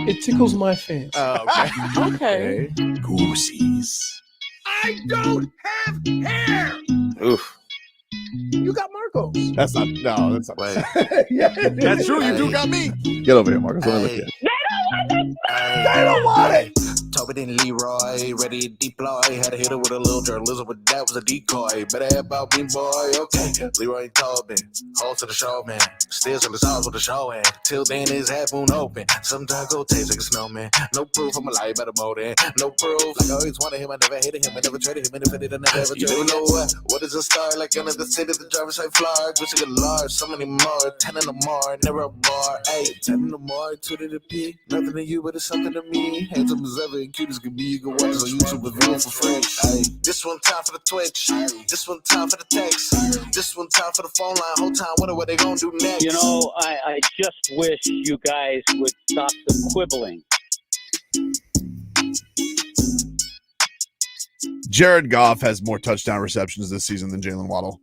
It tickles my fancy. Oh, okay. Goosies. I don't have hair. Oof. You got Marcos. That's not. Wait. Yeah, That's true. You do got me. Get over here, Marcus. Let me look at you. They don't want it. Tobin and Leroy, ready to deploy. Had to hit it with a little journalism, but that was a decoy. Better have about me, boy. Okay, Leroy and Tobin, hold to the show, man. Still on the sauce with the show, and till then his half moon open. Sometimes go taste like a snowman. No proof, I'm alive by the motor. No proof, like I always wanted him. I never hated him. I never traded him. And if I did, I never ever traded him. You know what is a star? Like under the city, the driver's side fly. Wish I could large, so many more. 10 in the more, never a bar. Hey, 10 in the more, 2 to the P. Nothing to you, but it's something to me. Handsome as ever and cute as can be. You can watch us on YouTube with real for free. Ay. This one time for the Twitch. This one time for the text. This one time for the phone line. Whole time wonder what they gonna do next. You know, I just wish you guys would stop the quibbling. Jared Goff has more touchdown receptions this season than Jaylen Waddle.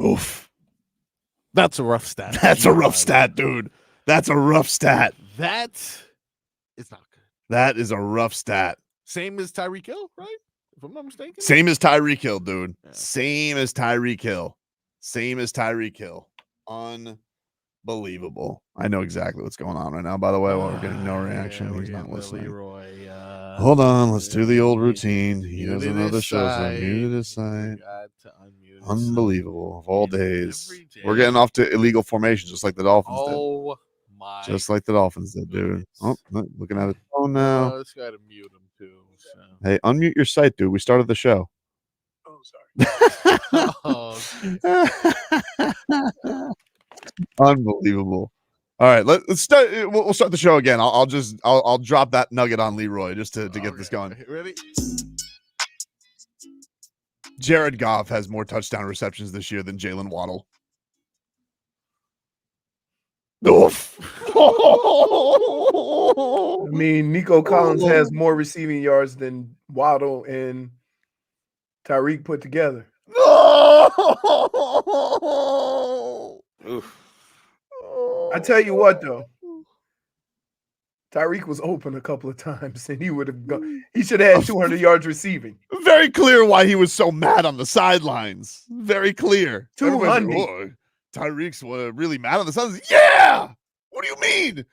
Oof. That's a rough stat. That's a rough stat, dude. That's a rough stat. That is not good. That is a rough stat. Same as Tyreek Hill, right? If I'm not mistaken. Same as Tyreek Hill, dude. Yeah. Same as Tyreek Hill. Same as Tyreek Hill. Unbelievable. I know exactly what's going on right now, by the way, while we're getting no reaction. Yeah, He's not listening. Leroy, Hold on. Let's do the old routine. He muted doesn't know the his show, so side. muted his side. Got to unmute his Unbelievable. Of all days. Every day. We're getting off to illegal formations just like the Dolphins did. Oh my! Just like the Dolphins did, dude. Oh, look, looking at his phone now. Oh, it's got to mute him too. So. Hey, unmute your site, dude. We started the show. Oh, Unbelievable. All right, let's start. We'll start the show again. I'll drop that nugget on Leroy just to get this going. Ready? Jared Goff has more touchdown receptions this year than Jaylen Waddle. Oof. I mean, Nico Collins has more receiving yards than Waddle and Tyreek put together. Oof. I tell you what, though, Tyreek was open a couple of times, and he would have gone. He should have had 200 yards receiving. Very clear why he was so mad on the sidelines. Very clear. 200. Like, Tyreek's really mad on the sidelines. Yeah. What do you mean?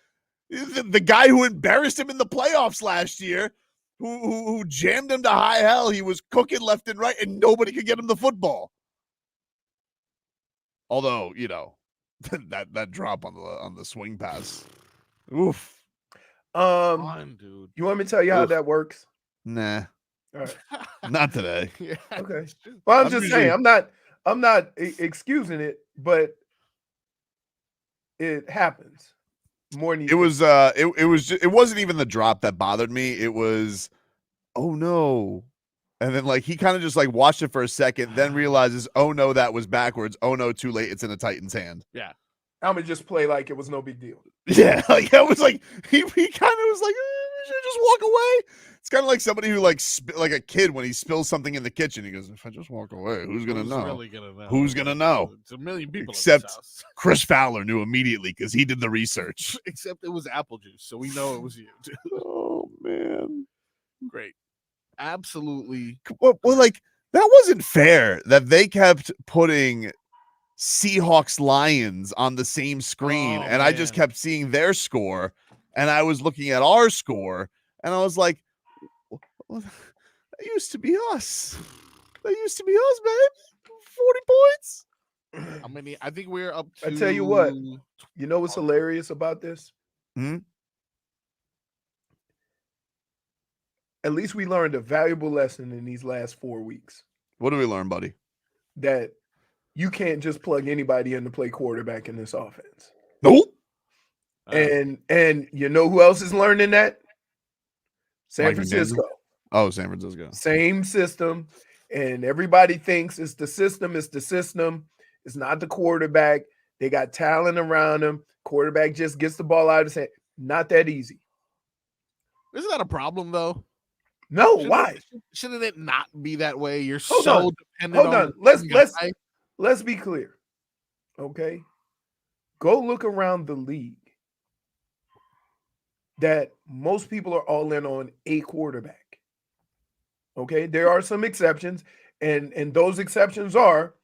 The guy who embarrassed him in the playoffs last year, who jammed him to high hell, he was cooking left and right, and nobody could get him the football. Although, you know, that drop on the swing pass. Oof. On, dude. You want me to tell you how that works? Nah. All right. Not today. Yeah. Okay. Well, I'm just saying, I'm not excusing it, but it happens more than you it was it wasn't even the drop that bothered me. It was, oh no. And then like he kind of just like watched it for a second, then realizes, oh no, that was backwards. Oh no, too late. It's in a Titan's hand. Yeah. I'm gonna just play like it was no big deal. Yeah, like I was like he kind of was like, we should just walk away. It's kind of like somebody who like like a kid when he spills something in the kitchen. He goes, if I just walk away, who's gonna know? Really gonna know? Who's gonna know? It's a million people. Except in this house. Chris Fowler knew immediately because he did the research. Except it was apple juice, so we know it was you. Too. Oh man, Great. Absolutely. well, like that wasn't fair that they kept putting Seahawks Lions on the same screen, and I just kept seeing their score, and I was looking at our score, and I was like, well, that used to be us. That used to be us, babe. 40 points. How many? I think we're up to. I tell you what, you know what's hilarious about this? At least we learned a valuable lesson in these last 4 weeks. What did we learn, buddy? That you can't just plug anybody in to play quarterback in this offense. Nope. And you know who else is learning that? San Mike Francisco. McDaniel? Oh, San Francisco. Same system. And everybody thinks it's the system. It's the system. It's not the quarterback. They got talent around them. Quarterback just gets the ball out of his hand. Not that easy. Isn't that a problem, though? No, why? Shouldn't it not be that way? You're Hold so on. dependent Hold on on. Let's be clear. okay? Go look around the league that most people are all in on a quarterback. Okay, there are some exceptions, and those exceptions are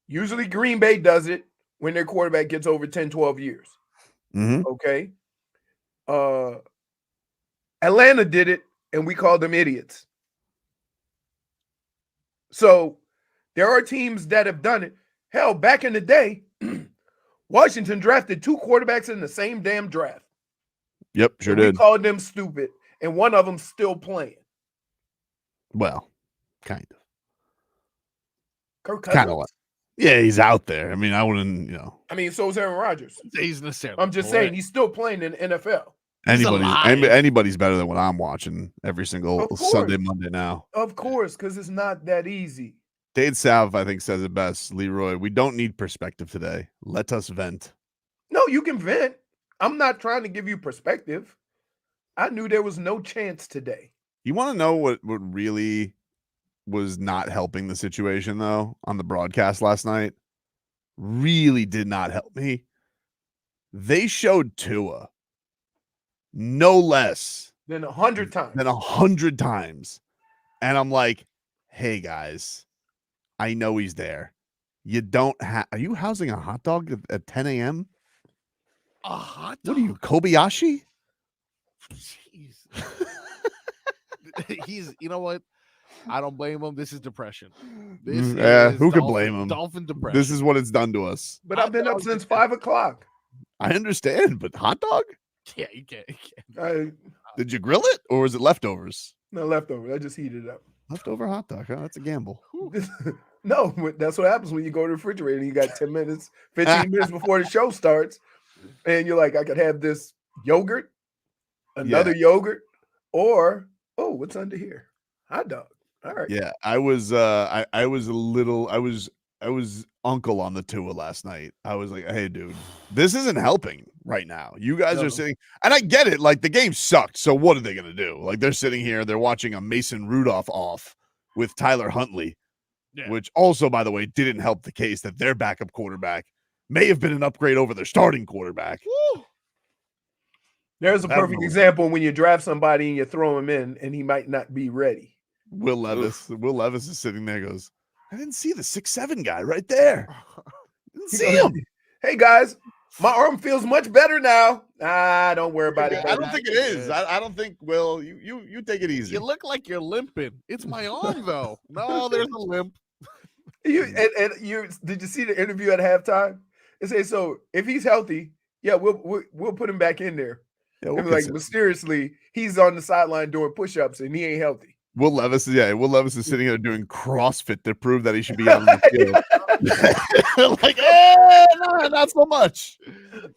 usually Green Bay does it when their quarterback gets over 10, 12 years. Mhm. Okay. Atlanta did it, and we called them idiots. So there are teams that have done it. Hell, back in the day, Washington drafted 2 quarterbacks in the same damn draft. Yep, sure and we did. called them stupid, and one of them still playing. Well, kind of. Kirk Kind of Cousins. like. Yeah, he's out there. I mean, I wouldn't, I mean, so is Aaron Rodgers. He's necessarily. I'm just saying he's still playing in the NFL. anybody's better than what I'm watching every single Of course. Sunday, Monday now. Of course, because it's not that easy. Dade Sav, I think, says it best. Leroy, we don't need perspective today. Let us vent. No, you can vent. I'm not trying to give you perspective. I knew there was no chance today. You want to know what really was not helping the situation, though, on the broadcast last night? Really did not help me. They showed Tua no less Than 100 times. than 100 times. And I'm like, hey, guys, I know he's there. You don't have. Are you housing a hot dog at 10 a.m.? A hot dog? What are you, Kobayashi? Jeez. He's, you know what? I don't blame him. This is depression. This is Who could blame him? Dolphin depression. This is what it's done to us. But I've been up since 5 o'clock. I understand, but hot dog? Yeah, you can't. Did you grill it or was it leftovers? No, leftover. I just heated it up. Leftover hot dog. Huh? That's a gamble. No, that's what happens when you go to the refrigerator and you got 10 minutes, 15 minutes before the show starts. And you're like, I could have this yogurt, another yogurt, or, oh, what's under here? Hot dog. All right. Yeah, I was I was uncle on the Tua last night. I was like, hey, dude, this isn't helping right now. You guys are sitting, and I get it. Like, the game sucked. So what are they gonna do? Like, they're sitting here, they're watching a Mason Rudolph off with Tyler Huntley, which also, by the way, didn't help the case that their backup quarterback may have been an upgrade over their starting quarterback. Woo. There's a perfect example when you draft somebody and you throw him in and he might not be ready. Will Levis is sitting there, goes, I didn't see the 6'7" guy right there. Didn't see him. Hey guys, my arm feels much better now. Don't worry about it. I don't think it is. I don't think, Will, you take it easy. You look like you're limping. It's my arm though. No, there's a limp. Did you see the interview at halftime? It says, so if he's healthy, yeah, we'll put him back in there. Yeah, and like mysteriously, he's on the sideline doing push-ups and he ain't healthy. Will Levis is sitting there doing CrossFit to prove that he should be on the field. Like, no, not so much.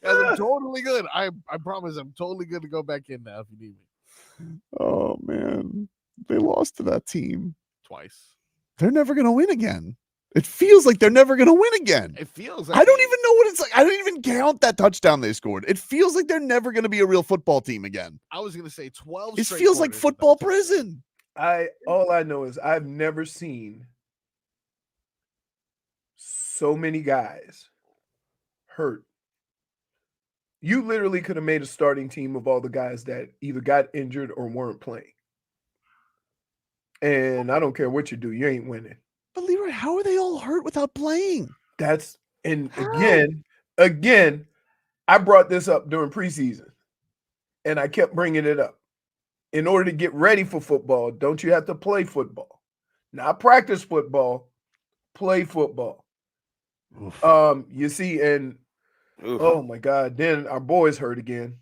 Guys, I'm totally good. I promise I'm totally good to go back in now if you need me. Oh man, they lost to that team twice. They're never gonna win again. It feels like they're never gonna win again. It feels like I don't even know what it's like. I don't even count that touchdown they scored. It feels like they're never gonna be a real football team again. I was gonna say 12. It feels like football prison. All I know is I've never seen so many guys hurt. You literally could have made a starting team of all the guys that either got injured or weren't playing. And I don't care what you do, you ain't winning. But Leroy, how are they all hurt without playing? Again, I brought this up during preseason and I kept bringing it up. In order to get ready for football, don't you have to play football? Not practice football, play football. You see, and oh my God, then our boys hurt again.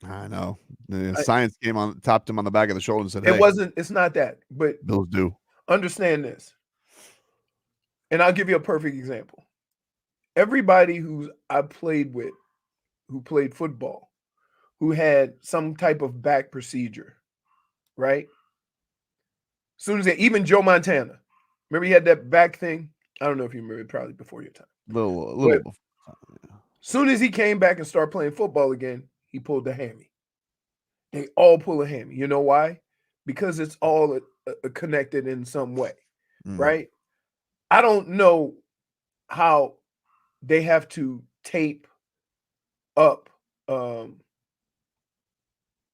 I know. The science came on, tapped him on the back of the shoulder and said, hey, it's not that, but Bills do. Understand this. And I'll give you a perfect example. Everybody who I played with, who played football, who had some type of back procedure, right? As soon as even Joe Montana, remember he had that back thing? I don't know if you remember, probably before your time. A little before. As soon as he came back and started playing football again, he pulled the hammy. They all pull a hammy. You know why? Because it's all connected in some way, right? I don't know how they have to tape up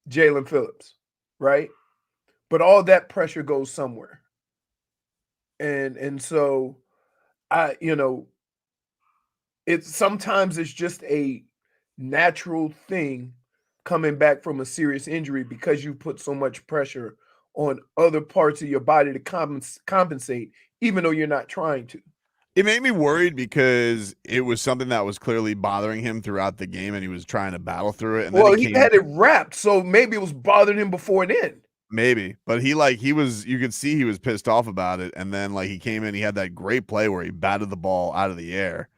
Jalen Phillips, right? But all that pressure goes somewhere. And so sometimes it's just a natural thing coming back from a serious injury because you put so much pressure on other parts of your body to compensate, even though you're not trying to. It made me worried because it was something that was clearly bothering him throughout the game, and he was trying to battle through it. And well, then he had it wrapped, so maybe it was bothering him before then. Maybe, but you could see he was pissed off about it, and then he came in, he had that great play where he batted the ball out of the air.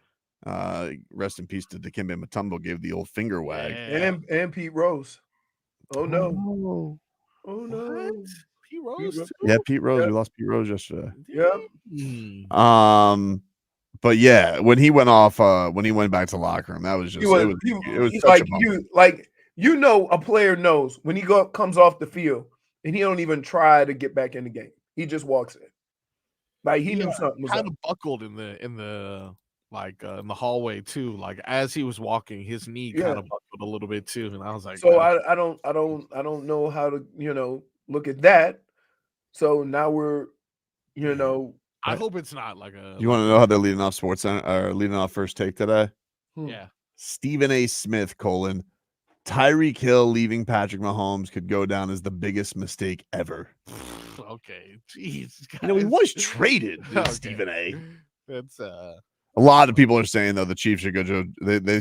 Rest in peace to Dikembe Mutombo, gave the old finger wag. And Pete Rose. Oh no. Oh no. What? Pete Rose too? Yeah, Pete Rose. Yeah. We lost Pete Rose yesterday. Yeah. But yeah, when he went off, when he went back to the locker room, that was just it was such a bummer. A player knows when he comes off the field and he don't even try to get back in the game. He just walks in. Like he knew something was kind up. of buckled in the hallway too. Like as he was walking, his knee kind of buckled a little bit too. And I was like, so I don't know how to look at that. So now we're I hope it's not like a. You want to know how they're leading off leading off First Take today? Yeah. Stephen A. Smith, Tyreek Hill leaving Patrick Mahomes could go down as the biggest mistake ever. Okay. Jeez. He was traded, Stephen A. That's A lot of people are saying though the Chiefs should go. They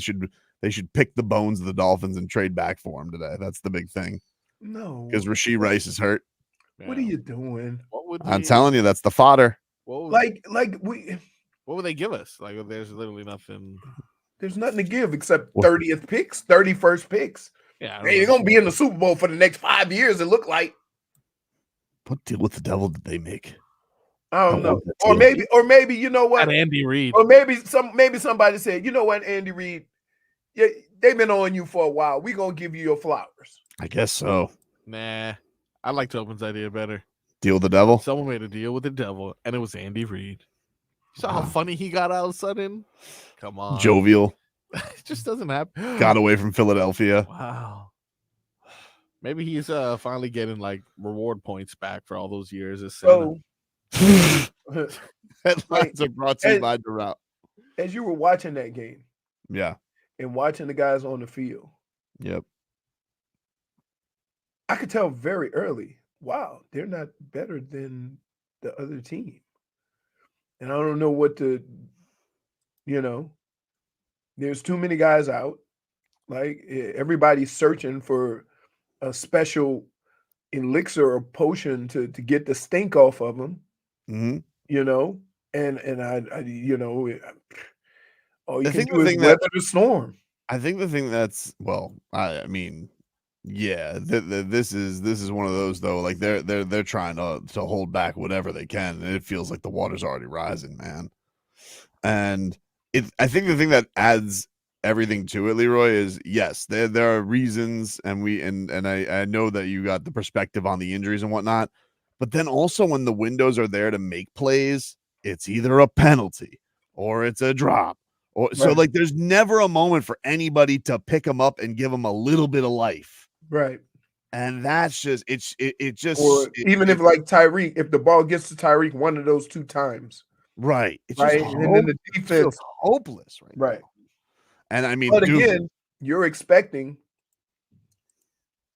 should pick the bones of the Dolphins and trade back for him today. That's the big thing. No, because Rashee Rice is hurt. What are you doing? I'm telling you, that's the fodder. What would they give us? Like, there's literally nothing. There's nothing to give except 30th picks, 31st picks. Yeah, you're gonna be in the Super Bowl for the next 5 years. It look like. What deal with the devil did they make? I don't know. Or maybe you know what? Andy Reid. Or maybe somebody said, you know what, Andy Reid, they've been on you for a while. We're gonna give you your flowers. I guess so. Nah, I like Tobin's idea better. Deal with the devil? Someone made a deal with the devil, and it was Andy Reid. You saw how funny he got all of a sudden? Come on. Jovial. It just doesn't happen. Got away from Philadelphia. Wow. Maybe he's finally getting reward points back for all those years. So headlines are brought to you by Drought. As you were watching that game, yeah, and watching the guys on the field, yep, I could tell very early, wow, they're not better than the other team. And I don't know what there's too many guys out. Like everybody's searching for a special elixir or potion to get the stink off of them. Mm-hmm. And I all you I can think do is weather the storm. I think the thing that's this is one of those though. Like they're trying to hold back whatever they can, and it feels like the water's already rising, man. And I think the thing that adds everything to it, Leroy, is yes, there are reasons, and I know that you got the perspective on the injuries and whatnot, but then also when the windows are there to make plays, it's either a penalty or it's a drop. So there's never a moment for anybody to pick them up and give them a little bit of life. Right. And that's just if Tyreek, if the ball gets to Tyreek one of those two times. Right. It's right. Just and then the defense hopeless. Right. And I mean, but again, you're expecting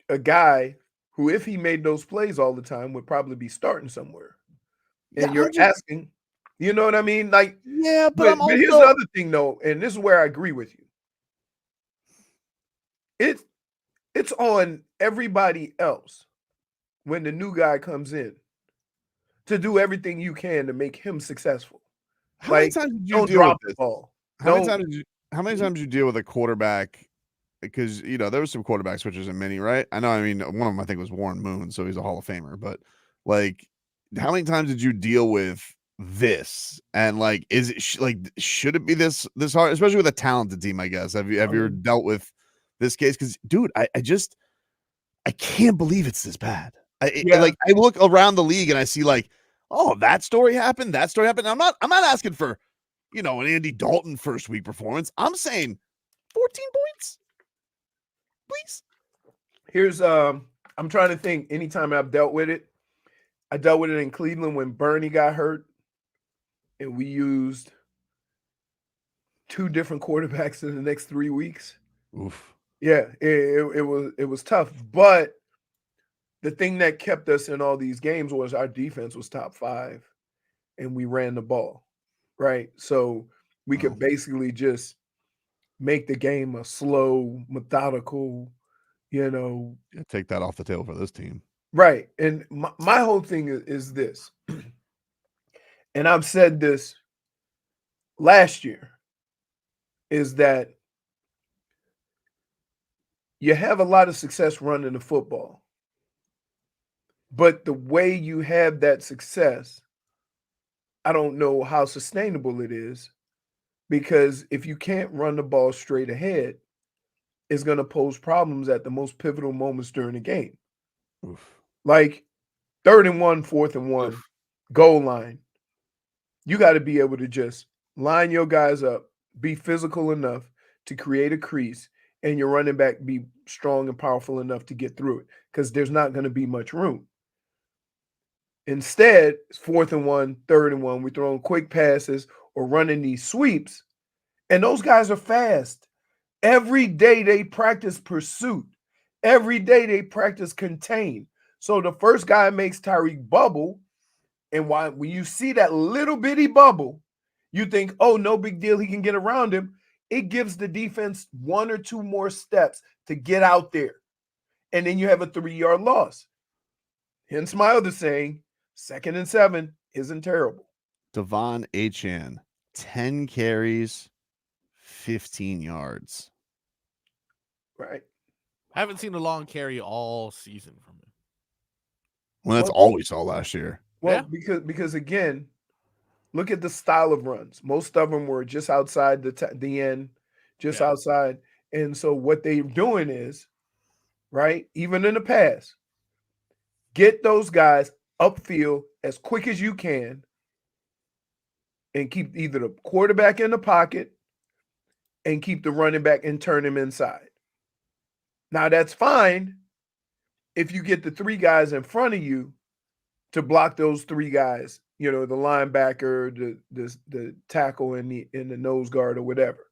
a guy who, if he made those plays all the time, would probably be starting somewhere. And you're asking, you know what I mean? Like, yeah, but here's the other thing, though, and this is where I agree with you. It's on everybody else when the new guy comes in to do everything you can to make him successful. How many times did you deal with this? How many times did you deal with a quarterback? Because there was some quarterback switches in many, right? I know. I mean, one of them I think was Warren Moon, so he's a Hall of Famer. But how many times did you deal with this? And should it be this hard, especially with a talented team? I guess have you ever dealt with this case? Because dude, I can't believe it's this bad. I look around the league and I see that story happened. I'm not asking for an Andy Dalton first week performance. I'm saying 14 points, please. Here's I'm trying to think. Anytime I've dealt with it, I dealt with it in Cleveland when Bernie got hurt, and we used 2 different quarterbacks in the next 3 weeks. Oof. Yeah, it was tough, but the thing that kept us in all these games was our defense was top 5, and we ran the ball, right? So we could basically just make the game a slow, methodical, take that off the table for this team. Right. And my whole thing is this, and I've said this last year, is that you have a lot of success running the football, but the way you have that success, I don't know how sustainable it is, because if you can't run the ball straight ahead, it's going to pose problems at the most pivotal moments during the game. Oof. Like 3rd and 1, 4th and 1, goal line. You got to be able to just line your guys up, be physical enough to create a crease, and your running back be strong and powerful enough to get through it, because there's not going to be much room. Instead, it's 4th and 1, 3rd and 1. We're throwing quick passes or running these sweeps, and those guys are fast. Every day they practice pursuit. Every day they practice contain. So the first guy makes Tyreek bubble, and when you see that little bitty bubble, you think, oh, no big deal, he can get around him. It gives the defense 1 or 2 more steps to get out there, and then you have a 3-yard loss. Hence my other saying, 2nd and 7 isn't terrible. Devon Achane, 10 carries, 15 yards. Right. I haven't seen a long carry all season from him. Well, that's all we saw last year. Well, because again, look at the style of runs. Most of them were just outside the end, just outside. And so what they're doing is, right, even in the past, get those guys upfield as quick as you can and keep either the quarterback in the pocket and keep the running back and turn him inside. Now, that's fine if you get the 3 guys in front of you to block those 3 guys, the linebacker, the tackle, and the nose guard or whatever.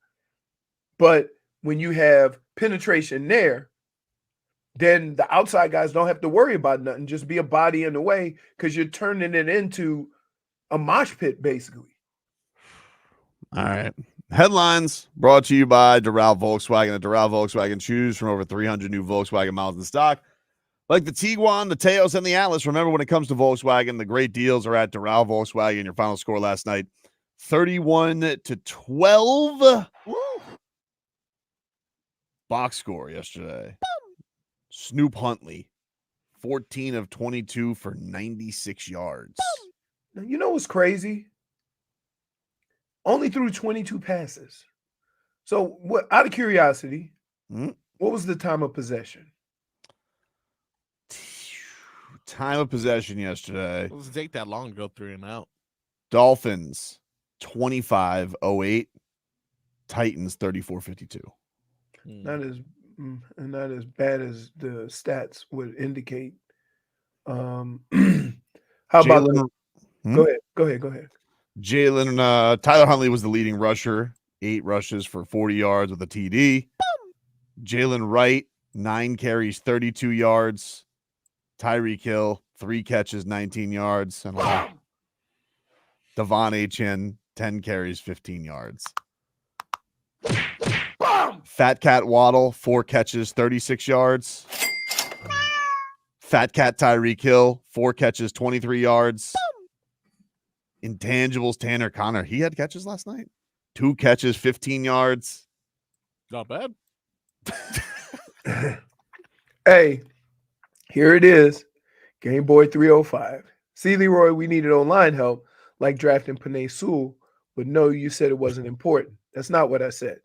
But when you have penetration there, then the outside guys don't have to worry about nothing. Just be a body in the way, because you're turning it into a mosh pit, basically. All right. Headlines brought to you by Doral Volkswagen. At Doral Volkswagen, choose from over 300 new Volkswagen models in stock. Like the Tiguan, the Teos, and the Atlas. Remember, when it comes to Volkswagen, the great deals are at Doral Volkswagen. Your final score last night, 31-12. Woo. Box score yesterday. Snoop Huntley, 14 of 22 for 96 yards. Now, you know what's crazy? Only threw 22 passes. So, out of curiosity, what was the time of possession? Time of possession yesterday. It doesn't take that long to go 3 and out. Dolphins 25-08. Titans 34-52. Not as bad as the stats would indicate. How about Go ahead. Tyler Huntley was the leading rusher, 8 rushes for 40 yards with a TD. Jaylen Wright, 9 carries, 32 yards. Tyreek Hill, 3 catches, 19 yards. And Devon Achane, 10 carries, 15 yards. Fat Cat Waddle, 4 catches, 36 yards. Fat Cat Tyreek Hill, 4 catches, 23 yards. Intangibles Tanner Connor, he had catches last night. 2 catches, 15 yards. Not bad. Hey, here it is. Game Boy 305. See, Leroy, we needed online help, like drafting Penei Sewell, but no, you said it wasn't important. That's not what I said.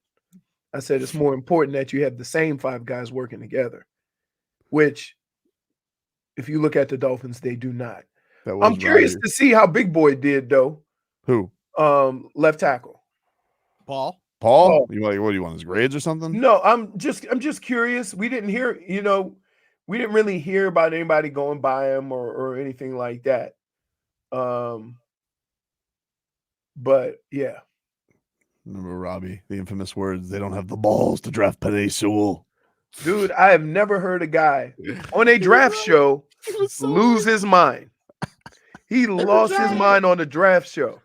I said it's more important that you have the same 5 guys working together, which, if you look at the Dolphins, they do not. I'm curious to see how Big Boy did, though. Who? Left tackle. Paul. Paul, you like what do you want? His grades or something? No, I'm just curious. We didn't hear, we didn't really hear about anybody going by him or anything like that. But yeah. Remember Robbie, the infamous words, they don't have the balls to draft Penei Sewell. Dude, I have never heard a guy on a draft show lose his mind. He lost his mind on the draft show.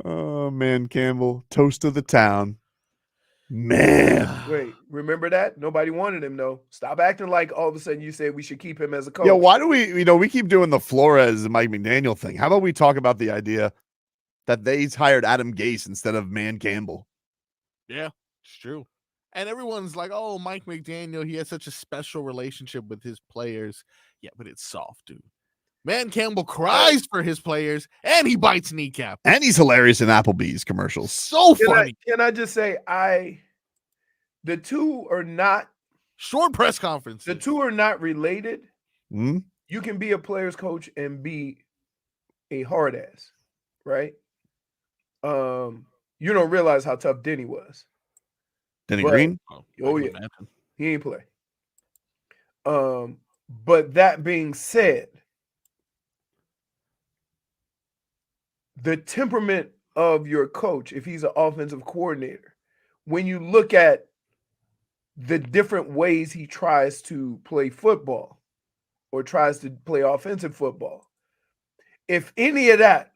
Oh man, Campbell, toast of the town. Man. Wait, remember that? Nobody wanted him, though. Stop acting like all of a sudden you said we should keep him as a coach. Yeah, why do we keep doing the Flores and Mike McDaniel thing? How about we talk about the idea that they hired Adam Gase instead of Man Campbell? Yeah, it's true. And everyone's like, oh, Mike McDaniel, he has such a special relationship with his players. Yeah, but it's soft, dude. Man Campbell cries for his players, and he bites kneecap. And he's hilarious in Applebee's commercials. So funny. Can I just say, the two are not short press conferences. The two are not related. Mm-hmm. You can be a player's coach and be a hard ass, right? You don't realize how tough Denny was. Denny Green? Oh yeah. He ain't play. But that being said, the temperament of your coach, if he's an offensive coordinator, when you look at the different ways he tries to play football or tries to play offensive football, if any of that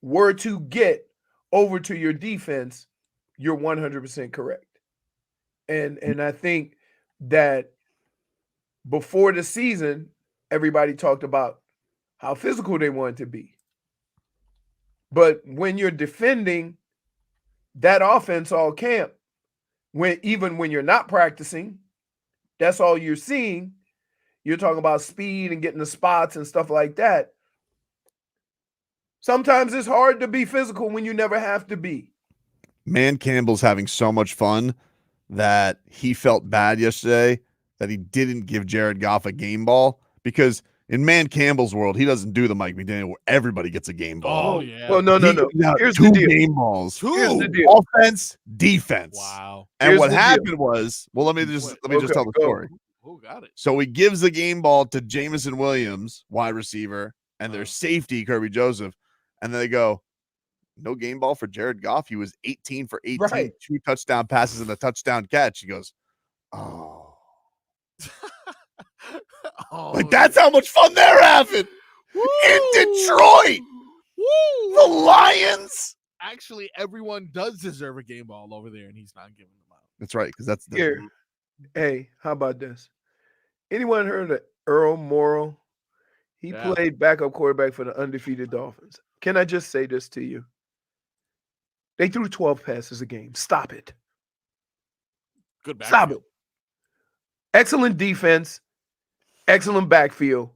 were to get over to your defense, you're 100% correct. And I think that before the season, everybody talked about how physical they wanted to be. But when you're defending that offense all camp, even when you're not practicing, that's all you're seeing. You're talking about speed and getting the spots and stuff like that. Sometimes it's hard to be physical when you never have to be. Man Campbell's having so much fun that he felt bad yesterday that he didn't give Jared Goff a game ball, because in Man Campbell's world, he doesn't do the Mike McDaniel where everybody gets a game ball. Oh, yeah. Well, no. Here's the two deal. game balls. Here's the deal. Offense, defense. Wow. And Here's what the happened deal. was, well, let me just tell the go. story. Who got it? So he gives the game ball to Jamison Williams, wide receiver, and their safety, Kirby Joseph. And then they go, no game ball for Jared Goff. He was 18 for 18, Right. 2 touchdown passes and a touchdown catch. He goes, oh. Like, that's how much fun they're having. In Detroit. Woo! The Lions. Actually, everyone does deserve a game ball over there, and he's not giving them out. That's right, because that's the Here. Hey, how about this? Anyone heard of Earl Morrall? He played backup quarterback for the undefeated Dolphins. Can I just say this to you? They threw 12 passes a game. Stop it. Good backfield. Stop it. Excellent defense, excellent backfield,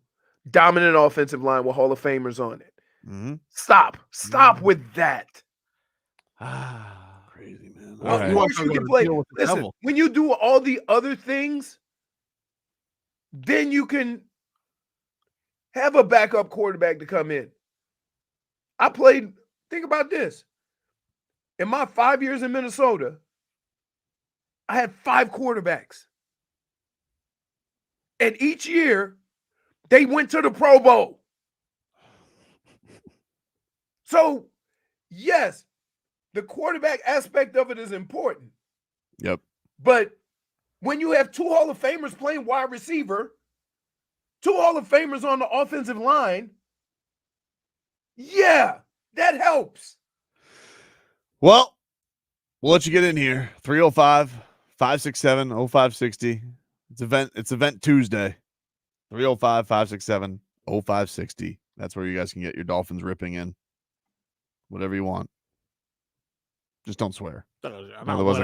dominant offensive line with Hall of Famers on it. Mm-hmm. Stop with that. Crazy, man. Well, All right. of course you can play. Listen, when you do all the other things, then you can have a backup quarterback to come in. Think about this. In my 5 years in Minnesota, I had 5 quarterbacks. And each year, they went to the Pro Bowl. So, yes, the quarterback aspect of it is important. Yep. But when you have 2 Hall of Famers playing wide receiver, 2 Hall of Famers on the offensive line, yeah, that helps. Well, we'll let you get in here. 305-567-0560. It's event Tuesday. 305-567-0560. That's where you guys can get your Dolphins ripping in. Whatever you want. Just don't swear. Otherwise,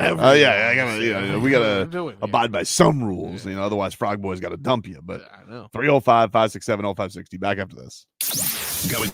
we gotta abide by some rules. Otherwise FrogBoy's got to dump you. But I know. 305-567-0560. Back after this. Going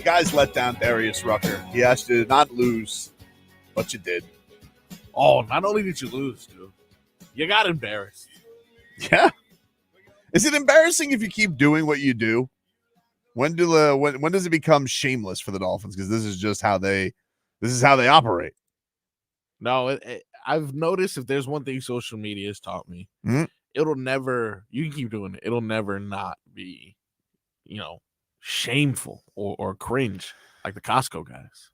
You guys let down Darius Rucker. He asked you to not lose, but you did. Oh, not only did you lose, dude, you got embarrassed. Yeah. Is it embarrassing if you keep doing what you do? When does it become shameless for the Dolphins? Because this is just how they operate. No, I've noticed if there's one thing social media has taught me, it'll never. You can keep doing it. It'll never not be, shameful or cringe like the Costco guys.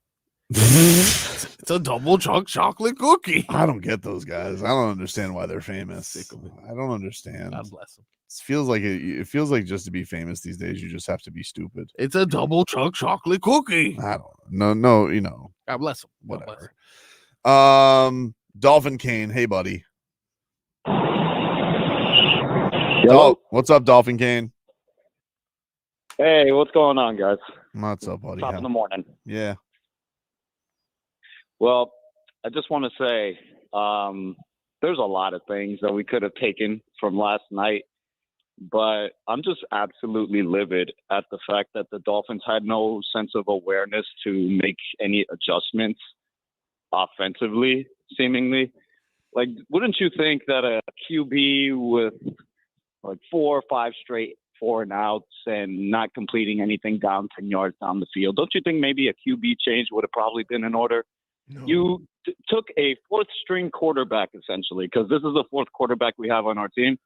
It's a double chunk chocolate cookie. I don't get those guys. I don't understand why they're famous. I don't understand. God bless them. It feels like just to be famous these days, you just have to be stupid. It's a double chunk chocolate cookie. I don't know. No, God bless them. Whatever. Dolphin Kane. Hey, buddy. Hello? What's up, Dolphin Kane? Hey, what's going on, guys? What's up, buddy? Top of the morning. Yeah. Well, I just want to say there's a lot of things that we could have taken from last night, but I'm just absolutely livid at the fact that the Dolphins had no sense of awareness to make any adjustments offensively, seemingly. Like, wouldn't you think that a QB with like 4 or 5 straight 4-and-outs and not completing anything down 10 yards down the field, don't you think maybe a QB change would have probably been in order? No. You took a 4th-string quarterback, essentially, because this is the 4th quarterback we have on our team.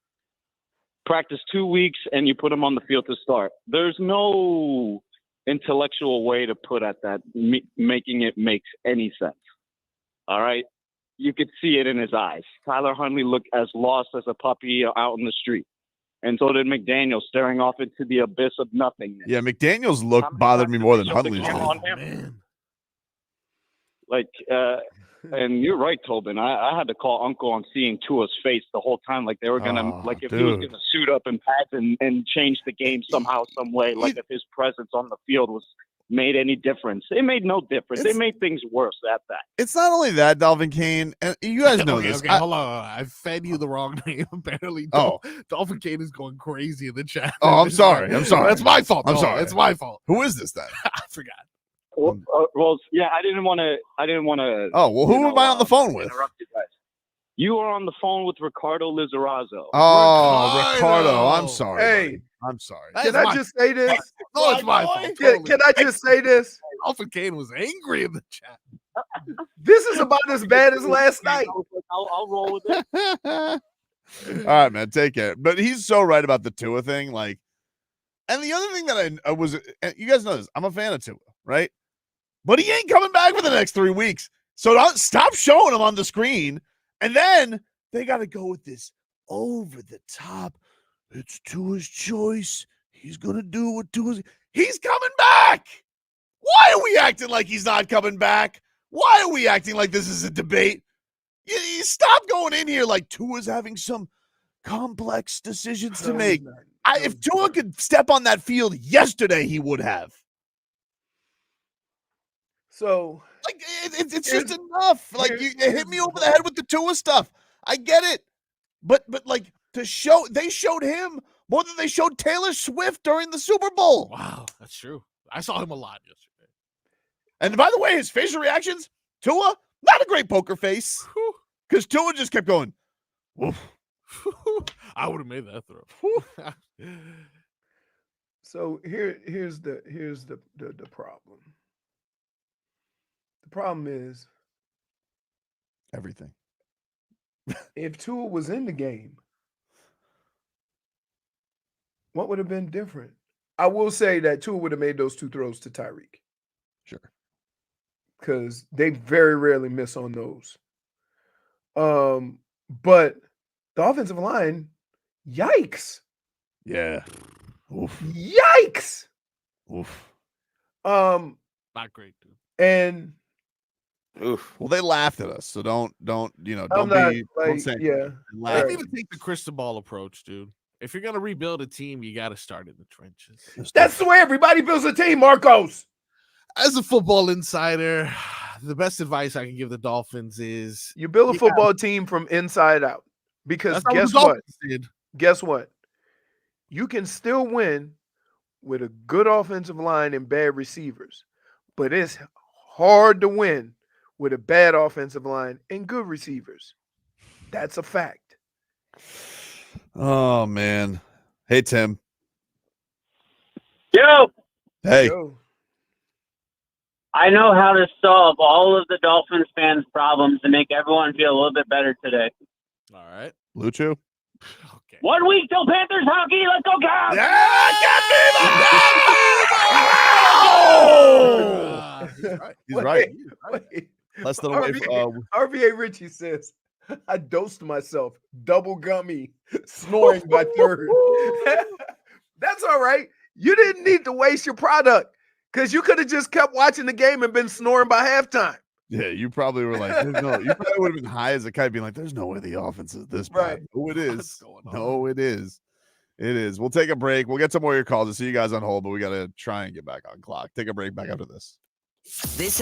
Practice 2 weeks, and you put him on the field to start. There's no intellectual way to put at that, making it make any sense. All right? You could see it in his eyes. Tyler Huntley looked as lost as a puppy out in the street. And so did McDaniel, staring off into the abyss of nothingness. Yeah, McDaniel's look bothered me more than Huntley's. Man. Like, and you're right, Tobin. I had to call Uncle on seeing Tua's face the whole time. Like, they were going to, if he was going to suit up and pads and change the game somehow, some way, like if his presence on the field was made any difference. It made no difference. It made things worse at that. It's not only that, Dolphin Kane, and you guys know this. Okay, hold on. I fed you the wrong name, apparently. Dolphin Kane is going crazy in the chat. Oh, I'm sorry. That's my fault. I'm sorry. It's my fault. Who is this then? I forgot. Well, yeah, I didn't want to. Oh, well, who am I on the phone with? Interrupt you guys. You are on the phone with Ricardo Lizarazo. Oh, Ricardo. I'm sorry. Hey. buddy. I'm sorry. Can I just say this? No, it's my fault. Can I just say this? Dolphin Kane was angry in the chat. This is about as bad as last night. I'll roll with it. All right, man. Take care. But he's so right about the Tua thing. Like, and the other thing that I was, you guys know this, I'm a fan of Tua, right? But he ain't coming back for the next 3 weeks. So don't stop showing him on the screen. And then they got to go with this over the top. It's Tua's choice. He's going to do what Tua's. He's coming back. Why are we acting like he's not coming back? Why are we acting like this is a debate? You stop going in here like Tua's having some complex decisions to make. If Tua could step on that field yesterday, he would have. So, like, it's just enough. Like, you hit me over the head with the Tua stuff. I get it. But like, they showed him more than they showed Taylor Swift during the Super Bowl. Wow, that's true. I saw him a lot yesterday. And by the way, his facial reactions, Tua, not a great poker face. Because Tua just kept going, woof. I would have made that throw. So here's the problem. The problem is everything. If Tua was in the game, what would have been different? I will say that Tua would have made those 2 throws to Tyreek. Sure. Because they very rarely miss on those. But the offensive line, yikes. Yeah. Oof. Yikes. Oof. Not great, dude. And oof. Well, they laughed at us, so don't don't say yeah. I need to take the Cristobal approach, dude. If you're gonna rebuild a team, you got to start in the trenches. That's the way everybody builds a team, Marcos. As a football insider, the best advice I can give the Dolphins is you build a football team from inside out. Because guess what? You can still win with a good offensive line and bad receivers, but it's hard to win with a bad offensive line and good receivers. That's a fact. Oh man. Hey Tim. Yo, Hey. Yo, I know how to solve all of the Dolphins fans' problems and make everyone feel a little bit better today. All right. Lucho. Okay. 1 week till Panthers hockey. Let's go, Goff! He's right. He's right. Wait. Less than away from RVA Richie says, I dosed myself, double gummy, snoring by third. That's all right. You didn't need to waste your product because you could have just kept watching the game and been snoring by halftime. Yeah, you probably were like, there's no, you probably would have been high as a kite, being like, there's no way the offense is this bad. Right. Oh, it What's is. going on? No, it is. It is. We'll take a break. We'll get some more of your calls. I'll see you guys on hold, but we got to try and get back on clock. Take a break back after this. This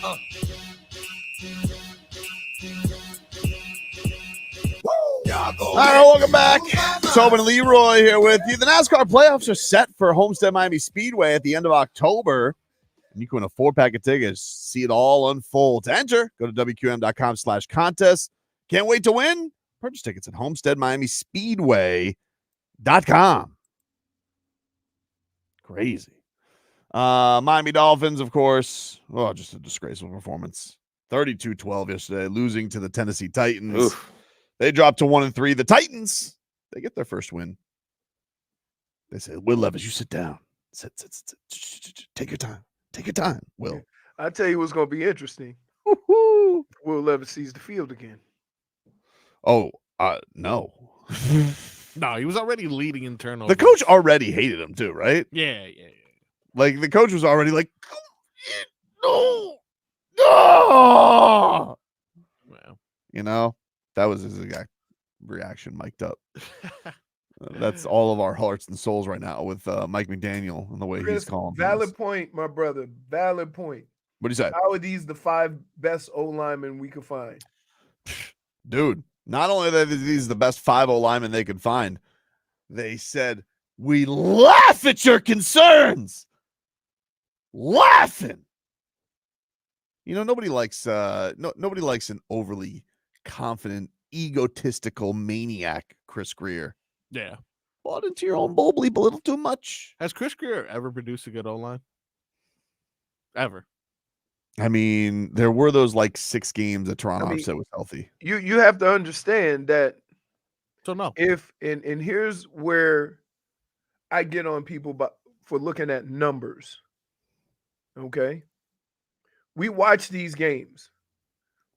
All right, welcome back. Tobin and Leroy here with you. The NASCAR playoffs are set for Homestead Miami Speedway at the end of October. And you can win a 4-pack of tickets. See it all unfold. To enter, go to WQM.com/contest. Can't wait to win? Purchase tickets at HomesteadMiamiSpeedway.com. Crazy. Miami Dolphins, of course. Oh, just a disgraceful performance. 32-12 yesterday, losing to the Tennessee Titans. Oof. They dropped to 1-3. The Titans, they get their first win. They say, Will Levis, you sit down. Sit. Take your time. Take your time, Will. I'll tell you what's going to be interesting. Woo-hoo. Will Levis sees the field again. Oh, no. No, he was already leading in turnovers. The coach already hated him too, right? Yeah. Like, the coach was already like, no. Well, you know, that was his exact reaction, mic'd up. That's all of our hearts and souls right now with Mike McDaniel and the way Chris, he's calling. valid point, my brother. Valid point. What do you say? How are these the 5 best O linemen we could find? Dude, not only are these the best 5 O linemen they could find, they said, we laugh at your concerns. Laughing. You know, nobody likes nobody likes an overly confident, egotistical maniac, Chris Grier. Yeah. Bought into your own bowl bleep a little too much. Has Chris Grier ever produced a good O-line? Ever? I mean, there were those like 6 games that Toronto Armstead was healthy. You have to understand that So no. if and here's where I get on people for looking at numbers. Okay. We watched these games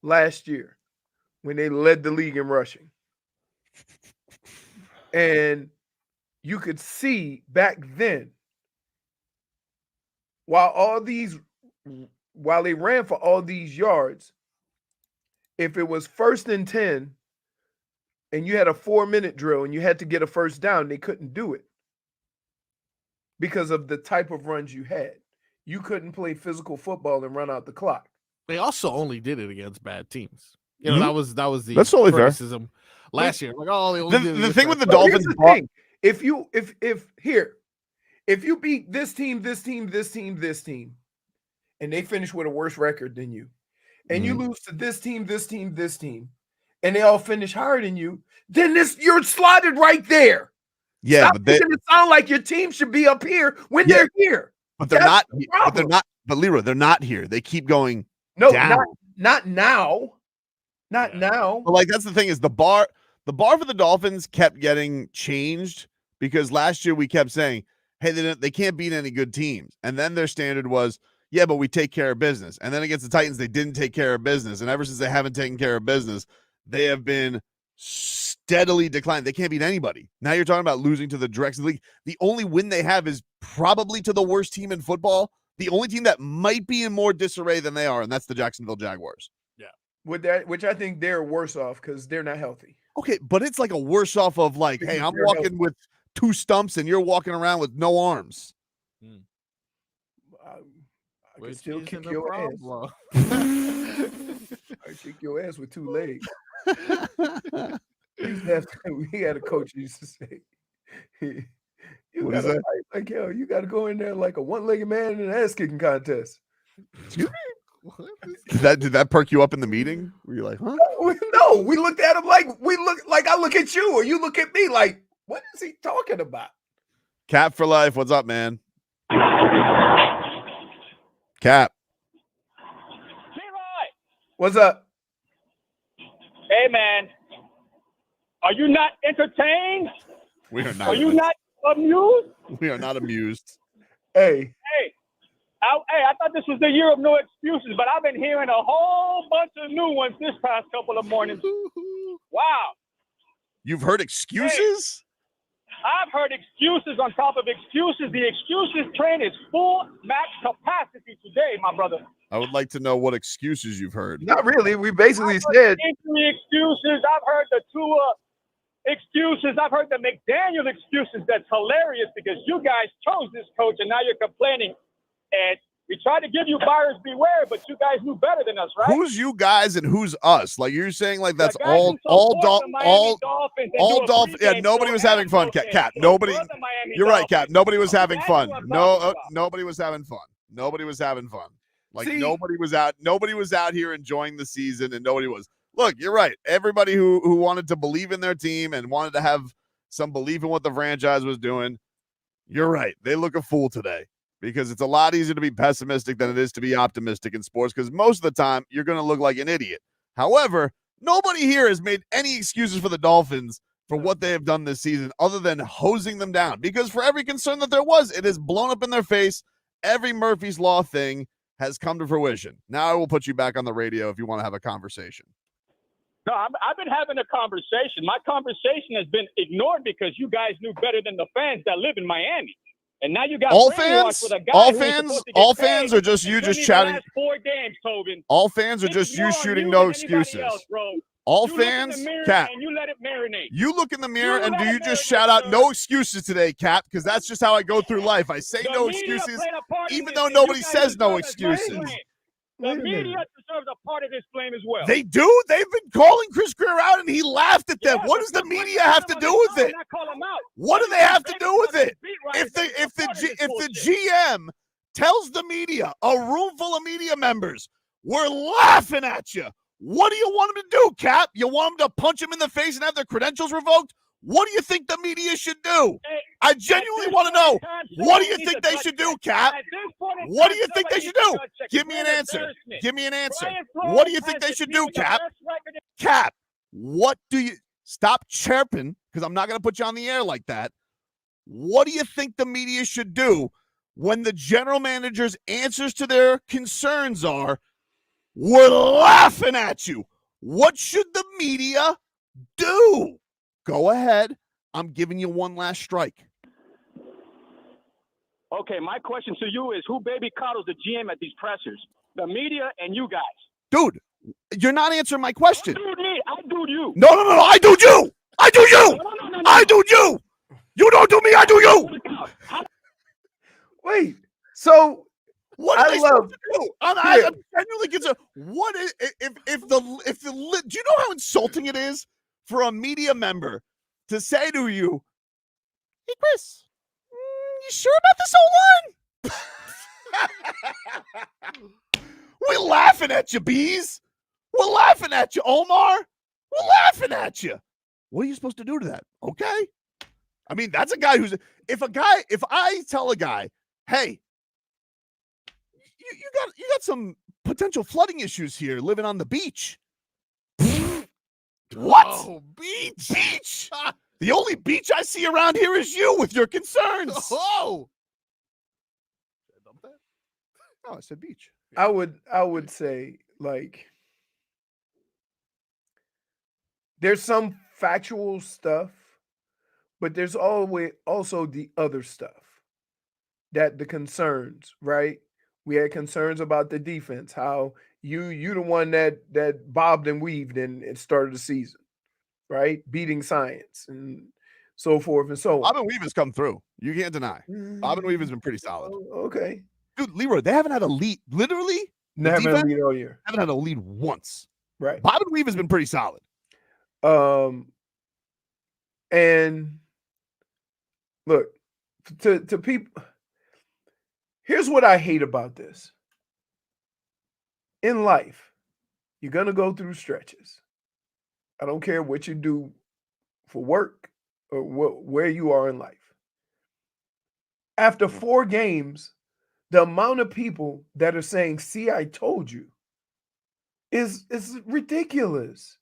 last year when they led the league in rushing. And you could see back then, while they ran for all these yards, if it was 1st and 10 and you had a 4-minute drill and you had to get a first down, they couldn't do it because of the type of runs you had. You couldn't play physical football and run out the clock. They also only did it against bad teams. You know, that was the That's totally fair. criticism last year. Like, oh, they only did it The against thing with the bad Dolphins, Here's the thing. If you beat this team, and they finish with a worse record than you, and you lose to this team, and they all finish higher than you, then you're slotted right there. yeah, Stop making it sound like your team should be up here when they're here. but they're That's not. the But they're problem. not. But Leroy, they're not here. They keep going. No, down. not now. Not now. But like that's the thing is the bar for the Dolphins kept getting changed because last year we kept saying, hey, they can't beat any good teams, and then their standard was, yeah, but we take care of business. And then against the Titans, they didn't take care of business, and ever since they haven't taken care of business, they have been steadily declining. They can't beat anybody. Now you're talking about losing to the Drex League. The only win they have is probably to the worst team in football. The only team that might be in more disarray than they are, and that's the Jacksonville Jaguars. Which I think they're worse off because they're not healthy. Okay, but it's like a worse off of like, hey, I'm They're walking healthy. with 2 stumps and you're walking around with no arms. I can Which still isn't kick a your ass. problem. I kick your ass with 2 legs. We had a coach who used to say, you What is gotta that? fight like hell. You got to go in there like a one-legged man in an ass-kicking contest. Did that perk you up in the meeting? Were you like, huh? No, we looked at him like I look at you or you look at me like, what is he talking about? Cap for life. What's up, man? Cap. Leroy, What's up? hey man, are you not entertained? We are not. Are you not amused? We are not amused. Hey, I thought this was the year of no excuses, but I've been hearing a whole bunch of new ones this past couple of mornings. Wow. You've heard excuses? I've heard excuses on top of excuses. The excuses train is full max capacity today, my brother. I would like to know what excuses you've heard. not really. We basically I've heard said injury excuses. I've heard the Tua excuses. I've heard the McDaniel excuses. That's hilarious because you guys chose this coach and now you're complaining. And We tried to give you buyers beware, but you guys knew better than us, right? Who's you guys and who's us? Like you're saying, like that's The guys who support the Miami Dolphins and do a Dolphins. Yeah, pregame nobody show was having and fun. postgame Cap, show nobody. for the Miami You're right, Cap. Dolphins. Nobody was having That's fun. what I'm No, talking about. nobody was having fun. Nobody was having fun. Like See- nobody was out. Nobody was out here enjoying the season, and nobody was. Look, you're right. Everybody who wanted to believe in their team and wanted to have some belief in what the franchise was doing, you're right. They look a fool today because it's a lot easier to be pessimistic than it is to be optimistic in sports because most of the time you're going to look like an idiot. However, nobody here has made any excuses for the Dolphins for what they have done this season other than hosing them down because for every concern that there was, it has blown up in their face. Every Murphy's Law thing has come to fruition. Now I will put you back on the radio if you want to have a conversation. No, I've been having a conversation. My conversation has been ignored because you guys knew better than the fans that live in Miami. And now you got all brainwashed fans, with a guy all who's fans, supposed to get all paid fans are just you and just couldn't even shouting. last 4 games, Tobin. All fans are It's just you more on shooting you no than anybody excuses. else, bro. All You look in fans, the mirror Cap. and you let it marinate. You look in the mirror You and do let you it just marinate, shout out sir. no excuses today, Cap? Because that's just how I go through life. I say The no media excuses, played a part in even this, though and nobody you guys says no deserve as much excuses. blame. The Wait a media minute. deserves a part of this blame as well. They do. They've been calling Chris Grier out, and he laughed at them. Yeah, What but does the you media have to put do with them on it? the show and not call them out. What do Why they you have to keep do with blaming it? beat writers If the as a part of this bullshit? GM tells the media, a room full of media members, we're laughing at you. What do you want them to do, Cap? You want them to punch them in the face and have their credentials revoked? What do you think the media should do? Hey, I genuinely want to know. What do you think they should do, Cap? At this point in What do time, you think they somebody should needs do? a gut check. Give It's me an an answer. embarrassment. Give me an answer. Brian What Flores do you think has they the should team do, with the Cap? best record in- Cap, what do you stop chirping? Because I'm not going to put you on the air like that. What do you think the media should do when the general manager's answers to their concerns are, we're laughing at you? What should the media do? Go ahead. I'm giving you one last strike. Okay, my question to you is who baby coddles the GM at these pressers? The media and you guys. Dude, you're not answering my question. Don't do me. I do you. No. I do you. I do you. No. I do you. You don't do me. I do you. Wait. So What are I they love- supposed to do? I'm genuinely concerned. What is if the do you know how insulting it is for a media member to say to you, "Hey Chris, you sure about this O-line?" We're laughing at you, Bees. We're laughing at you, Omar. We're laughing at you. What are you supposed to do to that? Okay. I mean, that's a guy who's if I tell a guy, hey, you got some potential flooding issues here living on the beach. What? Oh, beach. Beach? The only beach I see around here is you with your concerns. Oh. Oh, I said beach. I would say, like, there's some factual stuff, but there's always also the other stuff that the concerns, right? We had concerns about the defense, how you the one that bobbed and weaved and started the season, right? Beating science and so forth and so on. Bob and Weave has come through. You can't deny. Bob and Weave has been pretty solid. Okay. Dude, Leroy, they haven't had a lead. Literally, Never had a defense? lead all year. haven't had a lead once. Right. Bob and Weave has been pretty solid. And look, to people, here's what I hate about this. In life, you're gonna go through stretches. I don't care what you do for work or where you are in life. After 4 games, the amount of people that are saying, "See, I told you," is ridiculous.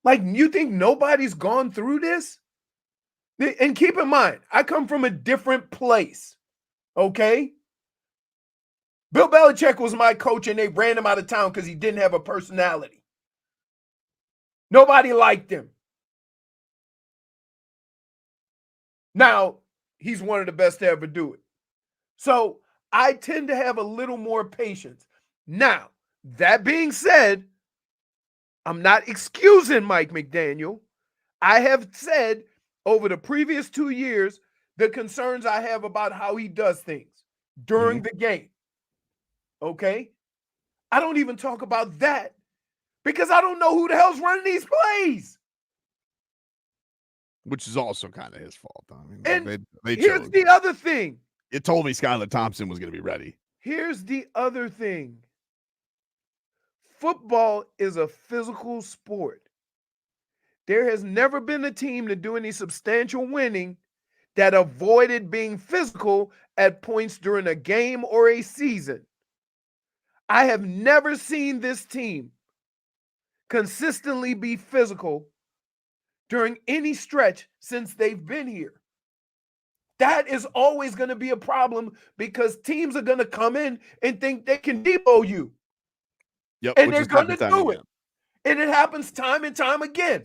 Like, you think nobody's gone through this? And keep in mind, I come from a different place, okay? Bill Belichick was my coach, and they ran him out of town because he didn't have a personality. Nobody liked him. Now, he's one of the best to ever do it. So I tend to have a little more patience. Now, that being said, I'm not excusing Mike McDaniel. I have said over the previous 2 years the concerns I have about how he does things during the game. Okay? I don't even talk about that because I don't know who the hell's running these plays. Which is also kind of his fault. I mean, And they here's chose. the other thing. It told me Skylar Thompson was going to be ready. Here's the other thing. Football is a physical sport. There has never been a team to do any substantial winning that avoided being physical at points during a game or a season. I have never seen this team consistently be physical during any stretch since they've been here. That is always going to be a problem because teams are going to come in and think they can depot you. Yep, And they're going to do it. And it happens time and time again.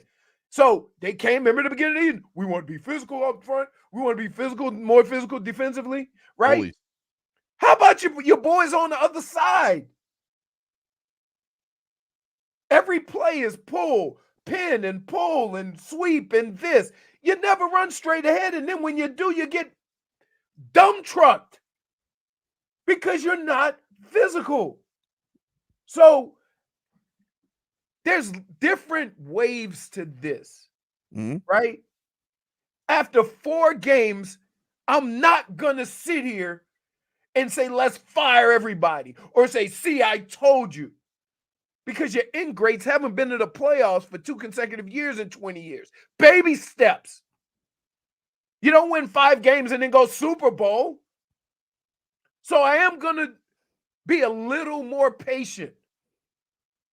So they came, remember the beginning of the year? We want to be physical up front. We want to be physical, more physical defensively, right? Holy. How about your boys on the other side? Every play is pull, pin, and pull, and sweep, and this. You never run straight ahead, and then when you do, you get dumb trucked because you're not physical. So there's different waves to this, right? After 4 games, I'm not going to sit here and say, let's fire everybody or say, see, I told you. Because your ingrates haven't been to the playoffs for 2 consecutive years in 20 years. Baby steps. You don't win 5 games and then go Super Bowl. So I am going to be a little more patient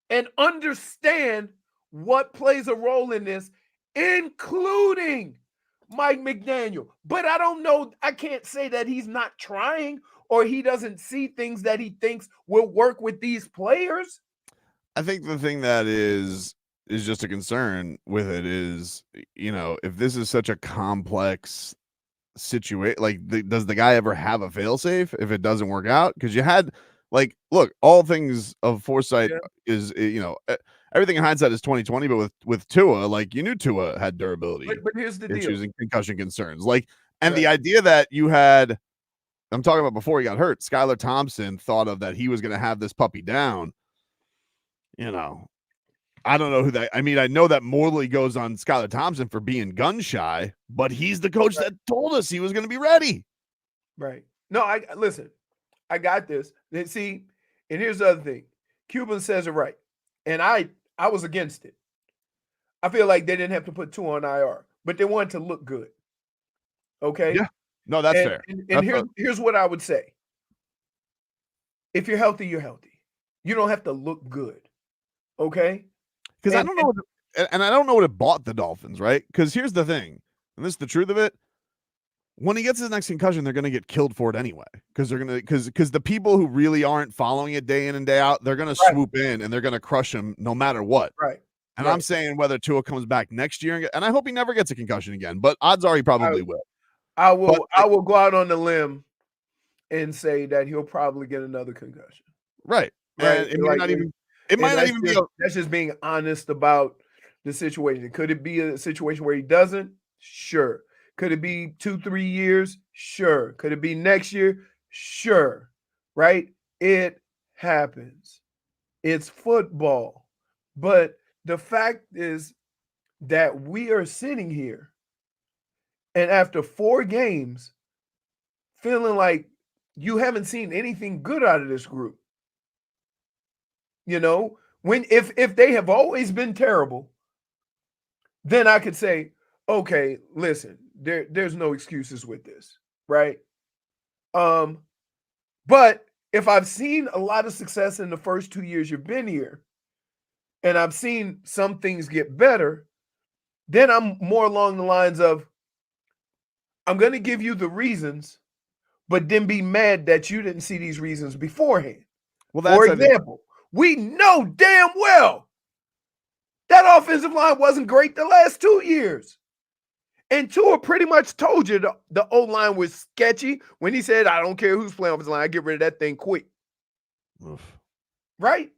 and understand what plays a role in this, including Mike McDaniel. But I don't know. I can't say that he's not trying or he doesn't see things that he thinks will work with these players. I think the thing that is just a concern with it is, if this is such a complex situation, like, does the guy ever have a failsafe if it doesn't work out? Because you had, look, all things of foresight is, everything in hindsight is 2020, but with Tua, you knew Tua had durability but here's the issues deal. and concussion concerns. The idea that you had, I'm talking about before he got hurt, Skylar Thompson thought of that he was going to have this puppy down. I don't know who that. I mean, I know that Morley goes on Skylar Thompson for being gun shy, but he's the coach that told us he was going to be ready. Right. No, listen. I got this. See, and here's the other thing. Cuban says it right, and I was against it. I feel like they didn't have to put 2 on IR, but they wanted to look good. Okay. Yeah. No, that's fair. And here's what I would say. If you're healthy, you're healthy. You don't have to look good. Okay. Because I don't know, and I don't know what it bought the Dolphins, right? Because here's the thing, and this is the truth of it. When he gets his next concussion, they're going to get killed for it anyway. Because because the people who really aren't following it day in and day out, they're going to swoop in and they're going to crush him no matter what. Right. And I'm saying whether Tua comes back next year, and I hope he never gets a concussion again, but odds are he probably will. I will go out on the limb and say that he'll probably get another concussion. Right. And it might not even. It might not even be. That's just being honest about the situation. Could it be a situation where he doesn't? Sure. Could it be 2-3 years? Sure. Could it be next year? Sure. Right? It happens. It's football. But the fact is that we are sitting here and after 4 games feeling like you haven't seen anything good out of this group. If they have always been terrible, then I could say, okay, listen, there's no excuses with this, right? But if I've seen a lot of success in the first 2 years you've been here, and I've seen some things get better, then I'm more along the lines of, I'm going to give you the reasons, but then be mad that you didn't see these reasons beforehand. Well, that's for example, we know damn well that offensive line wasn't great the last 2 years. And Tua pretty much told you the O-line was sketchy when he said, I don't care who's playing offensive line, I get rid of that thing quick. Oof. Right?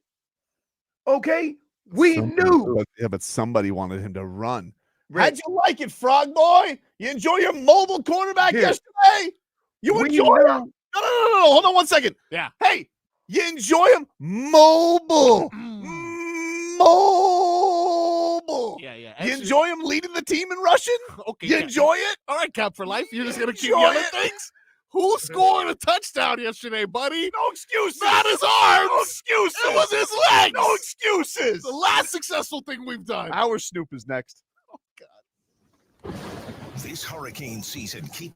Okay? We knew. Yeah, but somebody wanted him to run. Right. How'd you like it, Frog Boy? You enjoy your mobile quarterback yesterday? You enjoy it? No. Hold on 1 second. Yeah. Hey, You enjoy him mobile. Mobile. Yeah. You Actually, enjoy him leading the team in rushing? okay. You Cap. enjoy it? All right, Cap for life. You're just gonna keep Enjoy yelling it. things. Who scored a touchdown yesterday, buddy? No excuses. Not his arms. No excuses. It was his legs. No excuses. The last successful thing we've done. Our Snoop is next. This hurricane season, keep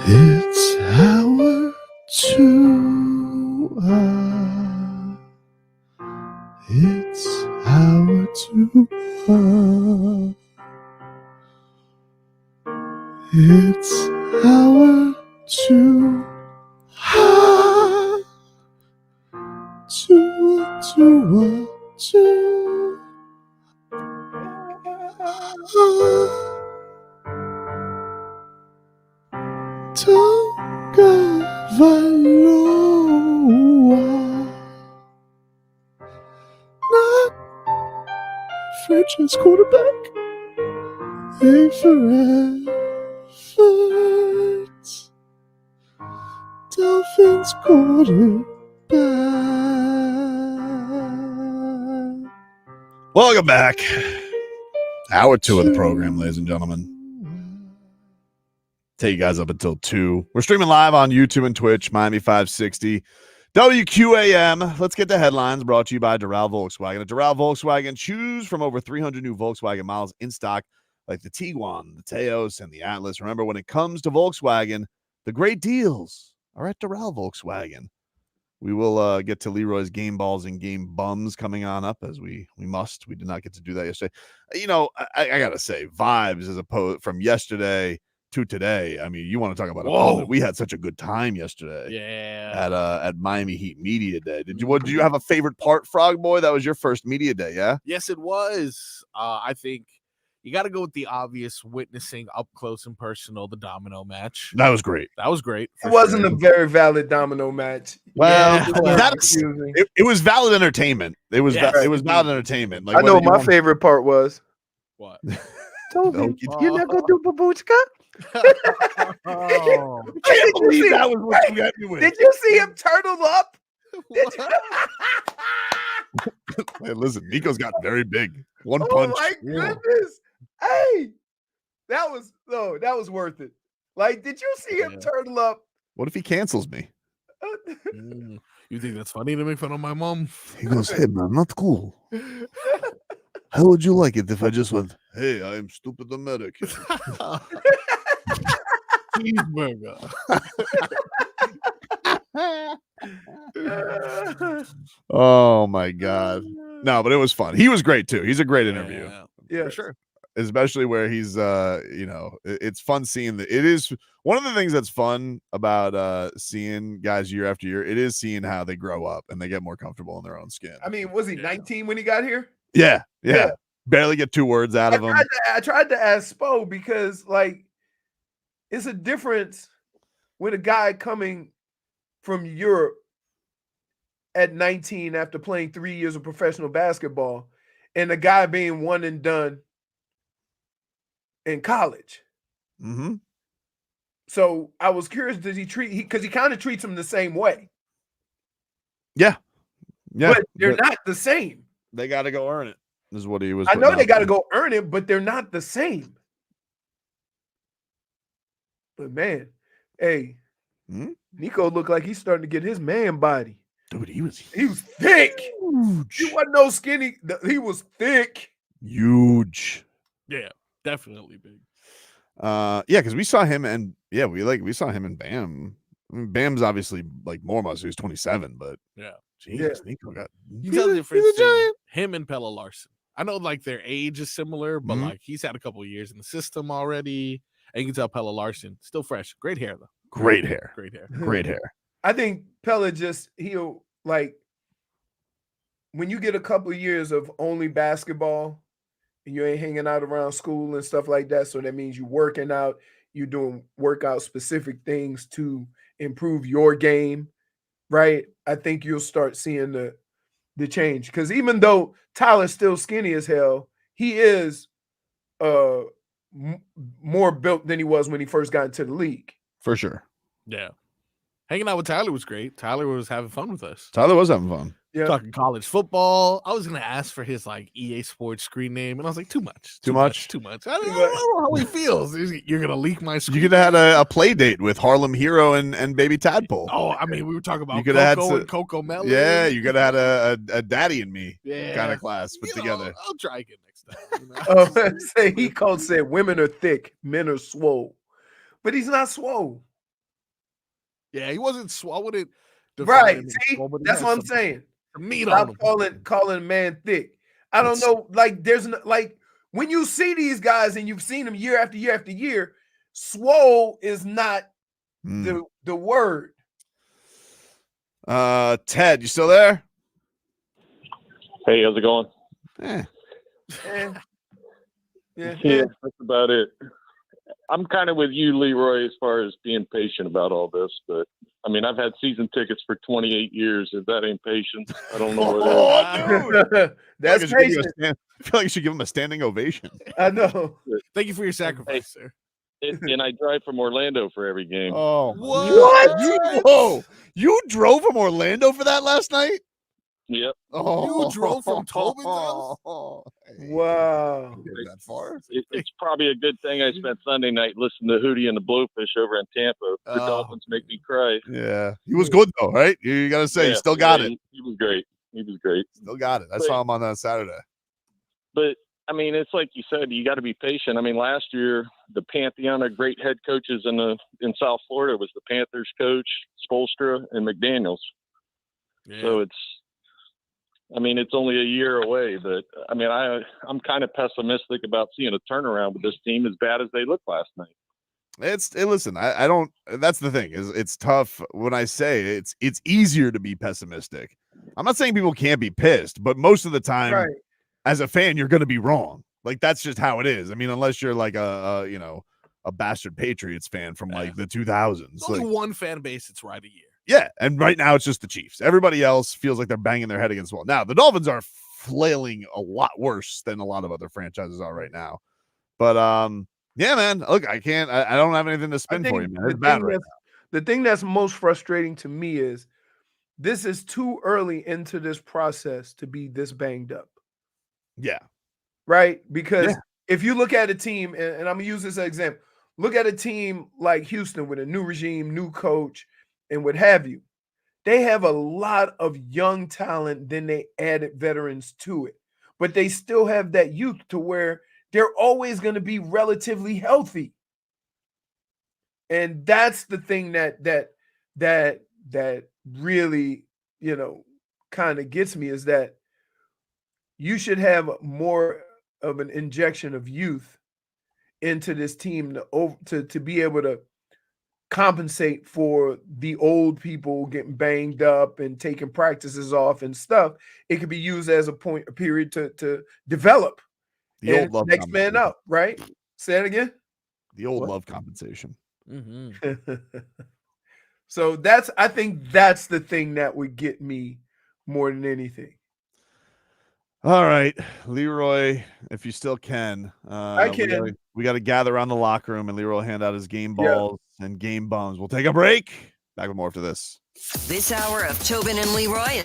It's Hour Tua. It's Hour Tua. It's Hour Tua. Tua. Not French's quarterback. A forever Dolphins quarterback. Welcome back. Hour 2 of the program, ladies and gentlemen. Take you guys up until 2. We're streaming live on YouTube and Twitch, Miami 560. WQAM. Let's get the headlines brought to you by Doral Volkswagen. At Doral Volkswagen, choose from over 300 new Volkswagen models in stock, like the Tiguan, the Teos, and the Atlas. Remember, when it comes to Volkswagen, the great deals are at Doral Volkswagen. We will get to Leroy's game balls and game bums coming on up, as we must. We did not get to do that yesterday. You know, I gotta say, vibes as opposed from yesterday to today. I mean, you want to talk about a we had such a good time yesterday. Yeah. At Miami Heat Media Day. Did you have a favorite part, FrogBoy? That was your first media day, yeah? Yes, it was. I think you got to go with the obvious, witnessing up close and personal the domino match. That was great. That was great. It wasn't a very valid domino match. Well, Yeah. it was valid entertainment. It was Yes. it was valid entertainment. Like, I know whether you my want- favorite part was. What? Tobin, No, you're not gonna do babushka? Oh. I can't believe that was what you got me with. Did you see him turtle up? Did you? Hey, listen, Nico's got very big. One Oh punch. my goodness! Hey, that was worth it. Like, did you see him Yeah. turtle up? What if he cancels me? You think that's funny to make fun of my mom? He goes, "Hey man, not cool. How would you like it if I just went, hey, I am stupid American?" Cheeseburger. Oh my god. No, but it was fun. He was great too. He's a great interview. Yeah, For sure. Especially where he's it's fun seeing it is one of the things that's fun about seeing guys year after year. It is seeing how they grow up and they get more comfortable in their own skin. I mean, was he 19 when he got here? Yeah. Yeah. Barely get 2 words out of him. I tried to ask Spo because, like, it's a difference with a guy coming from Europe at 19 after playing 3 years of professional basketball and a guy being one and done in college. Mm-hmm. So I was curious, does he treat because he kind of treats him the same way. Yeah. But they're not the same. They got to go earn it. This is what he was. I know putting they out got to there. go earn it, but they're not the same. But man, hey, Nico looked like he's starting to get his man body. Dude, he was thick. huge. He wasn't no skinny. He was thick. Huge. Yeah, definitely big. Yeah, because we saw him and we saw him and Bam. I mean, Bam's obviously like more muscle. He's 27, but Yeah. geez, Nico got You tell the difference between him and Pella Larson. I know like their age is similar, but like he's had a couple of years in the system already. And you can tell Pella Larson still fresh. Great hair though. Great hair. Great hair. Great hair. I think Pella he'll like when you get a couple of years of only basketball and you ain't hanging out around school and stuff like that. So that means you're working out, you're doing workout specific things to improve your game, right? I think you'll start seeing the change. Because even though Tyler's still skinny as hell, he is more built than he was when he first got into the league. For sure. Yeah. Hanging out with Tyler was great. Tyler was having fun with us. Tyler was having fun. Yeah. Talking college football. I was gonna ask for his like EA Sports screen name, and I was like, too much. Too much? Too much. I don't know how he feels. You're gonna leak my screen. You could have had a play date with Harlem Hero and Baby Tadpole. Oh, I mean, we were talking about You could have had Coco and Coco Melon. Yeah, you could have had a Daddy and Me Yeah. kind of class put together. I'll try again next time. He said women are thick, men are swole. But he's not swole. Yeah, he wasn't. I wouldn't define Right. him as See, swole, but he that's had what I'm some saying. meat on Stop him. calling a man thick. I don't That's- know. Like, there's no, like when you see these guys and you've seen them year after year after year, swole is not Mm. the word. Ted, you still there? Hey, how's it going? Eh. Eh. Yeah, Yeah, that's about it. I'm kind of with you, Leroy, as far as being patient about all this. But, I mean, I've had season tickets for 28 years. If that ain't patience, I don't know what is. Oh, dude. That's I feel like patient. I feel like you should give him a standing ovation. I know. Thank you for your sacrifice, sir. And I drive from Orlando for every game. Oh, What? Whoa! You drove from Orlando for that last night? Yep. Oh, You drove from Tobin's house? Wow. That far? It's probably a good thing I spent Sunday night listening to Hootie and the Blowfish over in Tampa. The Oh, Dolphins make me cry. Yeah, he was good though, right? You got to say, he Yeah, still got yeah, it. He was great. He was great. Still got it. I But- saw him on that Saturday. But I mean, it's like you said, you got to be patient. I mean, last year the pantheon of great head coaches in South Florida was the Panthers coach, Spoelstra, and McDaniels. yeah. So it's only a year away. But I mean, I'm kind of pessimistic about seeing a turnaround with this team as bad as they looked last night. Listen, I don't. That's the thing is it's tough when I say it's easier to be pessimistic. I'm not saying people can't be pissed, but most of the time, Right. as a fan, you're going to be wrong. Like that's just how it is. I mean, unless you're like a bastard Patriots fan from like the 2000s. It's only Like, one fan base that's right a year. yeah, and right now it's just the Chiefs. Everybody else feels like they're banging their head against the wall. Now the Dolphins are flailing a lot worse than a lot of other franchises are right now. But yeah, man. Look, I don't have anything to spin for you, man. It's bad right now. The thing that's most frustrating to me is this is too early into this process to be this banged up. Yeah. Right? Because if you look at a team, and I'm gonna use this as an example, look at a team like Houston with a new regime, new coach, and what have you. They have a lot of young talent, then they added veterans to it. But they still have that youth to where they're always going to be relatively healthy. And that's the thing that really, kind of gets me is that you should have more of an injection of youth into this team to be able to compensate for the old people getting banged up and taking practices off and stuff. It could be used as a period to develop The old love next man up, right? Say it again. The old love compensation. Mm-hmm. So I think that's the thing that would get me more than anything. All right, Leroy, if you still can, I can. We got to gather around the locker room, and Leroy will hand out his game balls and game bums. We'll take a break. Back with more after this. This hour of Tobin and Leroy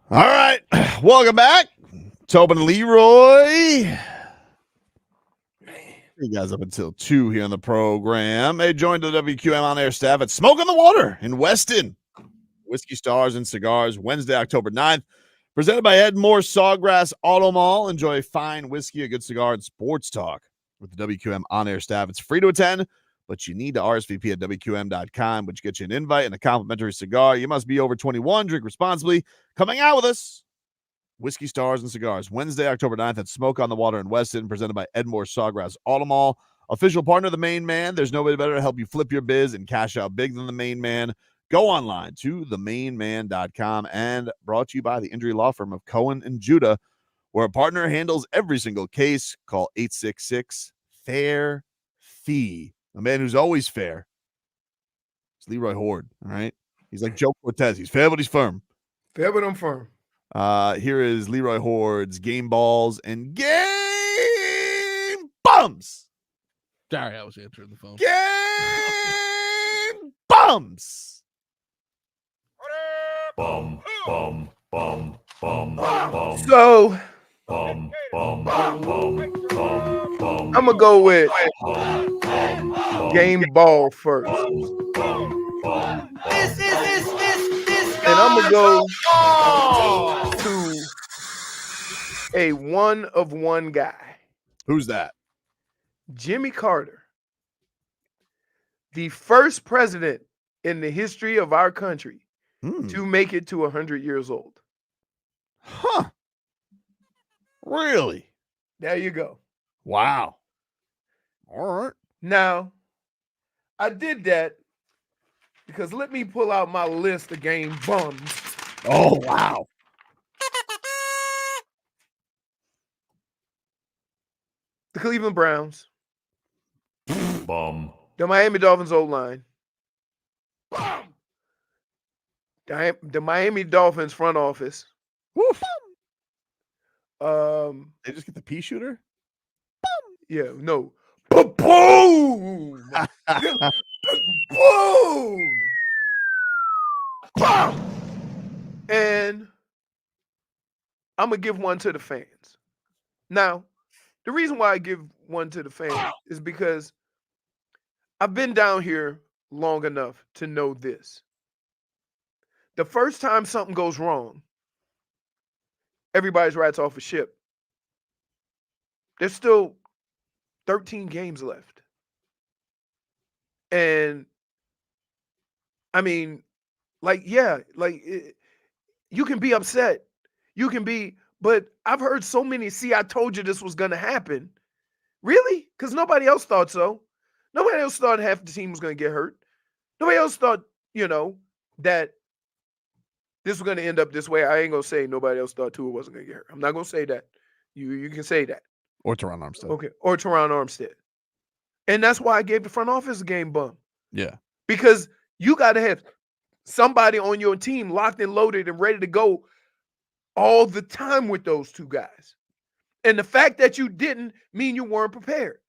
All right. Welcome back. Tobin and Leroy. You guys up until 2 here on the program. Hey, joined the WQM on-air staff at Smoke on the Water in Weston. Whiskey Stars and Cigars, Wednesday, October 9th. Presented by Ed Moore Sawgrass Auto Mall. Enjoy fine whiskey, a good cigar, and sports talk with the WQM on-air staff. It's free to attend, but you need to RSVP at WQM.com, which gets you an invite and a complimentary cigar. You must be over 21, drink responsibly. Coming out with us, Whiskey Stars and Cigars, Wednesday, October 9th at Smoke on the Water in Weston, presented by Edmore Sawgrass Auto Mall, official partner of the Main Man. There's nobody better to help you flip your biz and cash out big than the Main Man. Go online to themainman.com, and brought to you by the injury law firm of Cohen and Judah, where a partner handles every single case. Call 866-FAIR-FEE. A man who's always fair. It's Leroy Horde, all right? He's like Joe Cortez. He's fair, but he's firm. Fair, but I'm firm. Here is Leroy Horde's game balls and game bums. Sorry, I was answering the phone. Game bums. Bum, bum, bum, bum, bum. So Bum, bum, bum, bum, bum. I'm gonna go with game ball first. This. And I'm gonna go to a one-of-one guy. Who's that? Jimmy Carter, the first president in the history of our country to make it to 100 years old. Huh. Really? There you go. Wow. All right. Now, I did that because let me pull out my list of game bums. Oh, wow. The Cleveland Browns. Bum. The Miami Dolphins O-line. The Miami Dolphins front office. Woof. They just get the pea shooter? Yeah, no. Boom! Boom! And I'm going to give one to the fans. Now, the reason why I give one to the fans is because I've been down here long enough to know this. The first time something goes wrong, everybody's writes off a ship. There's still 13 games left. And I mean, you can be upset. You can be, but I've heard so many, see, I told you this was going to happen. Really? Because nobody else thought so. Nobody else thought half the team was going to get hurt. Nobody else thought, that this was going to end up this way. I ain't going to say nobody else thought Tua wasn't going to get hurt. I'm not going to say that. You can say that. Or Teron Armstead. Okay. Or Teron Armstead. And that's why I gave the front office a game bum. Yeah. Because you got to have somebody on your team locked and loaded and ready to go all the time with those two guys. And the fact that you didn't mean you weren't prepared.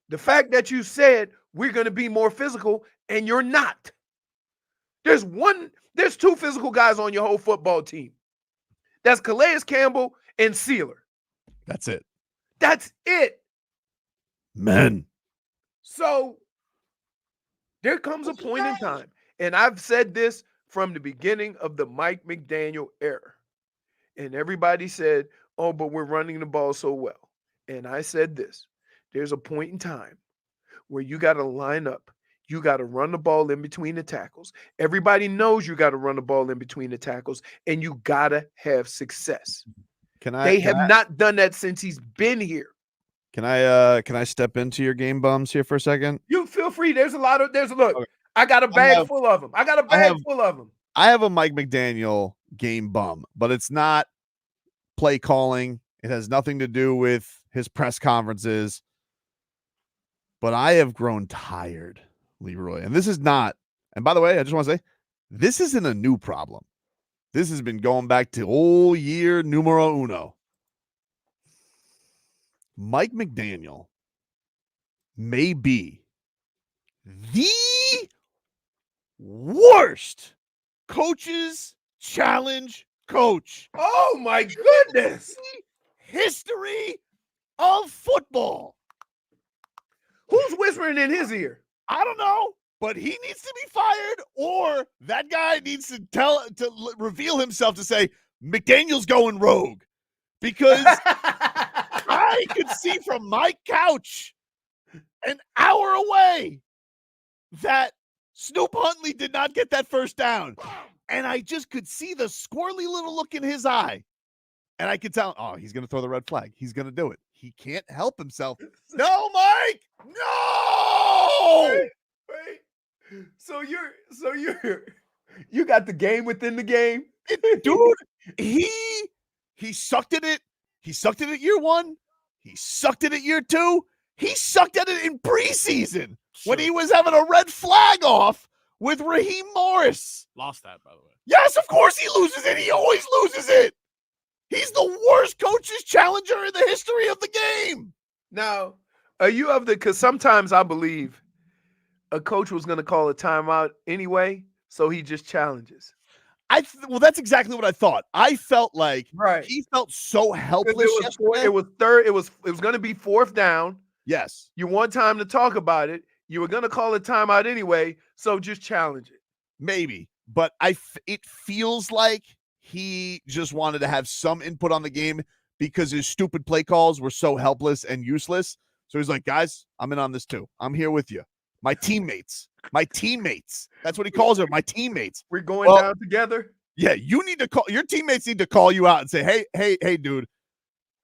The fact that you said we're going to be more physical and you're not. There's two physical guys on your whole football team. That's Calais Campbell and Sealer. That's it. That's it. Men. So there comes a point in time, and I've said this from the beginning of the Mike McDaniel era. And everybody said, oh, but we're running the ball so well. And I said this. There's a point in time where you got to line up. You got to run the ball in between the tackles. Everybody knows you got to run the ball in between the tackles, and you got to have success. They have not done that since he's been here. Can I step into your game bums here for a second? You feel free. Look, okay. I got a bag full of them. I have a Mike McDaniel game bum, but it's not play calling. It has nothing to do with his press conferences. But I have grown tired, Leroy. And this is not, and by the way, I just want to say, this isn't a new problem. This has been going back to old year numero uno. Mike McDaniel may be the worst coaches challenge coach. Oh my goodness. History of football. Who's whispering in his ear? I don't know, but he needs to be fired, or that guy needs to reveal himself to say McDaniel's going rogue, because I could see from my couch an hour away that Snoop Huntley did not get that first down, and I just could see the squirrely little look in his eye, and I could tell, oh, he's going to throw the red flag. He's going to do it. He can't help himself. No, Mike, no. Wait. So you got the game within the game, Dude. He sucked at it. He sucked at it year one. He sucked at it year two. He sucked at it in preseason when he was having a red flag off with Raheem Morris. Lost that, by the way. Yes, of course he loses it. He always loses it. He's the worst coach's challenger in the history of the game. Now, are you of the, because sometimes I believe a coach was going to call a timeout anyway, so he just challenges. Well, that's exactly what I thought. I felt like Right. he felt so helpless. It was third. It was going to be fourth down. Yes. You want time to talk about it. You were going to call a timeout anyway, so just challenge it. Maybe, but it feels like he just wanted to have some input on the game because his stupid play calls were so helpless and useless. So he's like, guys, I'm in on this too. I'm here with you. My teammates. That's what he calls them. My teammates. We're going down together. Yeah, you need to call. Your teammates need to call you out and say, hey, dude,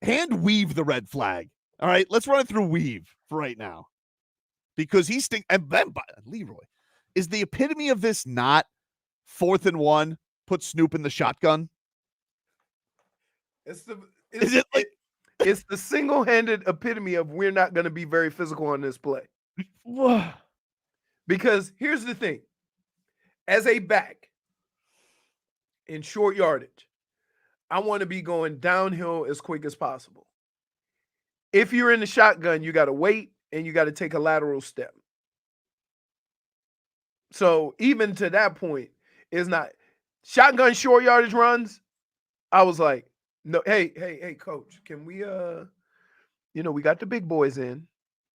hand weave the red flag. All right, let's run it through weave for right now, because he's and then Leroy is the epitome of this. Not 4th and 1. Put Snoop in the shotgun. It's the single-handed epitome of we're not going to be very physical on this play. Because here's the thing. As a back in short yardage, I want to be going downhill as quick as possible. If you're in the shotgun, you got to wait and you got to take a lateral step. So even to that point, it's not shotgun short yardage runs. I was like, no, hey, coach, can we we got the big boys in,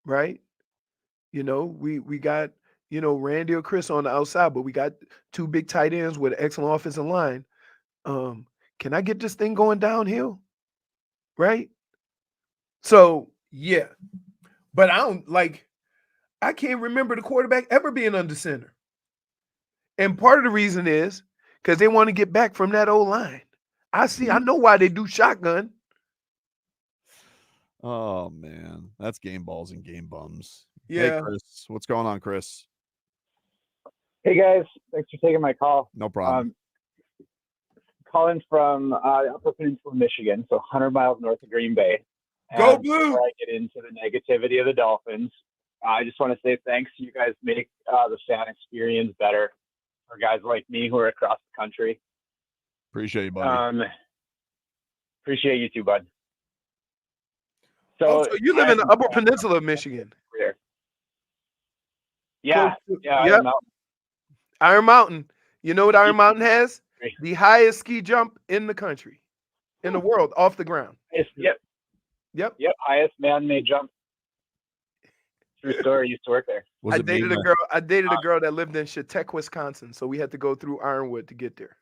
right? We got, Randy or Chris on the outside, but we got 2 big tight ends with an excellent offensive line. Can I get this thing going downhill? Right? So, yeah. But I can't remember the quarterback ever being under center. And part of the reason is because they want to get back from that old line. I know why they do shotgun. Oh, man. That's game balls and game bums. Yeah. Hey, Chris. What's going on, Chris? Hey, guys. Thanks for taking my call. No problem. Calling from Upper Peninsula, Michigan, so 100 miles north of Green Bay. Go Blue! Before I get into the negativity of the Dolphins, I just want to say thanks. You guys make the fan experience better for guys like me who are across the country. Appreciate you, buddy. Appreciate you too, bud. So you live in the Upper Peninsula of Michigan. Yeah. Yep. Iron Mountain. You know what Iron Mountain has? The highest ski jump in the country, in the world, off the ground. Yep. Highest man-made jump. True story. Used to work there. I dated a girl that lived in Chautauqua, Wisconsin, so we had to go through Ironwood to get there.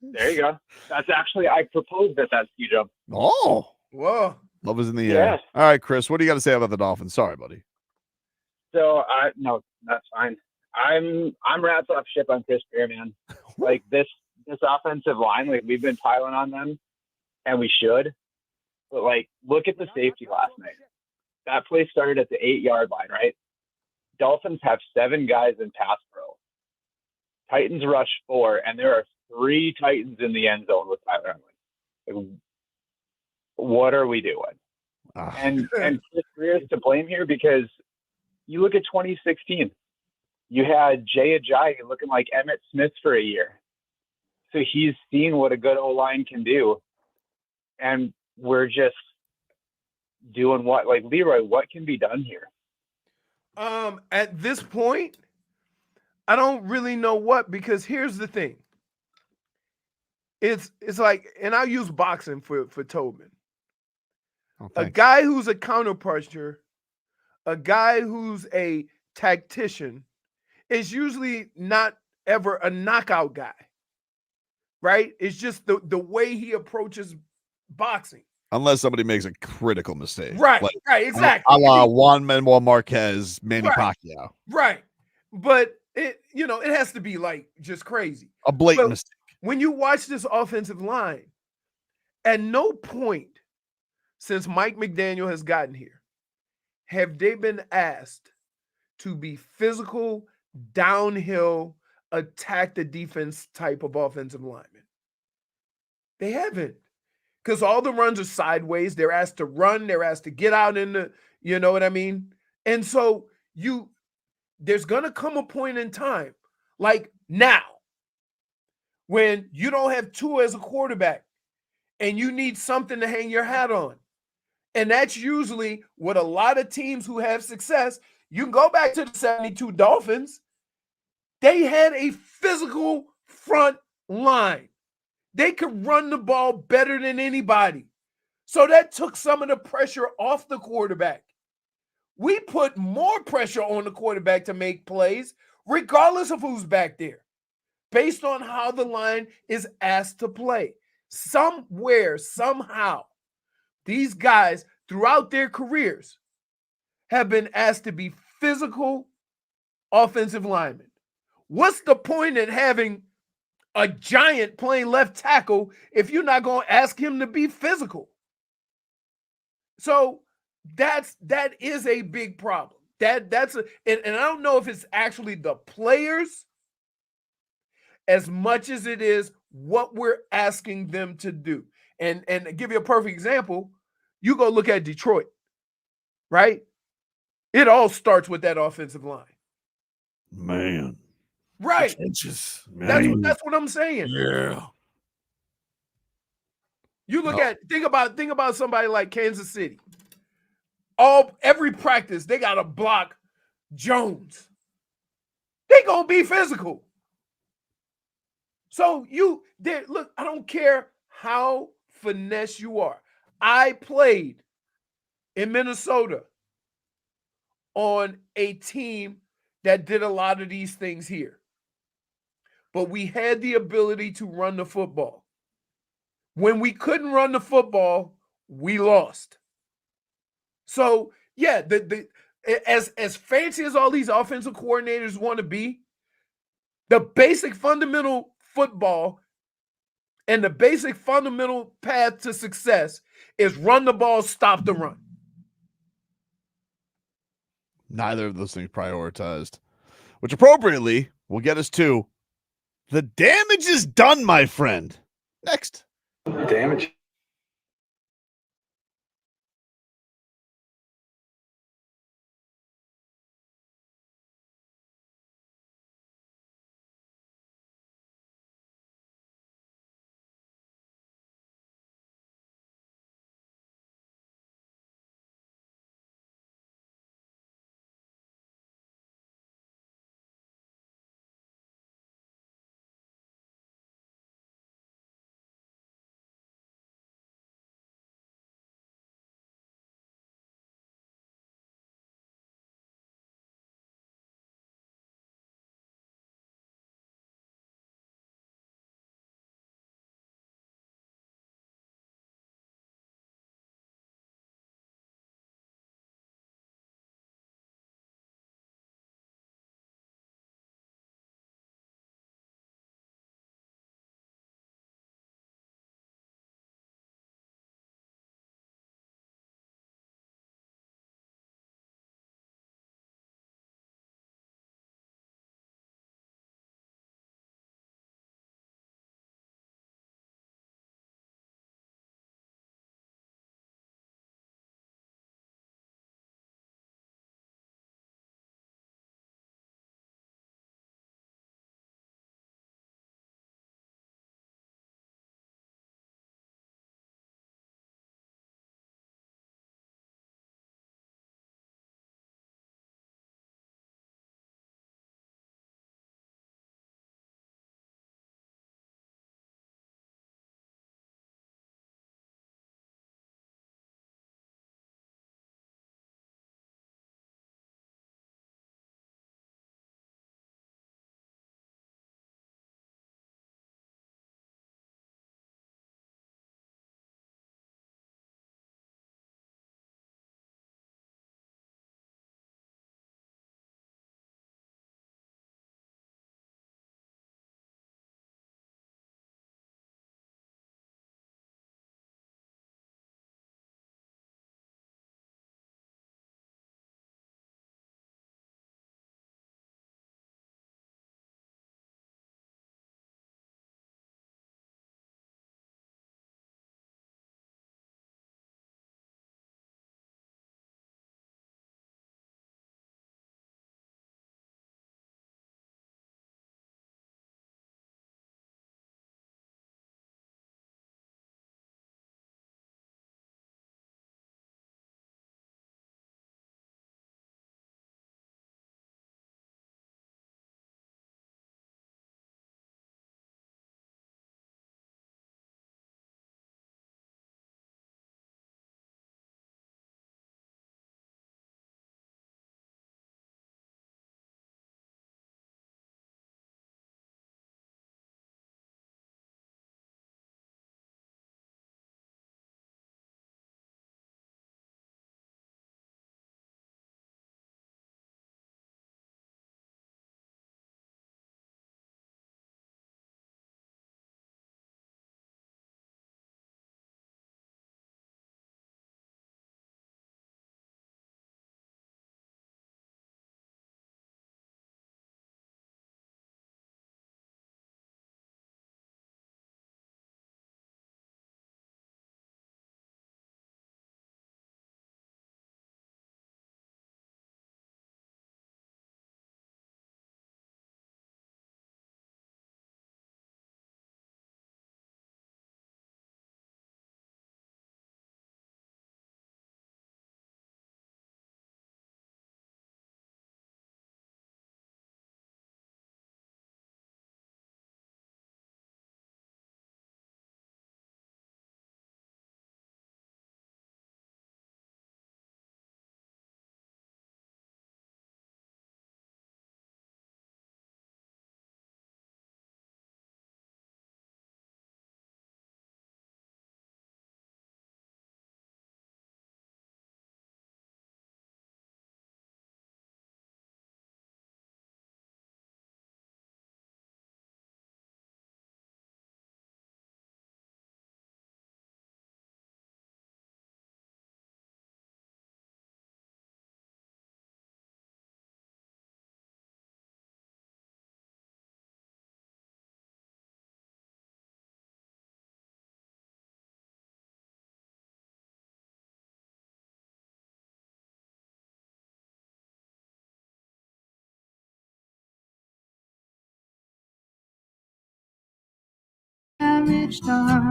There you go. That's actually, I proposed at that ski jump. Oh, whoa! Love is in the air. All right, Chris, what do you got to say about the Dolphins? Sorry, buddy. So, no, that's fine. I'm rats off ship on Chris Grier, man. Like this offensive line, like we've been piling on them, and we should. But like, look at the safety last night. That play started at the 8-yard line, right? Dolphins have 7 guys in pass pro. Titans rush 4, and there are 3 Titans in the end zone with Tyler Huntley. Like, what are we doing? And Chris Grier is to blame here because you look at 2016. You had Jay Ajayi looking like Emmitt Smith for a year. So he's seen what a good O-line can do. And we're just doing what? Like, Leroy, what can be done here? At this point, I don't really know what, because here's the thing. it's like, and I'll use boxing for Tobin. Oh, A thanks. guy who's a counter puncher, a guy who's a tactician, is usually not ever a knockout guy, right? It's just the way he approaches boxing. Unless somebody makes a critical mistake. Right, Like, right, exactly. A la Juan Manuel Marquez, Manny Right. Pacquiao. Right. But it has to be like just crazy. A blatant But mistake. when you watch this offensive line, at no point since Mike McDaniel has gotten here have they been asked to be physical, downhill, attack the defense type of offensive lineman. They haven't. Because all the runs are sideways. They're asked to run. They're asked to get out in the, you know what I mean? And so there's going to come a point in time, like now, when you don't have Tua as a quarterback and you need something to hang your hat on. And that's usually what a lot of teams who have success, you can go back to the 72 Dolphins. They had a physical front line. They could run the ball better than anybody. So that took some of the pressure off the quarterback. We put more pressure on the quarterback to make plays, regardless of who's back there, based on how the line is asked to play. Somewhere, somehow, these guys throughout their careers have been asked to be physical offensive linemen. What's the point in having a giant playing left tackle if you're not going to ask him to be physical? So that is a big problem. And I don't know if it's actually the players as much as it is what we're asking them to do. And to give you a perfect example, you go look at Detroit, right? It all starts with that offensive line. Man. Right. Flinches. That's what I'm saying. Yeah. You look at think about somebody like Kansas City. Every practice, they gotta block Jones. They gonna be physical. So look, I don't care how finesse you are. I played in Minnesota on a team that did a lot of these things here. But we had the ability to run the football. When we couldn't run the football, we lost. So, yeah, as fancy as all these offensive coordinators want to be, the basic fundamental football and the basic fundamental path to success is run the ball, stop the run. Neither of those things prioritized, which appropriately will get us to the damage is done, my friend. Next. Damage. damage done.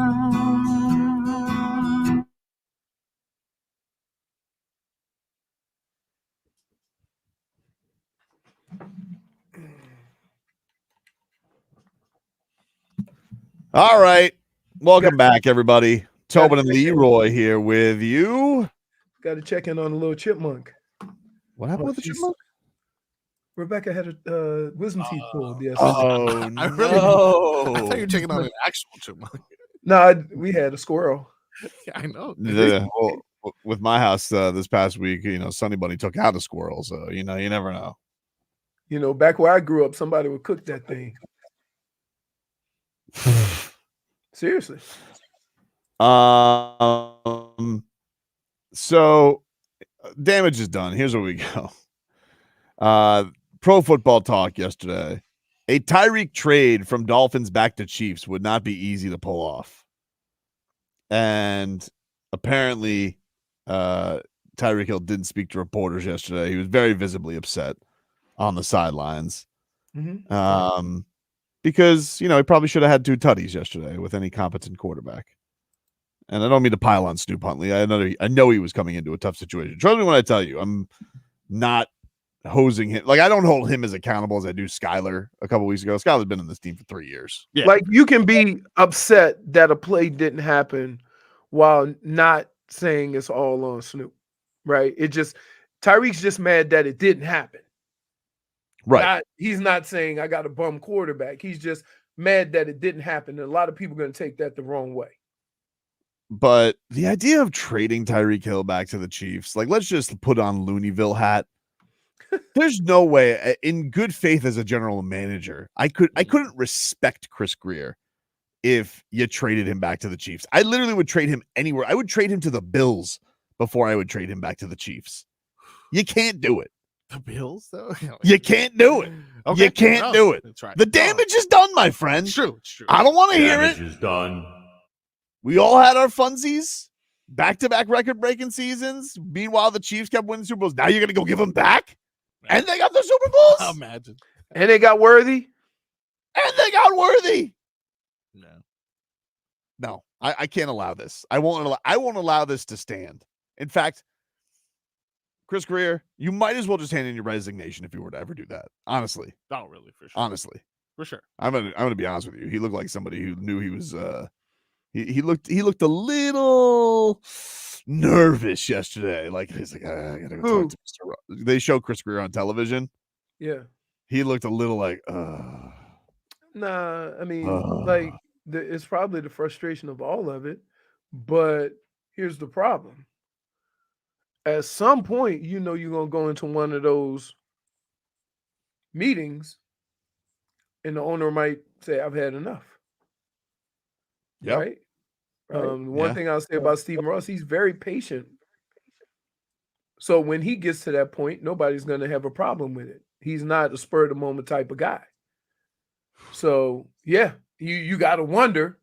All right. Welcome back, everybody. Tobin and Leroy here with you. Got to check in on a little chipmunk. What happened with the chipmunk? Rebecca had a wisdom teeth pulled yesterday. Oh, I no. thought you were checking on an actual chipmunk. No, we had a squirrel. Yeah, I know. Well, with my house this past week, Sunny Bunny took out a squirrel, so you never know. Back where I grew up, somebody would cook that thing. Seriously. So damage is done. Here's where we go. Pro Football Talk yesterday. A Tyreek trade from Dolphins back to Chiefs would not be easy to pull off. And apparently, Tyreek Hill didn't speak to reporters yesterday. He was very visibly upset on the sidelines. Mm-hmm. Because, he probably should have had 2 tutties yesterday with any competent quarterback. And I don't mean to pile on Snoop Huntley. I know he was coming into a tough situation. Trust me when I tell you, I'm not hosing him. Like, I don't hold him as accountable as I do Skyler a couple weeks ago. Skyler's been in this team for 3 years. Yeah. Like, you can be upset that a play didn't happen while not saying it's all on Snoop, right? Tyreek's just mad that it didn't happen. Right. He's not saying I got a bum quarterback. He's just mad that it didn't happen. And a lot of people are going to take that the wrong way. But the idea of trading Tyreek Hill back to the Chiefs, like, let's just put on Looneyville hat. There's no way, in good faith as a general manager, I couldn't respect Chris Grier if you traded him back to the Chiefs. I literally would trade him anywhere. I would trade him to the Bills before I would trade him back to the Chiefs. You can't do it. The Bills, though? You can't do it. Okay. You can't do it. That's right. The damage is done, my friend. It's true. I don't want to hear it. Damage is done. We all had our funsies, back-to-back record-breaking seasons. Meanwhile, the Chiefs kept winning Super Bowls. Now you're going to go give them back? And they got the Super Bowls? Imagine. And they got worthy? No, I can't allow this. I won't allow this to stand. In fact, Chris Grier, you might as well just hand in your resignation if you were to ever do that. Honestly. Not really, for sure. Honestly. For sure. I'm gonna be honest with you. He looked like somebody who knew he was he looked a little nervous yesterday. Like he's like, I gotta go talk to Mr. They show Chris Grier on television. Yeah. He looked a little like Nah, I mean, it's probably the frustration of all of it. But here's the problem. At some point, you're going to go into one of those meetings and the owner might say, I've had enough. Yep. Right? One thing I'll say about Stephen Ross, he's very patient. So when he gets to that point, nobody's going to have a problem with it. He's not a spur of the moment type of guy. So, yeah, you got to wonder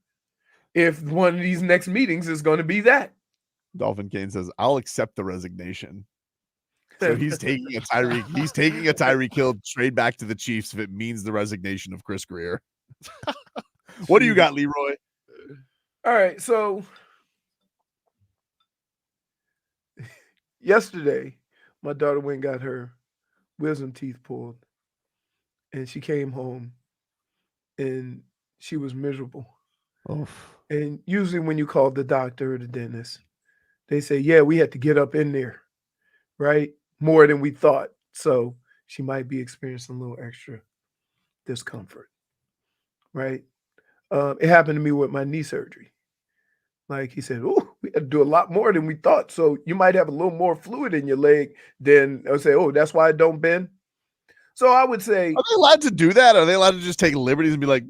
if one of these next meetings is going to be that. Dolphin Kane says, I'll accept the resignation. So he's taking a Tyreek Hill trade back to the Chiefs if it means the resignation of Chris Grier. What do you got, Leroy? All right, so yesterday, my daughter went and got her wisdom teeth pulled, and she came home, and she was miserable. Oof. And usually when you call the doctor or the dentist, they say, yeah, we had to get up in there, right? More than we thought. So she might be experiencing a little extra discomfort, right? It happened to me with my knee surgery. Like he said, oh, we had to do a lot more than we thought. So you might have a little more fluid in your leg than I would say, oh, that's why it don't bend. So I would say, are they allowed to do that? Are they allowed to just take liberties and be like,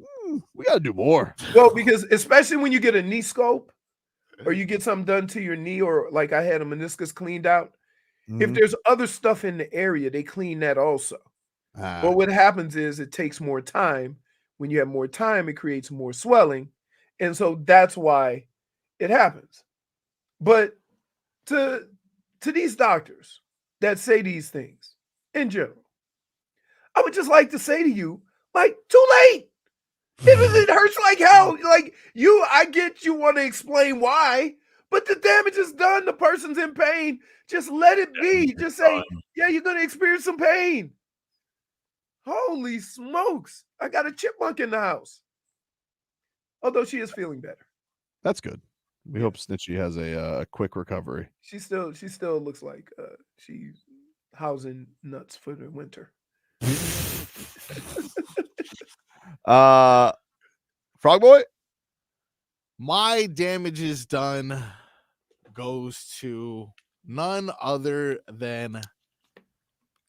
we got to do more? Well, because especially when you get a knee scope or you get something done to your knee, or like I had a meniscus cleaned out, if there's other stuff in the area, they clean that also. But what happens is it takes more time. When you have more time, it creates more swelling. And so that's why it happens. But to these doctors that say these things in general, I would just like to say to you, like, too late. It hurts like hell. Like I get you want to explain why, but the damage is done. The person's in pain. Just let it be. Just say, yeah, you're gonna experience some pain. Holy smokes! I got a chipmunk in the house. Although she is feeling better. That's good. We hope Snitchy has a quick recovery. She still looks like she's housing nuts for the winter. FrogBoy? My damage is done goes to none other than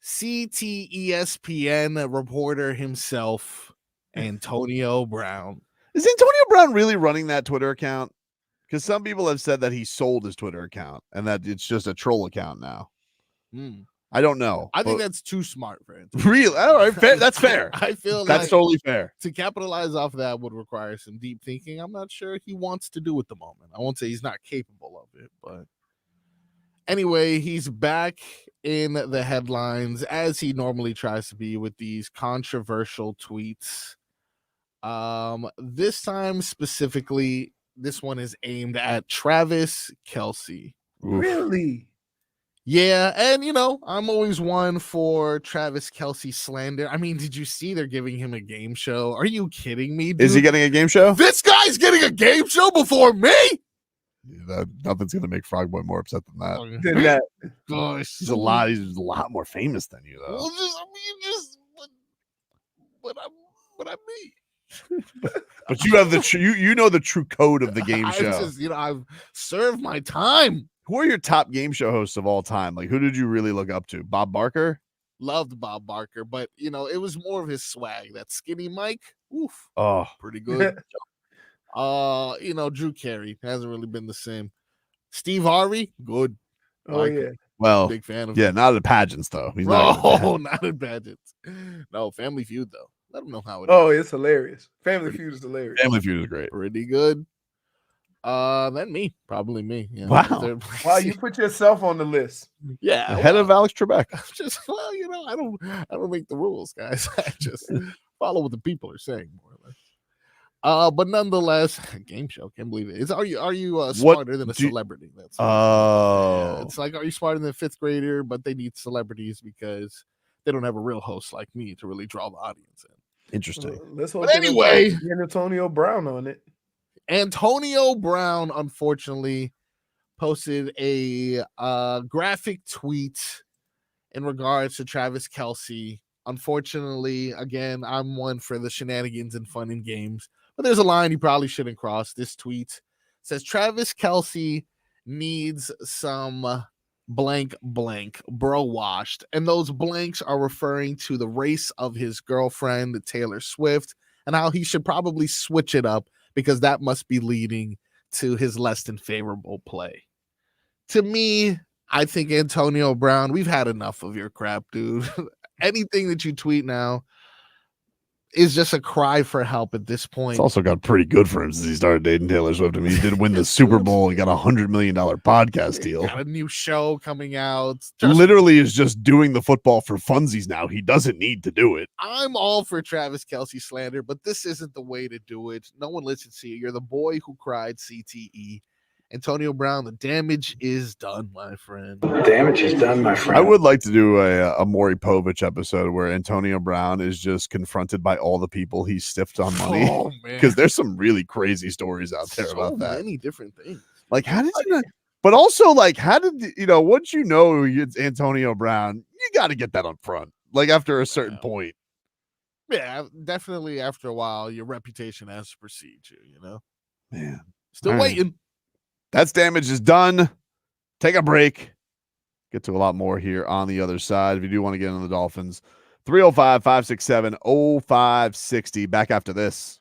CTESPN reporter himself, Antonio Brown. Is Antonio Brown really running that Twitter account? Because some people have said that he sold his Twitter account and that it's just a troll account now. I don't know. I think that's too smart for him. Really? All right, fair. That's fair. I feel that's like totally fair. To capitalize off of that would require some deep thinking. I'm not sure he wants to do at the moment. I won't say he's not capable of it, but anyway, he's back in the headlines as he normally tries to be with these controversial tweets. This time specifically, this one is aimed at Travis Kelce. Really? Yeah, and I'm always one for Travis Kelce slander. I mean, did you see they're giving him a game show? Are you kidding me, dude? Is he getting a game show? This guy's getting a game show before me? Nothing's gonna make FrogBoy more upset than that. Gosh, he's a lot more famous than you, though. But I'm me. But you have the you know the true code of the game show. I've served my time. Who are your top game show hosts of all time? Like, who did you really look up to? Bob Barker? Loved Bob Barker, but it was more of his swag. That skinny Mike, oof, pretty good. Drew Carey hasn't really been the same. Steve Harvey, good. Well, big fan of. Yeah, not at pageants though. He's not at pageants. No, Family Feud though. Let them know how it is. Oh, it's hilarious. Family Feud is hilarious. Family Feud is great. Pretty good. Then me, probably me. Yeah. Wow. Wow, you put yourself on the list. Yeah, ahead of Alex Trebek. Just I don't make the rules, guys. I just follow what the people are saying, more or less. But nonetheless, game show. Can't believe it. Are you smarter than a celebrity? That's it's like, are you smarter than a fifth grader? But they need celebrities because they don't have a real host like me to really draw the audience in. Interesting. Let's anyway, get Antonio Brown on it. Antonio Brown, unfortunately, posted a graphic tweet in regards to Travis Kelce. Unfortunately, again, I'm one for the shenanigans and fun and games, but there's a line you probably shouldn't cross. This tweet says Travis Kelce needs some blank bro washed, and those blanks are referring to the race of his girlfriend Taylor Swift and how he should probably switch it up because that must be leading to his less than favorable play. To me, I think Antonio Brown, we've had enough of your crap, dude. Anything that you tweet now is just a cry for help at this point. It's also got pretty good for him since he started dating Taylor Swift. I mean, he did win the Super Bowl. He got $100 million podcast deal. Got a new show coming out. Literally is just doing the football for funsies now. He doesn't need to do it. I'm all for Travis Kelce slander, but this isn't the way to do it. No one listens to you. You're the boy who cried CTE. Antonio Brown, the damage is done, my friend. Damage is done, my friend. I would like to do a Maury Povich episode where Antonio Brown is just confronted by all the people he stiffed on money. Oh, man. Because there's some really crazy stories out there about that. So many different things. Like, how did you not? But also, like, how did, once you know it's Antonio Brown, you got to get that up front. Like, after a certain point. Yeah, definitely after a while, your reputation has to precede you, Man. Still waiting. That's damage is done. Take a break. Get to a lot more here on the other side. If you do want to get on the Dolphins, 305-567-0560. Back after this.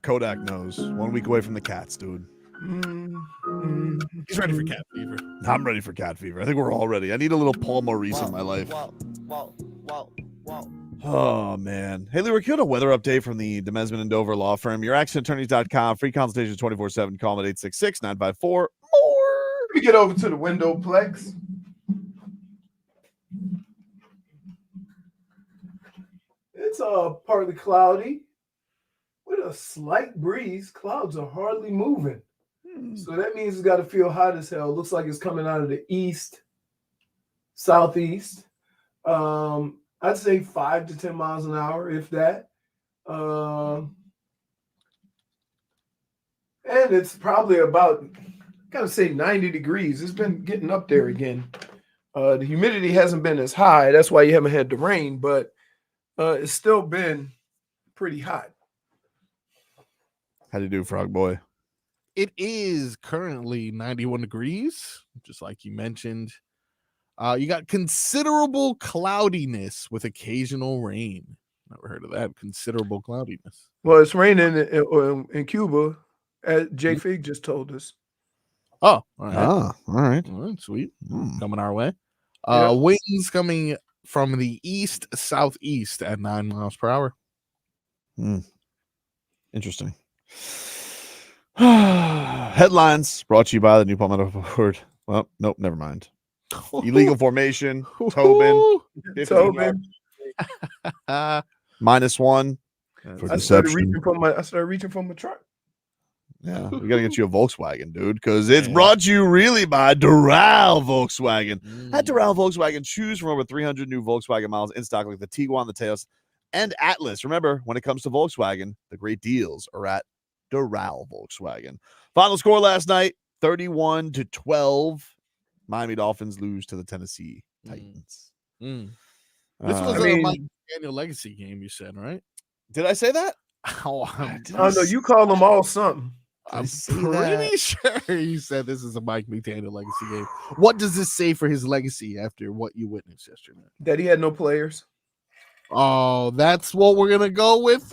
Kodak knows. 1 week away from the cats, dude. He's ready for cat fever. I'm ready for cat fever. I think we're all ready. I need a little Paul Maurice in my life. Oh, man. Hey, Leroy, a weather update from the Demesman and Dover law firm. YourAccentAttorneys.com. Free consultation 24/7. Call them at 866-954-MORE. Let me get over to the window plex. It's partly cloudy with a slight breeze. Clouds are hardly moving. So that means it's got to feel hot as hell. Looks like it's coming out of the east, southeast. I'd say 5 to 10 miles an hour, if that. And it's probably about, I gotta say, 90 degrees. It's been getting up there again. The humidity hasn't been as high. That's why you haven't had the rain, but it's still been pretty hot. How do you do, Frog Boy? It is currently 91 degrees, just like you mentioned. You got considerable cloudiness with occasional rain. Never heard of that. Considerable cloudiness. Well, it's raining in Cuba, as J Fig just told us. Oh, all right. All right. All right, sweet. Coming our way. Winds coming from the east southeast at 9 miles per hour. Interesting. Headlines brought to you by the New Palmetto Board. Well, nope, never mind. Illegal formation. Tobin. Tobin. -1 for I started deception. reaching for my truck. Yeah, we gotta get you a Volkswagen, dude, because it's brought to you really by Doral Volkswagen. At Doral Volkswagen, choose from over 300 new Volkswagen models in stock, like the Tiguan, the Taos, and Atlas. Remember, when it comes to Volkswagen, the great deals are at Doral Volkswagen. Final score last night, 31-12. Miami Dolphins lose to the Tennessee Titans. This was a Mike McDaniel legacy game, you said, right? Did I say that? Oh, no, you call them all something. I'm pretty sure you said this is a Mike McDaniel legacy game. What does this say for his legacy after what you witnessed yesterday? That he had no players. Oh, that's what we're going to go with,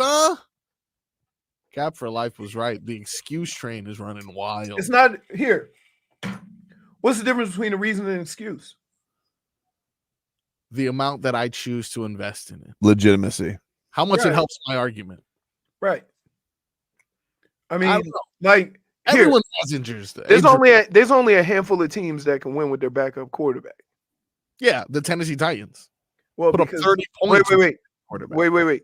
Cap for Life was right. The excuse train is running wild. It's not here. What's the difference between a reason and an excuse? The amount that I choose to invest in it. Legitimacy. How much it helps my argument. Right. I mean, like everyone has injuries. There's only a handful of teams that can win with their backup quarterback. Yeah, the Tennessee Titans. Well, put up 30 points. Wait.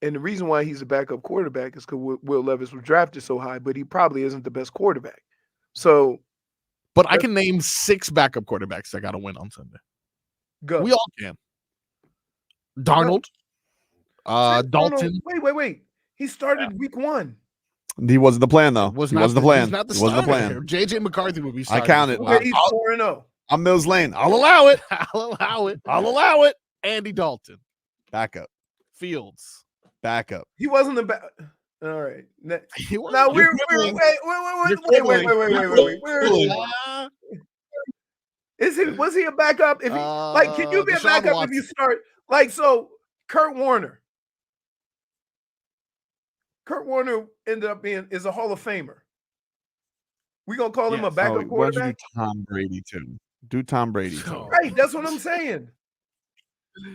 And the reason why he's a backup quarterback is because Will Levis was drafted so high, but he probably isn't the best quarterback. So, but I can name 6 backup quarterbacks that got to win on Sunday. Go. We all can. Darnold. Dalton. Wait. He started week 1. He wasn't the plan, though. He wasn't the plan. He's not the wasn't the plan. JJ McCarthy would be starting. I counted. Okay, he's 4-0. I'm Mills Lane. I'll allow it. I'll allow it. Andy Dalton. Backup. Fields. Backup. He wasn't the back. All right. Now wait. Was he a backup? If he, can you be a backup if you start Kurt Warner? Kurt Warner ended up is a Hall of Famer. We gonna call him a backup quarterback? Why don't you do Tom Brady too? Do Tom Brady too. Right, that's what I'm saying.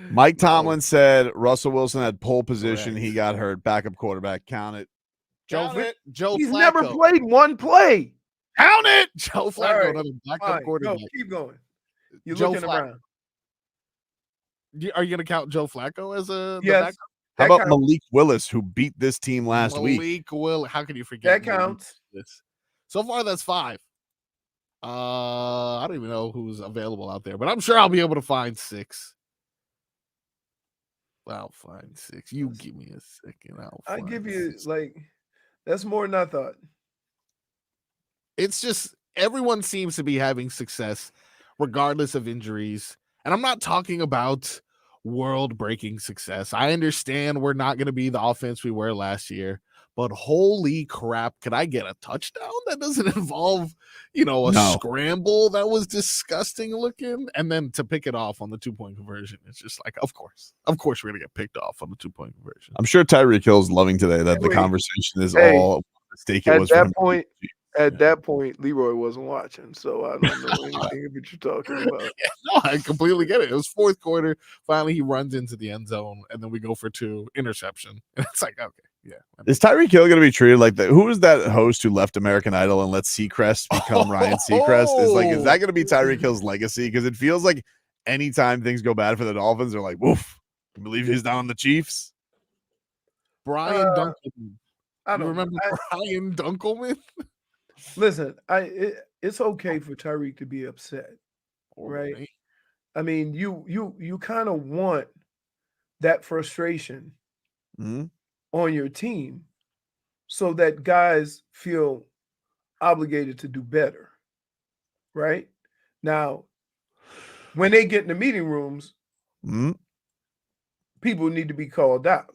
Mike Tomlin said Russell Wilson had pole position. Correct. He got hurt. Backup quarterback. Count it. Joe He's Flacco. never played one play. Count it. Joe Flacco, Right. another backup quarterback. Go, keep going. You're Joe looking around. Are you going to count Joe Flacco as the Yes. backup? How about Malik Willis, who beat this team last week? Malik Willis. How can you forget? That counts. So far, that's 5. I don't even know who's available out there, but I'm sure I'll be able to find 6. I'll find 6. You give me a second. I give you that's more than I thought. It's just everyone seems to be having success regardless of injuries. And I'm not talking about world-breaking success. I understand we're not going to be the offense we were last year, but holy crap, could I get a touchdown that doesn't involve, a scramble that was disgusting looking? And then to pick it off on the 2-point conversion, it's just like, of course we're going to get picked off on the 2-point conversion. I'm sure Tyreek Hill's loving today that the conversation is all mistake it was for him. At that point, Leroy wasn't watching, so I don't know anything of what you're talking about. No, I completely get it. It was fourth quarter. Finally, he runs into the end zone, and then we go for 2 interception. And it's like, okay, yeah. Is Tyreek Hill going to be treated like that? Who was that host who left American Idol and let Seacrest become Ryan Seacrest? Is that going to be Tyreek Hill's legacy? Because it feels like anytime things go bad for the Dolphins, they're like, woof, can you believe he's down on the Chiefs? Brian Dunkelman. I don't remember Brian Dunkelman. Listen, it's okay for Tyreek to be upset, right? I mean, you kind of want that frustration on your team so that guys feel obligated to do better, right? Now, when they get in the meeting rooms, people need to be called out.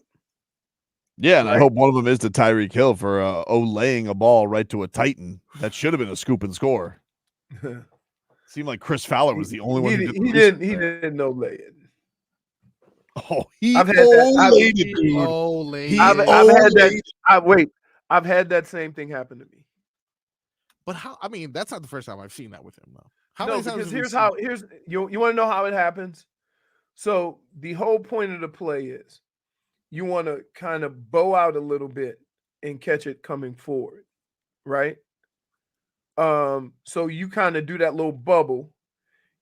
Yeah, and I hope one of them is to Tyreek Hill for laying a ball right to a Titan. That should have been a scoop and score. Seemed like Chris Fowler was the only one who did. He didn't no lay it. Oh, he I've had that same thing happen to me. But how? I mean, that's not the first time I've seen that with him, though. Because you want to know how it happens. So the whole point of the play is you want to kind of bow out a little bit and catch it coming forward, right? So you kind of do that little bubble.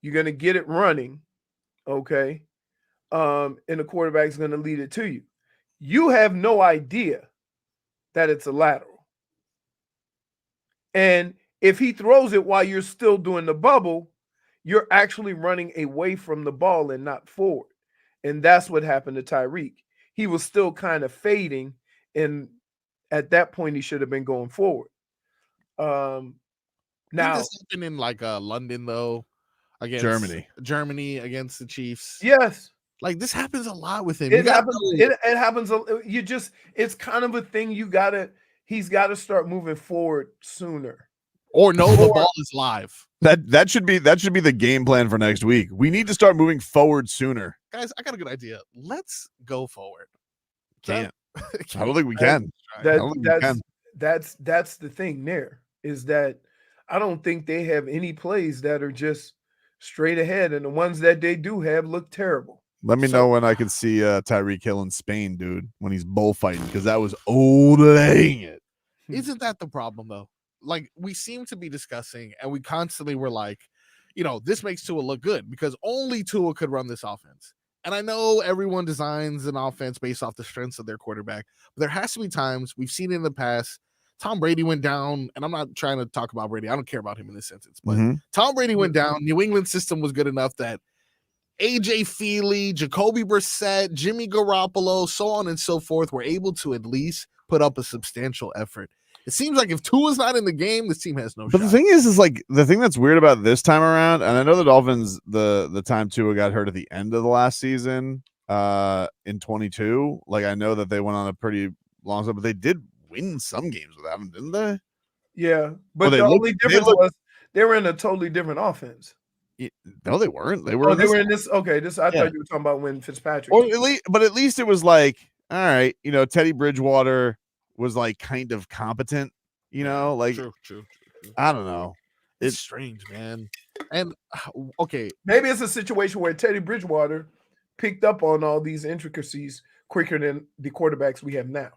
You're going to get it running, okay? And the quarterback's going to lead it to you. You have no idea that it's a lateral. And if he throws it while you're still doing the bubble, you're actually running away from the ball and not forward. And that's what happened to Tyreek. He was still kind of fading, and at that point, he should have been going forward. Now, this happened in London though, against Germany against the Chiefs. Yes, like this happens a lot with him. It happens. It happens. It's kind of a thing. He's got to start moving forward sooner, or know the ball is live. That should be the game plan for next week. We need to start moving forward sooner. Guys, I got a good idea. Let's go forward. Can't. I don't think we can. That's the thing there is that I don't think they have any plays that are just straight ahead, and the ones that they do have look terrible. Let me know when I can see Tyreek Hill in Spain, dude, when he's bullfighting, because that was laying it. Isn't that the problem, though? Like, we seem to be discussing, and we constantly were like, this makes Tua look good because only Tua could run this offense. And I know everyone designs an offense based off the strengths of their quarterback, but there has to be times we've seen it in the past. Tom Brady went down, and I'm not trying to talk about Brady. I don't care about him in this sentence, but Tom Brady went down. New England's system was good enough that AJ Feely, Jacoby Brissett, Jimmy Garoppolo, so on and so forth were able to at least put up a substantial effort. It seems like if Tua's not in the game, this team has no shot. But the thing is like the thing that's weird about this time around, and I know the Dolphins, the time Tua got hurt at the end of the last season, in 22. Like I know that they went on a pretty long time, but they did win some games without him, didn't they? Yeah, but the only difference was they were in a totally different offense. No, they weren't. They were. They were in this. Okay, I thought you were talking about when Fitzpatrick. Or at least it was like, all right, Teddy Bridgewater was like kind of competent, True. I don't know. It's strange, man. And okay, maybe it's a situation where Teddy Bridgewater picked up on all these intricacies quicker than the quarterbacks we have now.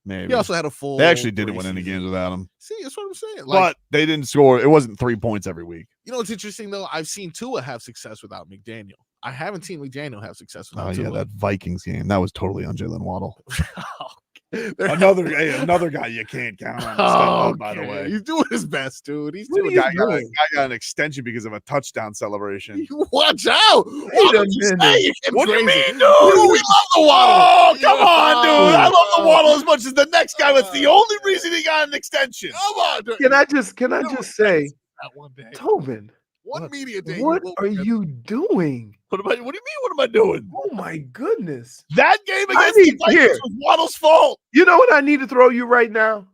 Maybe he also had a full. They actually didn't win any games without him. See, that's what I'm saying. But they didn't score. It wasn't 3 points every week. It's interesting though. I've seen Tua have success without McDaniel. I haven't seen McDaniel have success without Tua. Yeah, that Vikings game that was totally on Jaylen Waddle. Another guy you can't count on. By the way, he's doing his best, dude. He's doing. Guy got an extension because of a touchdown celebration. Watch out! What do you mean, dude? We love the Waddle. Oh, come on, dude! I love the Waddle as much as the next guy. That's the only reason he got an extension. Come on, dude. Can I just say, that one day. Tobin, One media day. What are you doing? What do you mean? What am I doing? Oh my goodness! That game against the Titans was Waddle's fault. You know what I need to throw you right now?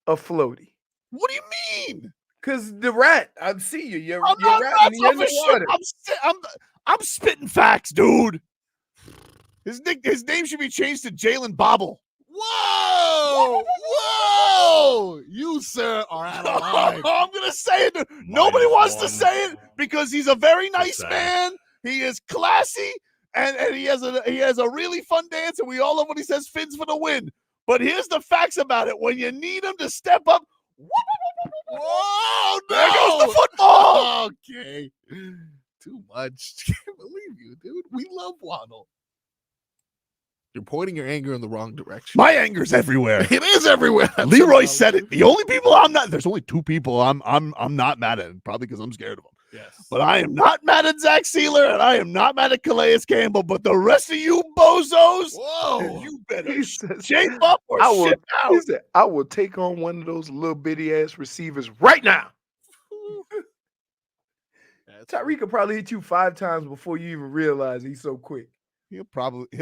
A floaty. What do you mean? Because the rat, I see you. You're I'm not ratting me in the water. I'm spitting facts, dude. His name should be changed to Jaylen Waddle. Whoa! Whoa! You, sir, are out of line. I'm gonna say it. Nobody wants to say it because he's a very nice man. He is classy, and he has a really fun dance, and we all love when he says "fins for the win." But here's the facts about it: when you need him to step up, whoa! There goes the football. Okay, too much. Can't believe you, dude. We love Waddle. You're pointing your anger in the wrong direction. My anger's everywhere. It is everywhere. Leroy said it. The only people I'm not. There's only two people I'm not mad at. Probably because I'm scared of them. Yes. But I am not mad at Zach Sealer, and I am not mad at Calais Campbell. But the rest of you bozos, you better shape up or ship out. He said, I will take on one of those little bitty ass receivers right now. Tyreek will probably hit you 5 times before you even realize he's so quick. He'll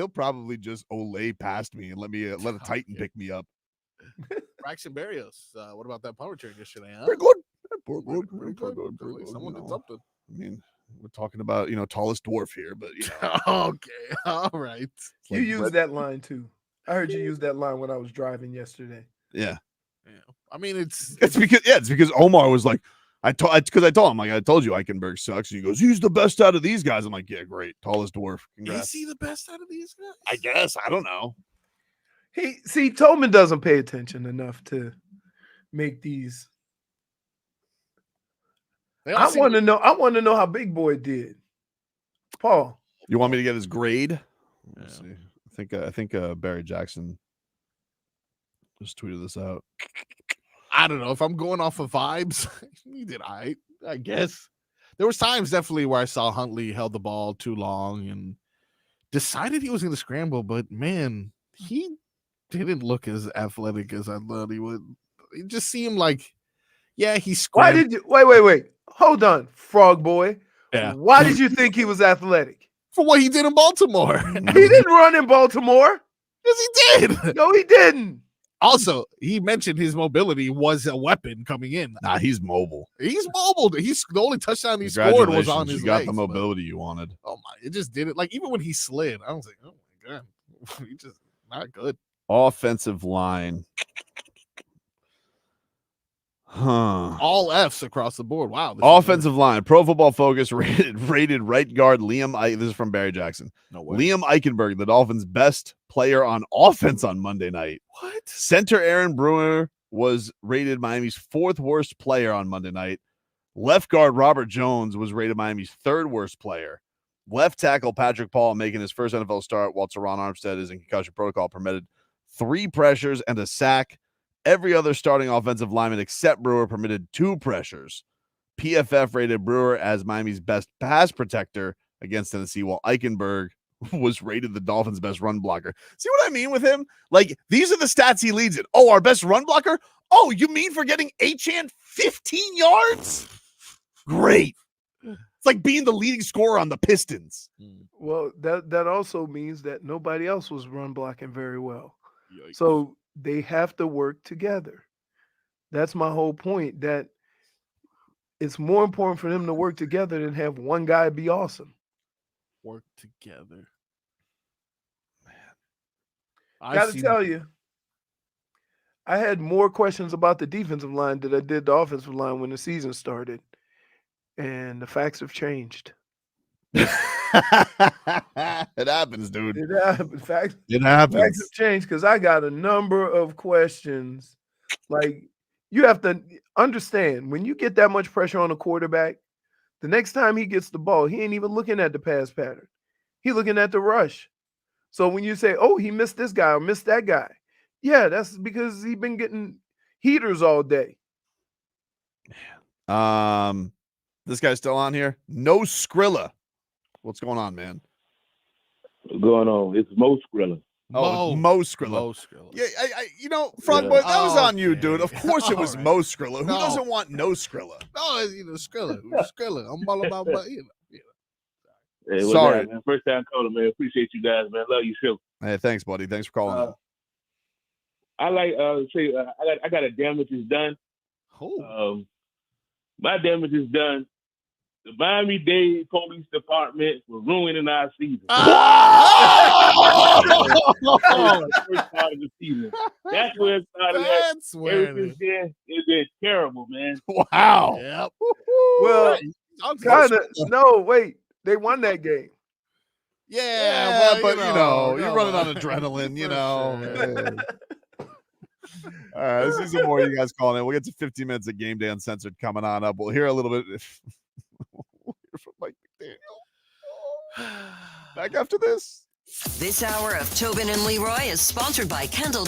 probably just Olay past me and let a Titan pick me up. Braxton Berrios. What about that punt return yesterday? Huh? Pretty good. Someone did something. I mean, we're talking about tallest dwarf here, but okay, all right. You used that line too. I heard you use that line when I was driving yesterday. Yeah. I mean, it's because Omar was like, I told him, like, I told you Eichenberg sucks. And he goes, he's the best out of these guys. I'm like, yeah, great. Tallest dwarf. Congrats. Is he the best out of these guys? I guess. I don't know. Tobin doesn't pay attention enough to make these. I want to know how Big Boy did. Paul. You want me to get his grade? Let's see. I think Barry Jackson just tweeted this out. I don't know if I'm going off of vibes. He did I guess. There was times definitely where I saw Huntley held the ball too long and decided he was going to scramble, but man, he didn't look as athletic as I thought he would. It just seemed like, yeah, he scrambled. Why did you wait? Hold on, Frog Boy. Yeah. Why did you think he was athletic? For what he did in Baltimore. He didn't run in Baltimore. Yes, he did. No, he didn't. Also, he mentioned his mobility was a weapon coming in. Nah, he's mobile. He's mobile. He's the only touchdown he scored was on his You got legs, the mobility you wanted. Oh my! It just did it. Like even when he slid, I was like, oh my god, he just not good. Offensive line. All F's across the board. Wow. Offensive line. Pro Football Focus rated right guard Liam. This is from Barry Jackson. No way. Liam Eichenberg, the Dolphins' best player on offense on Monday night. What? Center Aaron Brewer was rated Miami's 4th worst player on Monday night. Left guard Robert Jones was rated Miami's 3rd worst player. Left tackle Patrick Paul making his first NFL start while Teron Armstead is in concussion protocol permitted 3 pressures and a sack. Every other starting offensive lineman except Brewer permitted 2 pressures. PFF rated Brewer as Miami's best pass protector against Tennessee, while Eichenberg was rated the Dolphins' best run blocker. See what I mean with him? Like, these are the stats he leads in. Oh, our best run blocker? Oh, you mean for getting Achane 15 yards? Great. It's like being the leading scorer on the Pistons. Well, that also means that nobody else was run blocking very well. Yikes. So they have to work together. That's my whole point, that it's more important for them to work together than have one guy be awesome. Work together. Man. I got to tell you, I had more questions about the defensive line than I did the offensive line when the season started. And the facts have changed. It happens, dude. It happens. Facts have changed because I got a number of questions. Like, you have to understand, when you get that much pressure on a quarterback, the next time he gets the ball, he ain't even looking at the pass pattern. He's looking at the rush. So when you say, oh, he missed this guy or missed that guy, yeah, that's because he's been getting heaters all day. This guy's still on here. No Skrilla. What's going on, man? What's going on? It's Mo Skrilla. Mo Skrilla. Mo Skrilla. Yeah, FrogBoy, that was on you, dude. Of Okay. course it was All right. Mo Skrilla. Who No. doesn't want no Skrilla? No, it's Skrilla. Skrilla. I'm all about, Hey, what's Sorry. that, man? First time calling, man. Appreciate you guys, man. Love you, too. Hey, thanks, buddy. Thanks for calling. in. I like say I got a damage is done. My damage is done. The Miami-Dade Police Department for ruining our season. The first part of the season. That's where it started. That's where everything's there. It's been terrible, man. Wow. Yep. Well, kind of. No, wait. They won that game. Yeah, but you're running on adrenaline, All right, let's see some more of you guys calling in. We'll get to 15 minutes of Game Day Uncensored coming on up. We'll hear a little bit we'll hear from Mike McDaniel. Back after this. This hour of Tobin and Leroy is sponsored by Kendall.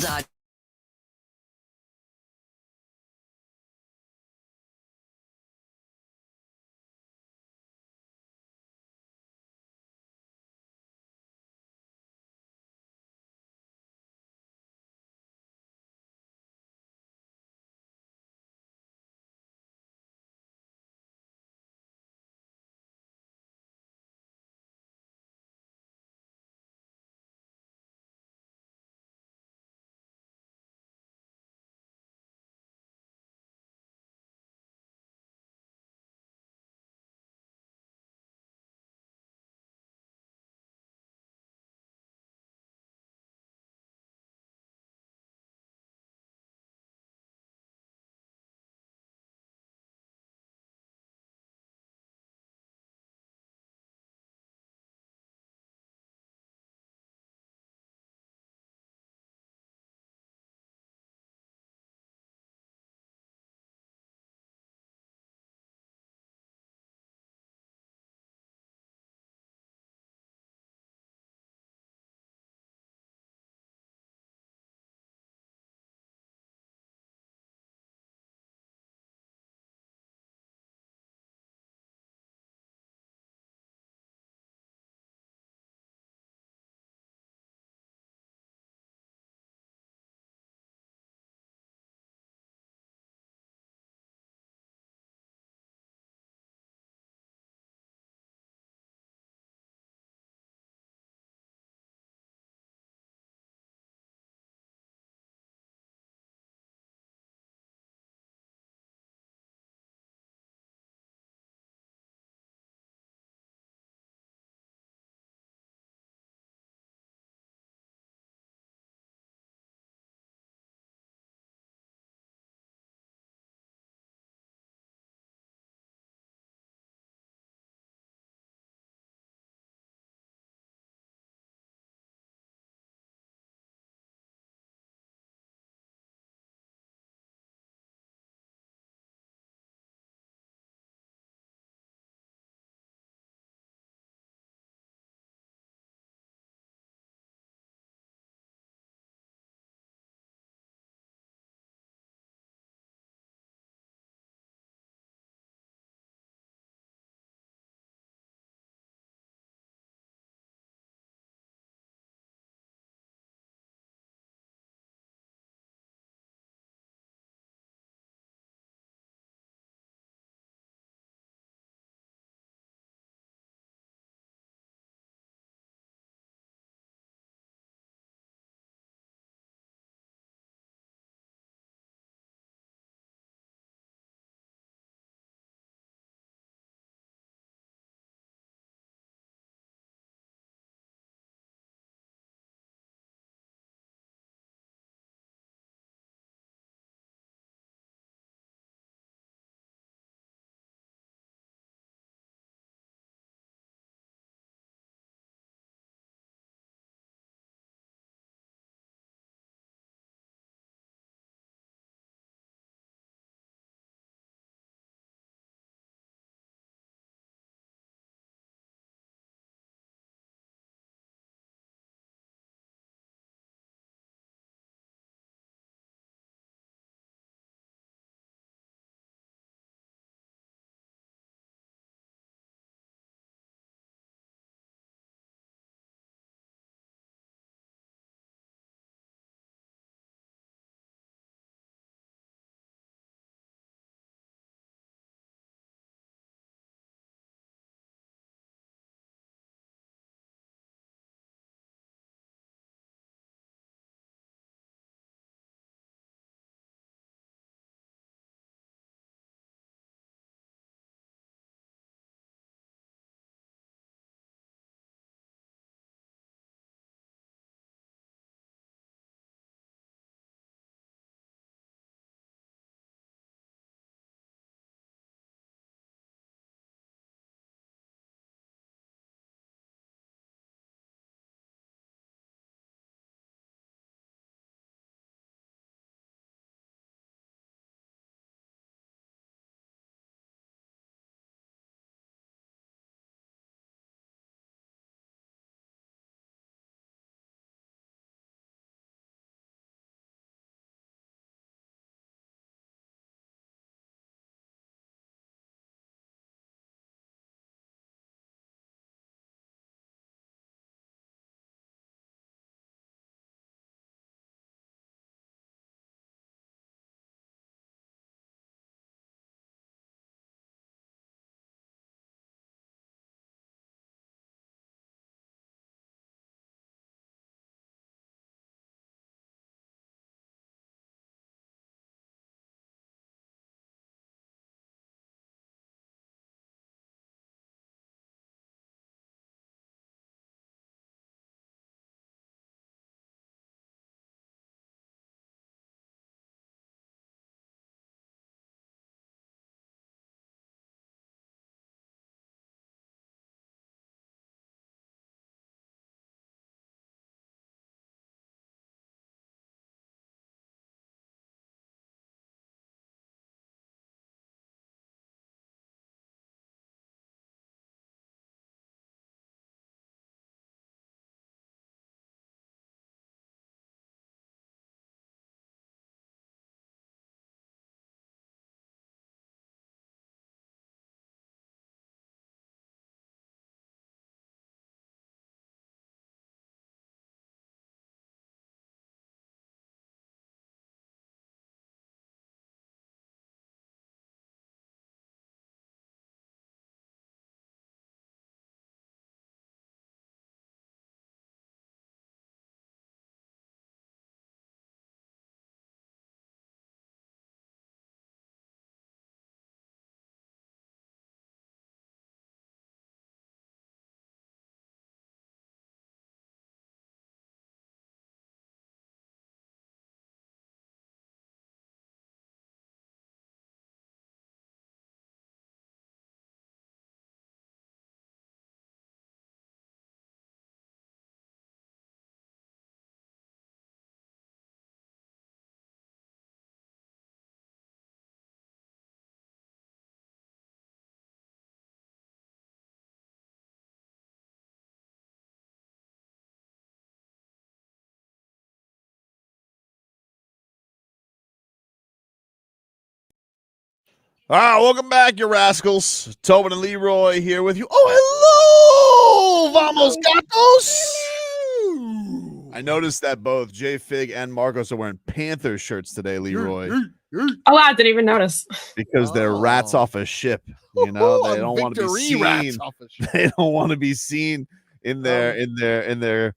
All right, welcome back, you rascals. Tobin and Leroy here with you. Oh, hello, vamos gatos. I noticed that both Jay Fig and Marcos are wearing Panther shirts today, Leroy. Oh, I didn't even notice. Because they're rats off a ship. You know, they don't want to be seen. They don't want to be seen in their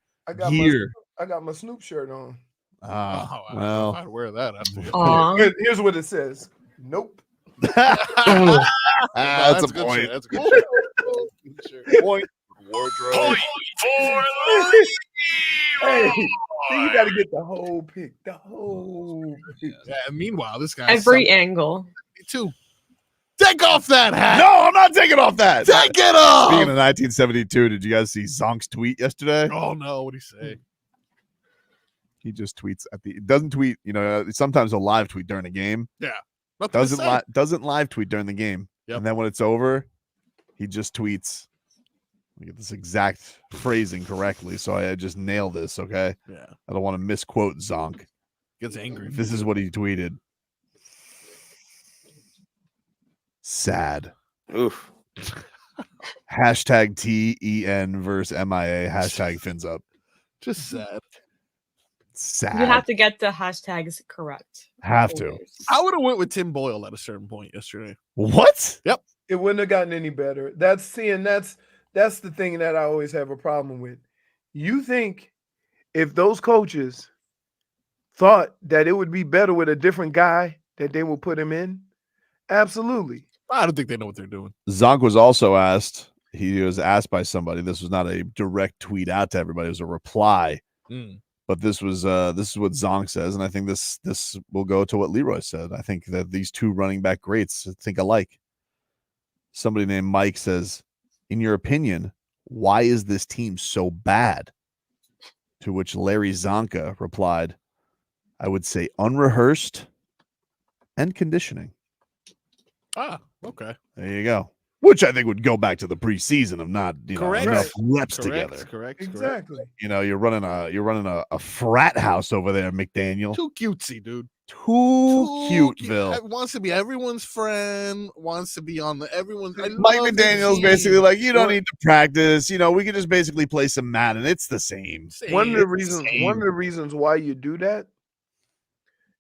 gear. I got my Snoop shirt on. Well, I'd wear that. Here's what it says. Nope. That's a good point. Shirt. That's a good shirt. Point. Wardrobe. Point for Hey, you got to get the whole pic. The whole pic. Yeah, meanwhile, this guy Every angle. Me too. Take off that hat. No, I'm not taking off that. Take it off. Speaking of 1972, did you guys see Zonk's tweet yesterday? Oh no, what'd he say? He just tweets doesn't tweet, sometimes he'll live tweet during a game. Yeah. Doesn't live tweet during the game. Yep. And then when it's over, he just tweets. Let me get this exact phrasing correctly, so I just nail this, okay? Yeah. I don't want to misquote Zonk. Gets angry. This is what he tweeted. Sad. Oof. Hashtag TEN versus MIA. Hashtag fins up. Just sad. Sad. You have to get the hashtags correct. Have to. I would have went with Tim Boyle at a certain point yesterday. What? Yep. It wouldn't have gotten any better. That's the thing that I always have a problem with. You think if those coaches thought that it would be better with a different guy that they will put him in? Absolutely. I don't think they know what they're doing. Zonk was also asked. He was asked by somebody. This was not a direct tweet out to everybody. It was a reply. But this is what Zonk says, and I think this will go to what Leroy said. I think that these two running back greats think alike. Somebody named Mike says, in your opinion, why is this team so bad? To which Larry Zonka replied, I would say unrehearsed and conditioning. Ah, okay. There you go. Which I think would go back to the preseason of not enough reps together. Correct. Exactly. You're running a frat house over there, McDaniel. Too cutesy, dude. Too cute, Bill. Wants to be everyone's friend. Wants to be on everyone's. Mike McDaniel's basically like, you don't need to practice. We can just basically play some Madden. It's the same. One of the reasons why you do that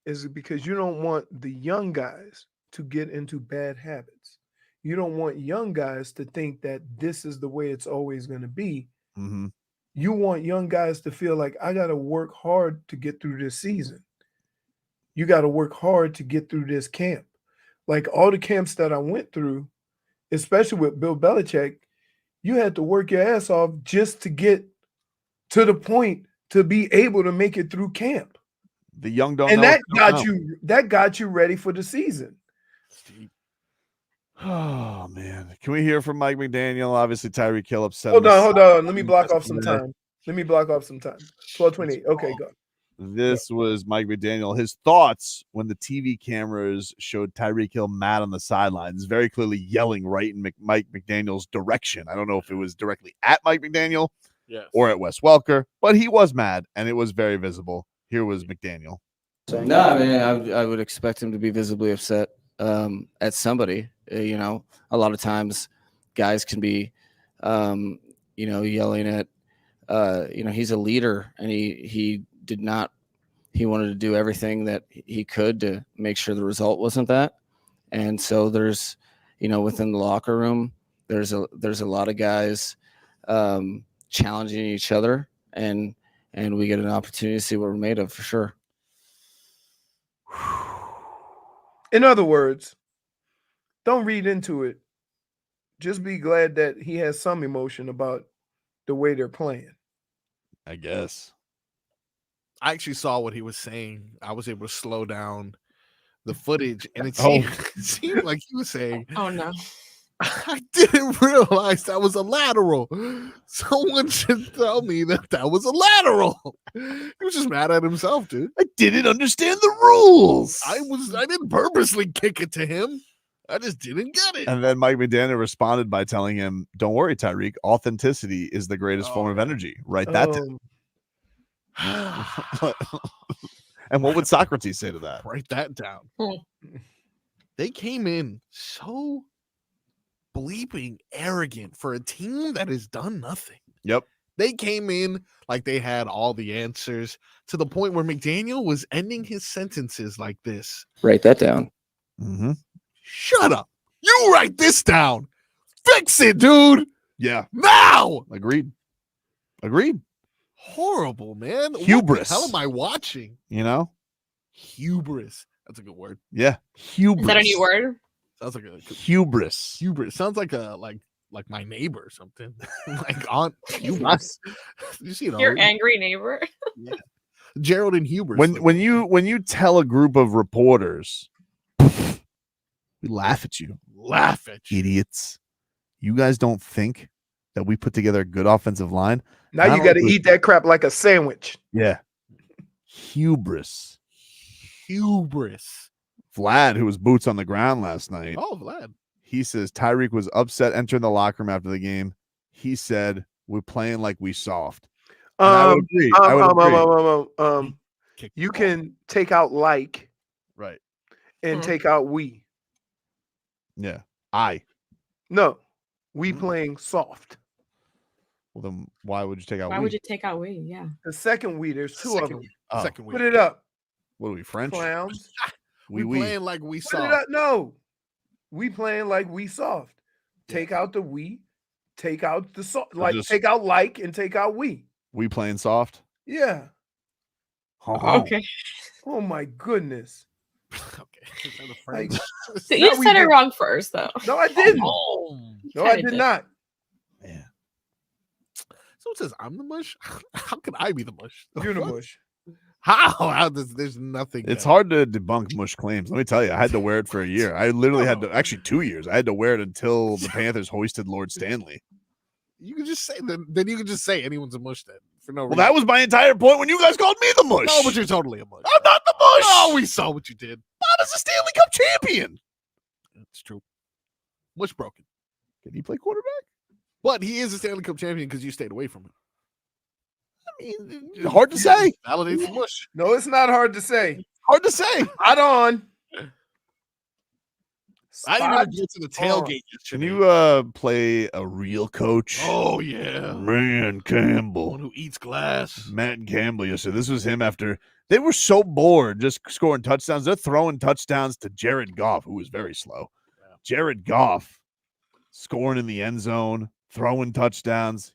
is because you don't want the young guys to get into bad habits. You don't want young guys to think that this is the way it's always going to be. Mm-hmm. You want young guys to feel like I got to work hard to get through this season. You got to work hard to get through this camp. Like all the camps that I went through, especially with Bill Belichick, you had to work your ass off just to get to the point to be able to make it through camp. The young don't and know. That got you ready for the season. Oh man. Can we hear from Mike McDaniel? Obviously Tyreek Hill upset. Hold on. Let me block off some time. 12:28. Okay, go. This was Mike McDaniel. His thoughts when the TV cameras showed Tyreek Hill mad on the sidelines, very clearly yelling right in Mike McDaniel's direction. I don't know if it was directly at Mike McDaniel or at Wes Welker, but he was mad, and it was very visible. Here was McDaniel. No, I mean, I would expect him to be visibly upset at somebody. A lot of times guys can be, yelling at, he's a leader, and he wanted to do everything that he could to make sure the result wasn't that. And so there's, within the locker room, there's a lot of guys challenging each other, and we get an opportunity to see what we're made of for sure. In other words, don't read into it. Just be glad that he has some emotion about the way they're playing. I guess. I actually saw what he was saying. I was able to slow down the footage, and it seemed like he was saying, "Oh no, I didn't realize that was a lateral. Someone should tell me that was a lateral." He was just mad at himself, dude. I didn't understand the rules. I didn't purposely kick it to him. I just didn't get it. And then Mike McDaniel responded by telling him, "Don't worry, Tyreek. Authenticity is the greatest form of energy. Write that down." And what would Socrates say to that? Write that down. They came in so bleeping arrogant for a team that has done nothing. Yep. They came in like they had all the answers to the point where McDaniel was ending his sentences like this. Write that down. Mm-hmm. Shut up. You write this down. Fix it, dude. Yeah. Now. Agreed. Horrible, man. Hubris. What the hell am I watching? You know? Hubris. That's a good word. Yeah. Hubris. Is that a new word? Sounds like a hubris. Hubris. Sounds like a like my neighbor or something. Like Aunt Hubris. You see, Your angry neighbor. Yeah. Gerald and Hubris. When you tell a group of reporters, we laugh at you. Laugh at you. Idiots. You guys don't think that we put together a good offensive line? Now you got to eat that crap like a sandwich. Yeah. Hubris. Vlad, who was boots on the ground last night. Oh, Vlad. He says Tyreek was upset entering the locker room after the game. He said, we're playing like we soft. And I would agree. You can take out like. Right. And take out we. Yeah. No. We playing soft. Well, then why would you take out Why we? would you take out we? Yeah. The second we, there's two of them. Second we. Put it up. What are we, French? Clowns. We playing like we Put soft. it up. No. We playing like we soft. Take out the we. Take out the soft. Like take out like and take out we. We playing soft? Yeah. Okay. Oh my goodness. Like, You said it wrong first, though. No, I didn't. No, I Kinda did not. Someone says I'm the mush. How can I be the mush? You're the mush. How there's nothing. It's hard to debunk mush claims. Let me tell you, I had to wear it for a year. I literally had to, actually 2 years. I had to wear it until the Panthers hoisted Lord Stanley. You can just say then you can just say anyone's a mush then for no reason. Well, that was my entire point when you guys called me the mush. No, but you're totally a mush. I'm not the mush. Oh, we saw what you did. Bob is a Stanley Cup champion. It's true. Mush broken. Can he play quarterback? But he is a Stanley Cup champion because you stayed away from him. I mean, hard to say. Validates the mush. No, it's not hard to say. Hard to say. Hot on. I didn't even get to the tailgate Can yesterday. you play a real coach? Oh yeah, Man Campbell. one who eats glass. Matt Campbell yesterday. This was him after they were so bored just scoring touchdowns. They're throwing touchdowns to Jared Goff, who was very slow. Yeah. Jared Goff scoring in the end zone, throwing touchdowns.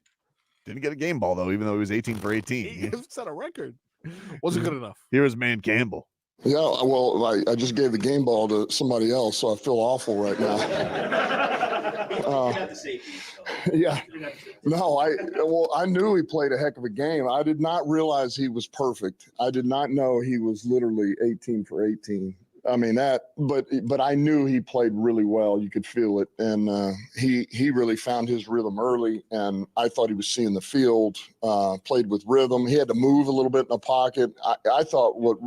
Didn't get a game ball, though, even though he was 18 for 18. He set a record. Wasn't good enough. Here is Man Campbell. Yeah, well, I just gave the game ball to somebody else, so I feel awful right now. Yeah. No, I knew he played a heck of a game. I did not realize he was perfect. I did not know he was literally 18 for 18. I mean but I knew he played really well. You could feel it, and he really found his rhythm early. And I thought he was seeing the field. Played with rhythm. He had to move a little bit in the pocket. I thought what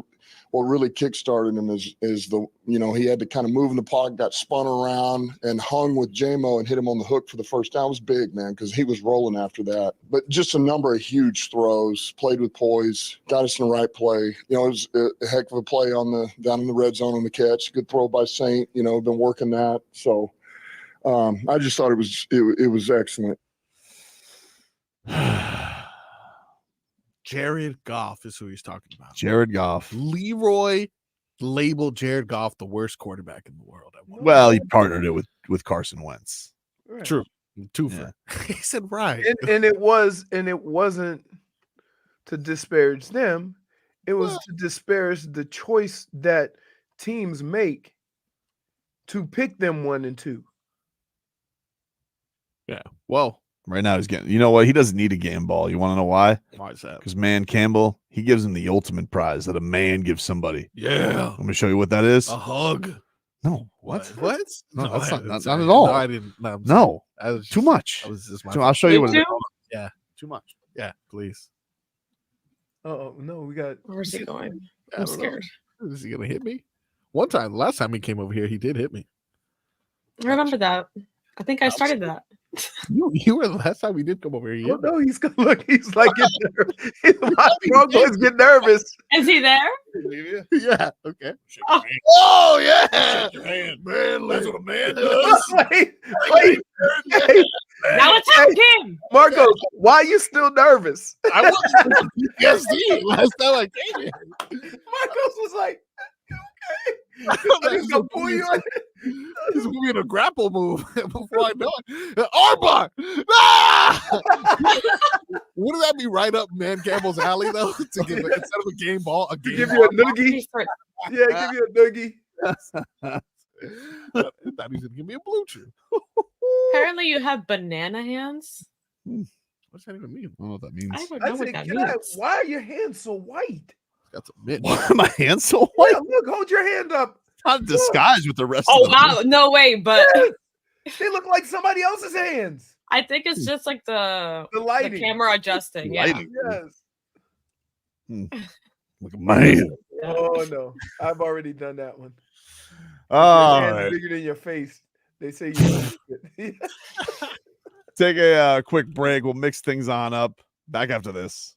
really kickstarted him is the he had to kind of move in the pocket, got spun around, and hung with J-Mo and hit him on the hook for the first down. It was big, man, because he was rolling after that. But just a number of huge throws, played with poise, got us in the right play. It was a heck of a play down in the red zone on the catch. Good throw by Saint. Been working that. So I just thought it was excellent. Jared Goff is who he's talking about. Jared Goff. Leroy labeled Jared Goff the worst quarterback in the world. Well, he partnered it with Carson Wentz. Right. True. Twofer. Yeah. He said right. And it wasn't to disparage them. It was to disparage the choice that teams make to pick them 1 and 2. Yeah. Well, right now he's getting, you know what? He doesn't need a game ball. You want to know why? Why is that? Because Man Campbell, he gives him the ultimate prize that a man gives somebody. Yeah. Let me show you what that is. A hug. No. What? What? No, that's not at No, all. I didn't. No. Too much. I'll show you what it is. Yeah. Too much. Yeah, please. Oh no, we got. Where's he going? I'm scared. Is he gonna hit me? One time, the last time he came over here, he did hit me. I remember that. I think I started that. You were the last time we did come over here. Oh, no, he's gonna look. He's like, FrogBoy's get nervous. Is he there? Yeah. Okay. Oh yeah. Shake your hand, man. That's what a man does. Wait. Now it's our game. Marco, why are you still nervous? I wasn't PTSD last time I came here. Marcos was like, He's gonna pull you. He's gonna be in a grapple move before I know it. Armbar! Ah! Wouldn't that be right up Man Campbell's alley though? To give instead of a game ball, a game give you a armbar? noogie. Yeah, give you a noogie. I thought he was gonna give me a blue chew. Apparently, you have banana hands. What's that even mean? I don't know what that means. I don't know what that means. Why are your hands so white? That's a mid. Why are my hands so white? Yeah, look, hold your hand up. Not disguised with the rest Oh of the wow, no way, but They look like somebody else's hands. I think it's just like the lighting. camera adjusting. Yeah. Lighting. Yes. Look at my hand. Oh no, I've already done that one. All Your hands right. bigger than your face. They say you. Take a quick break. We'll mix things on up. Back after this.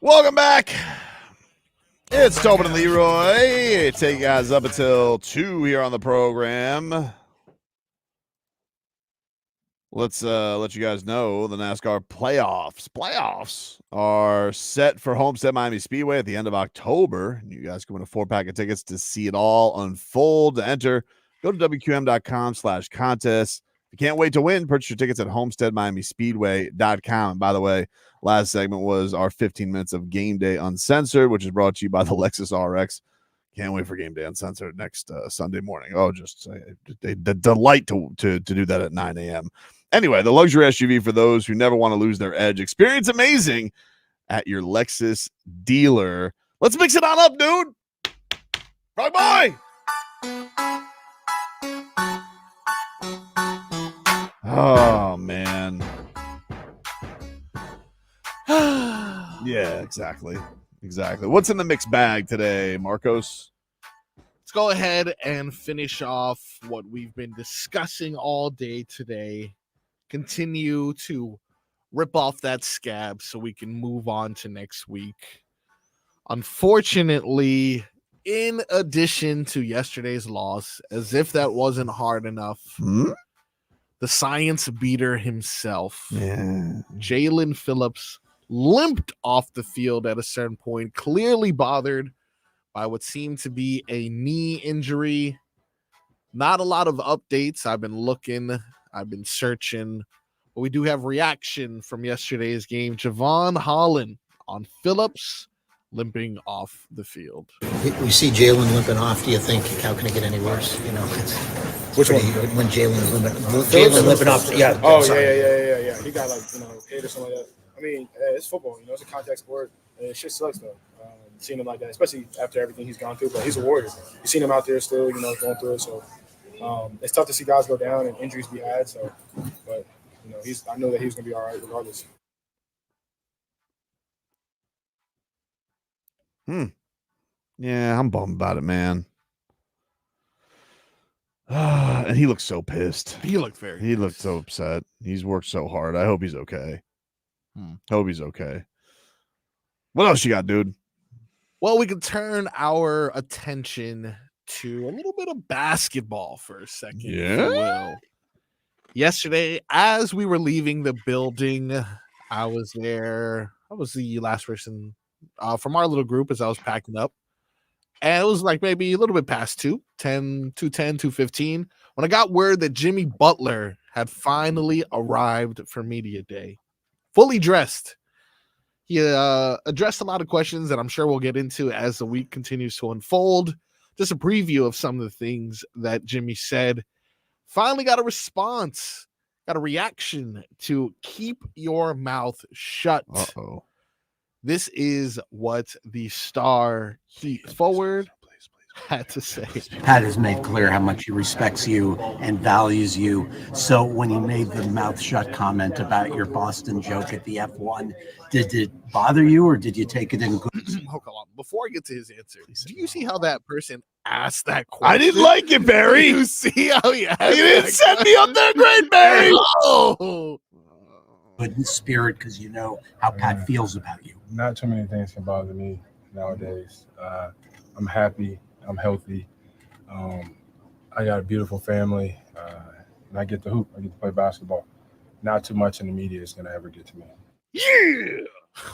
Welcome back. It's Tobin and Leroy. Take you guys up until 2 here on the program. Let's let you guys know the NASCAR playoffs are set for Homestead Miami Speedway at the end of October. You guys can win a 4-pack of tickets to see it all unfold. To enter, go to WQM.com/contest. If you can't wait to win, purchase your tickets at HomesteadMiamiSpeedway.com. And by the way, last segment was our 15 minutes of Game Day Uncensored, which is brought to you by the Lexus RX. Can't wait for Game Day Uncensored next Sunday morning. Oh, just the delight to do that at 9 a.m. Anyway, the luxury SUV for those who never want to lose their edge. Experience amazing at your Lexus dealer. Let's mix it on up, dude. FrogBoy. Oh, man. Yeah, exactly. What's in the mixed bag today, Marcos? Let's go ahead and finish off what we've been discussing all day today. Continue to rip off that scab so we can move on to next week. Unfortunately, in addition to yesterday's loss, as if that wasn't hard enough, the science beater himself, Jalen Phillips, limped off the field at a certain point, clearly bothered by what seemed to be a knee injury. Not a lot of updates. I've been looking, I've been searching, but we do have reaction from yesterday's game. Javon Holland on Phillips limping off the field. We see Jalen limping off. Do you think, how can it get any worse? You know, Which one? When Jalen's limping off. Yeah. Oh, yeah. He got hit or something like that. I mean, it's football. It's a contact sport. And it shit sucks though. Seeing him like that, especially after everything he's gone through. But he's a warrior. You've seen him out there still, going through it. So it's tough to see guys go down and injuries be had. So, but I know that he was gonna be all right regardless. Yeah, I'm bummed about it, man. And he looked so pissed. He looked He looked so upset. He's worked so hard. I hope he's okay. Hope he's okay. What else you got, dude? Well, we can turn our attention to a little bit of basketball for a second. If you will. Yesterday, as we were leaving the building, I was there. I was the last person from our little group as I was packing up. And it was like maybe a little bit past 2:15, when I got word that Jimmy Butler had finally arrived for media day, fully dressed. He addressed a lot of questions that I'm sure we'll get into as the week continues to unfold. Just a preview of some of the things that Jimmy said. Finally got a response, got a reaction to Keep Your Mouth Shut. This is what the star Heat forward had to say. Pat has made clear how much he respects you and values you. So when he made the mouth shut comment about your Boston joke at the F1, did it bother you or did you take it in good? Hold on. Before I get to his answer, do you see how that person asked that question? I didn't like it, Barry. You see how he asked You didn't set me up there great, Barry. Oh. Good in spirit because you know how Pat feels about you. Not too many things can bother me nowadays. I'm happy. I'm healthy. I got a beautiful family. And I get to hoop. I get to play basketball. Not too much in the media is going to ever get to me. Yeah.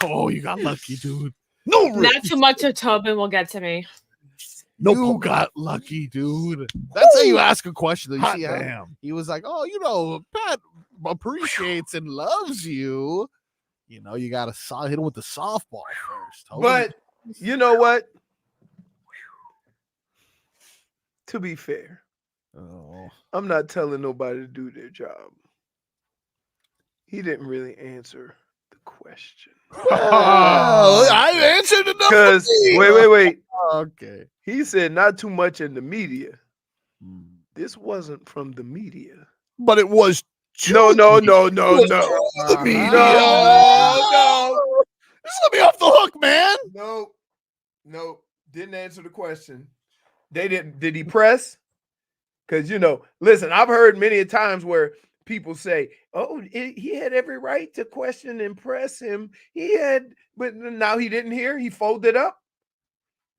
Oh, you got lucky, dude. No, Not too much of Tobin will get to me. You got lucky, dude. That's how you ask a question. You see how damn. he was like, oh, Pat appreciates and loves you. You got to hit him with the softball first. But you know what? To be fair, I'm not telling nobody to do their job. He didn't really answer the question. I answered enough. Because wait. Okay. He said not too much in the media. This wasn't from the media. But it was. No. The media. No. Just let me off the hook, man. No. Didn't answer the question. They didn't. Did he press? Because listen, I've heard many a times where people say, "Oh, he had every right to question and press him." But now he didn't hear. He folded up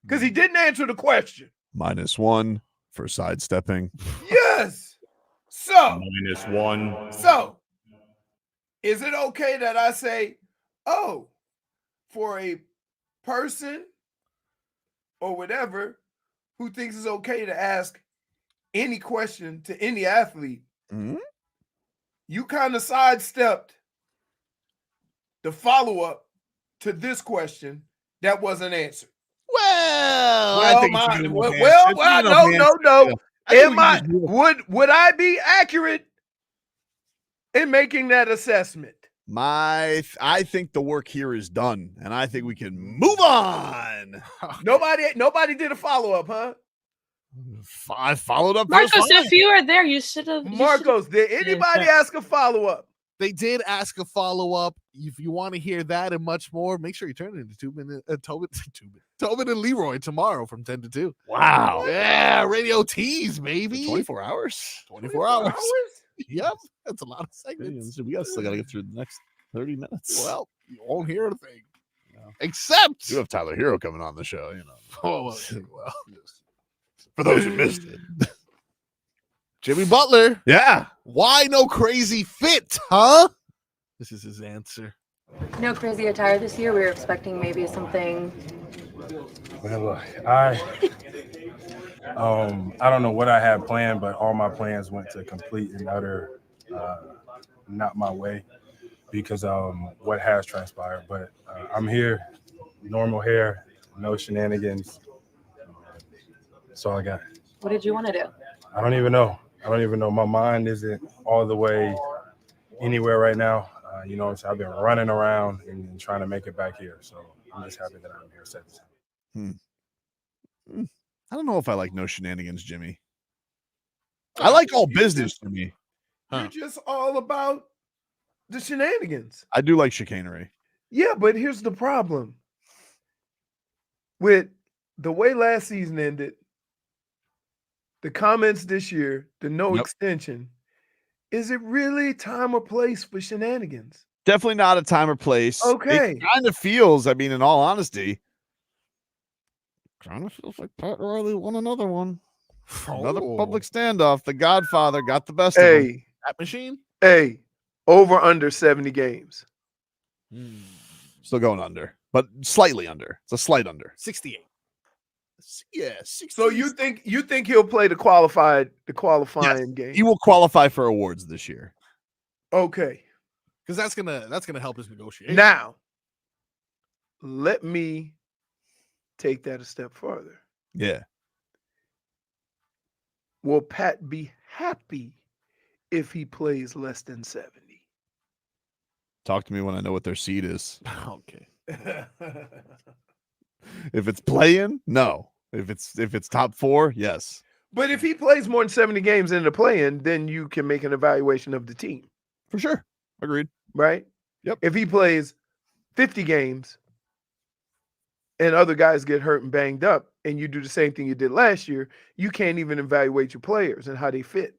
because he didn't answer the question. -1 for sidestepping. Yes. So -1. So is it okay that I say, "Oh, for a person or whatever who thinks it's okay to ask any question to any athlete, you kind of sidestepped the follow-up to this question that wasn't answered." I think it's a good enough no. answer. Would I be accurate in making that assessment? I think the work here is done, and I think we can move on. Nobody did a follow-up, huh? I followed up. Marcos, if you were there, you should have. Marcos, did anybody ask a follow-up? They did ask a follow-up. If you want to hear that and much more, make sure you turn into Tobin and Leroy tomorrow from 10 to 2. Wow. Yeah, radio tease, baby. 24 hours? 24 hours. Yep. That's a lot of segments. We still got to get through the next 30 minutes. Well, you won't hear a thing. Except you have Tyler Herro coming on the show, you know. Oh, well. For those who missed it. Jimmy Butler. Yeah. Why no crazy fit, huh? This is his answer. No crazy attire this year. We were expecting maybe something. Well, look, I don't know what I had planned, but all my plans went to complete and utter not my way because what has transpired. But I'm here, normal hair, no shenanigans. That's all I got. What did you want to do? I don't even know. My mind isn't all the way anywhere right now. You know, I've been running around and trying to make it back here. So I'm just happy that I'm here. I don't know if I like no shenanigans, Jimmy. I like all business, Jimmy. You're just all about the shenanigans. I do like chicanery. Yeah, but here's the problem. With the way last season ended, the comments this year, the no extension, is it really time or place for shenanigans? Definitely not a time or place. Okay. It kind of feels, I mean, in all honesty, kind of feels like Pat Riley won another one. Another public standoff. The Godfather got the best of him. That machine? Hey, over under 70 games. Still going under, but slightly under. It's a slight under. 68. Yeah. So you think he'll play the qualifying game? He will qualify for awards this year. Okay. Because that's gonna help his negotiation. Now, let me take that a step further. Yeah. Will Pat be happy if he plays less than 70? Talk to me when I know what their seed is. Okay. If it's playing, no. If it's top 4, yes. But if he plays more than 70 games in the play-in, then you can make an evaluation of the team. For sure. Agreed. Right? Yep. If he plays 50 games and other guys get hurt and banged up, and you do the same thing you did last year, you can't even evaluate your players and how they fit.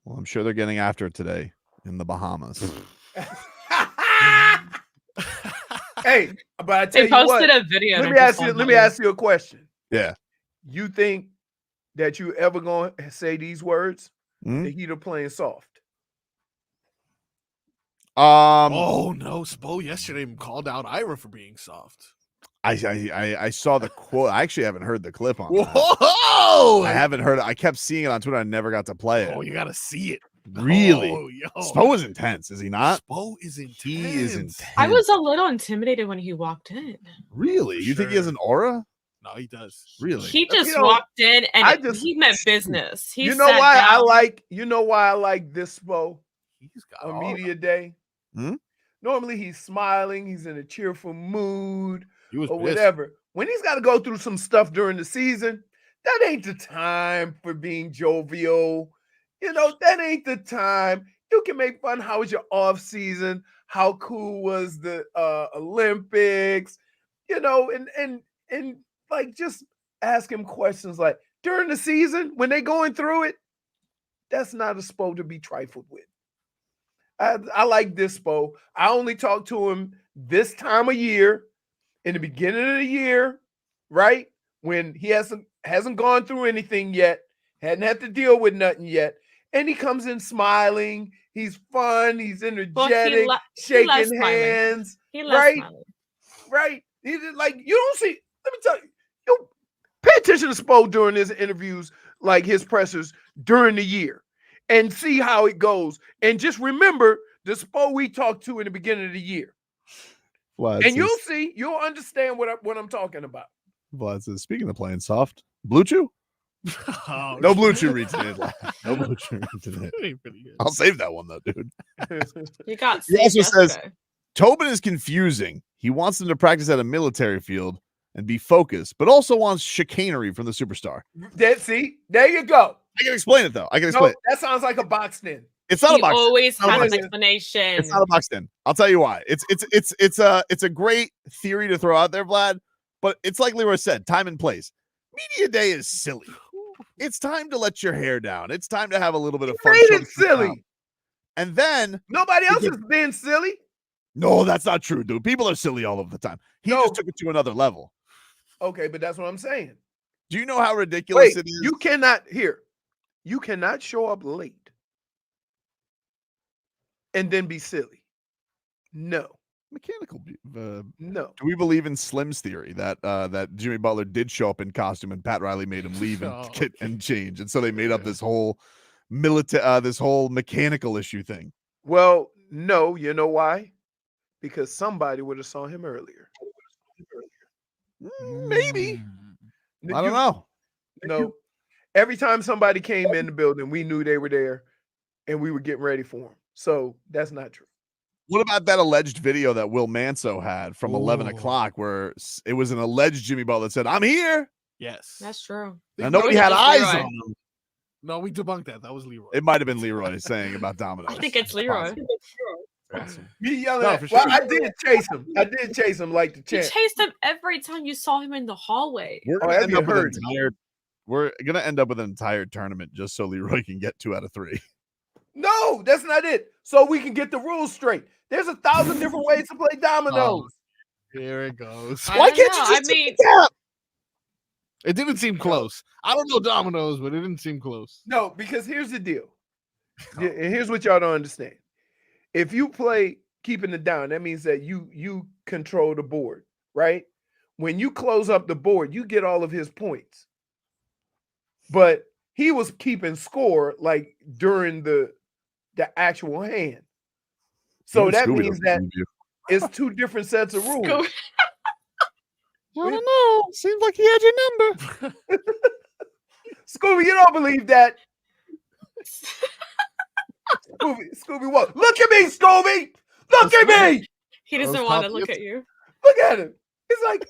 Well, I'm sure they're getting after it today in the Bahamas. Hey, but I tell They you what, posted a video. Let me ask you a question. Yeah. You think that you ever going to say these words? The Heat are playing soft. Oh no, Spo yesterday called out Ira for being soft. I saw the quote. I actually haven't heard the clip on that. Whoa! I haven't heard it. I kept seeing it on Twitter. I never got to play it. Oh, you gotta see it. Really? Oh, yo. Spo is intense, is he not? Spo is intense. He is intense. I was a little intimidated when he walked in. Really? You think he has an aura? No, he does. Really? He just walked in and he meant business. He You know sat why I down. like this Spo on media day? Normally he's smiling, he's in a cheerful mood was or pissed. whatever. When he's got to go through some stuff during the season, that ain't the time for being jovial. You know, that ain't the time. You can make fun. How was your off season? How cool was the Olympics? You know, and like just ask him questions like during the season when they going through it. That's not a Spo to be trifled with. I like this Spo. I only talk to him this time of year, in the beginning of the year, right? When he hasn't gone through anything yet, hadn't had to deal with nothing yet. And he comes in smiling. He's fun. He's energetic, shaking hands. He loves right? smiling. Right? He's like, you don't see, let me tell you, pay attention to Spo during his interviews, like his pressers during the year, and see how it goes. And just remember the Spo we talked to in the beginning of the year. Vlad And says, you'll understand what I'm talking about. Vlad says, speaking of playing soft, Blue Chew? Oh, No Blue Chew read today. No Blue Chew read today. I'll save that one though, dude. You got He also saved says, yesterday. Tobin is confusing. He wants them to practice at a military field and be focused, but also wants chicanery from the superstar. See, there you go. I can explain it though. I can explain it. That sounds like a boxed in. It's not He a box. always It's not a has box an in. explanation. It's not a boxed in. I'll tell you why. It's a great theory to throw out there, Vlad. But it's like Leroy said, time and place. Media day is silly. It's time to let your hair down. It's time to have a little bit of fun. It's silly. And then nobody else is being silly. No, that's not true, dude. People are silly all of the time. He just took it to another level. Okay, but that's what I'm saying. Do you know how ridiculous Wait, it is? you cannot show up late and then be silly. No. Mechanical. No. Do we believe in Slim's theory that Jimmy Butler did show up in costume and Pat Riley made him leave and change, and so they made up this whole mechanical issue thing? Well, no. You know why? Because somebody would have saw him earlier. Maybe. I don't know. No. Every time somebody came in the building, we knew they were there, and we were getting ready for them. So that's not true. What about that alleged video that Will Manso had from 11 o'clock where it was an alleged Jimmy Butler that said, "I'm here"? Yes. That's true. And nobody had eyes on him. No, we debunked that. That was Leroy. It might have been Leroy saying about dominoes. I think it's Leroy. Awesome. Me yelling No, at, for well, sure. I did chase him like the You champ. chased him every time you saw him in the hallway. We're Oh, gonna that'd end be up with an hurting. we're gonna end up with an entire tournament just so Leroy can get 2 out of 3. No, that's not it. So we can get the rules straight. There's 1,000 different ways to play dominoes. Here it goes. I don't know. I mean, It didn't seem close. I don't know dominoes, but it didn't seem close. No, because here's the deal. And here's what y'all don't understand. If you play keeping it down, that means that you control the board, right? When you close up the board, you get all of his points. But he was keeping score like during the actual hand. So Even that Scooby means doesn't that believe you. it's 2 different sets of rules. Scooby- I don't know. Seems like he had your number. Scooby, you don't believe that. Scooby, what? Look at me, Scooby! Look at me! he doesn't want to look at you. Look at him. He's like,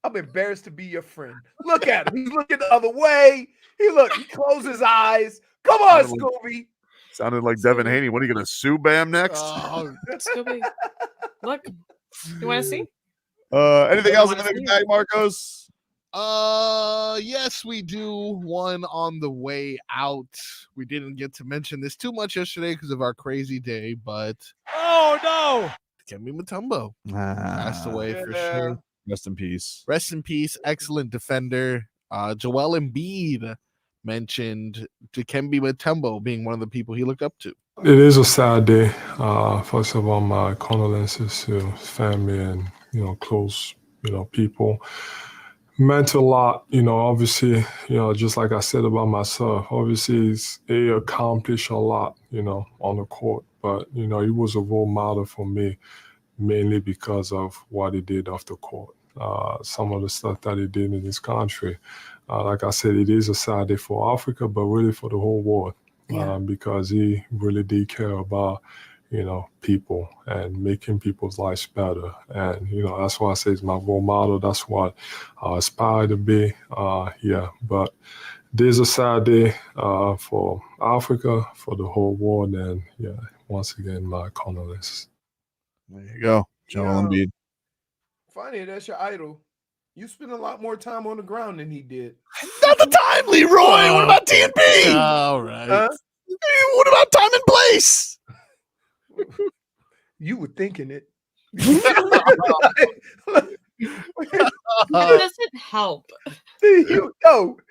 I'm embarrassed to be your friend. Look at him. He's looking the other way. He closed his eyes. Come on, Scooby. Sounded like Devin Haney. What are you gonna sue Bam next? Scooby, look. You want to see? Anything else in the big bag, Marcos? Yes, we do. One on the way out. We didn't get to mention this too much yesterday because of our crazy day, but Kembe Mutombo passed away for sure. Rest in peace. Rest in peace. Excellent defender. Joel Embiid mentioned Dikembe Mutombo being one of the people he looked up to. It is a sad day. First of all, my condolences to his family and, close, people. Meant a lot, obviously, just like I said about myself, obviously he accomplished a lot, on the court. But, he was a role model for me, mainly because of what he did off the court. Some of the stuff that he did in this country. Like I said, it is a sad day for Africa, but really for the whole world, because he really did care about, people and making people's lives better. And, that's why I say it's my role model. That's what I aspire to be. But this is a sad day for Africa, for the whole world. And, once again, my condolences. There you go. Joel Embiid. Funny, that's your idol. You spend a lot more time on the ground than he did. Not the time, Leroy. What about TNP? All right. What about time and place? You were thinking it. It doesn't help.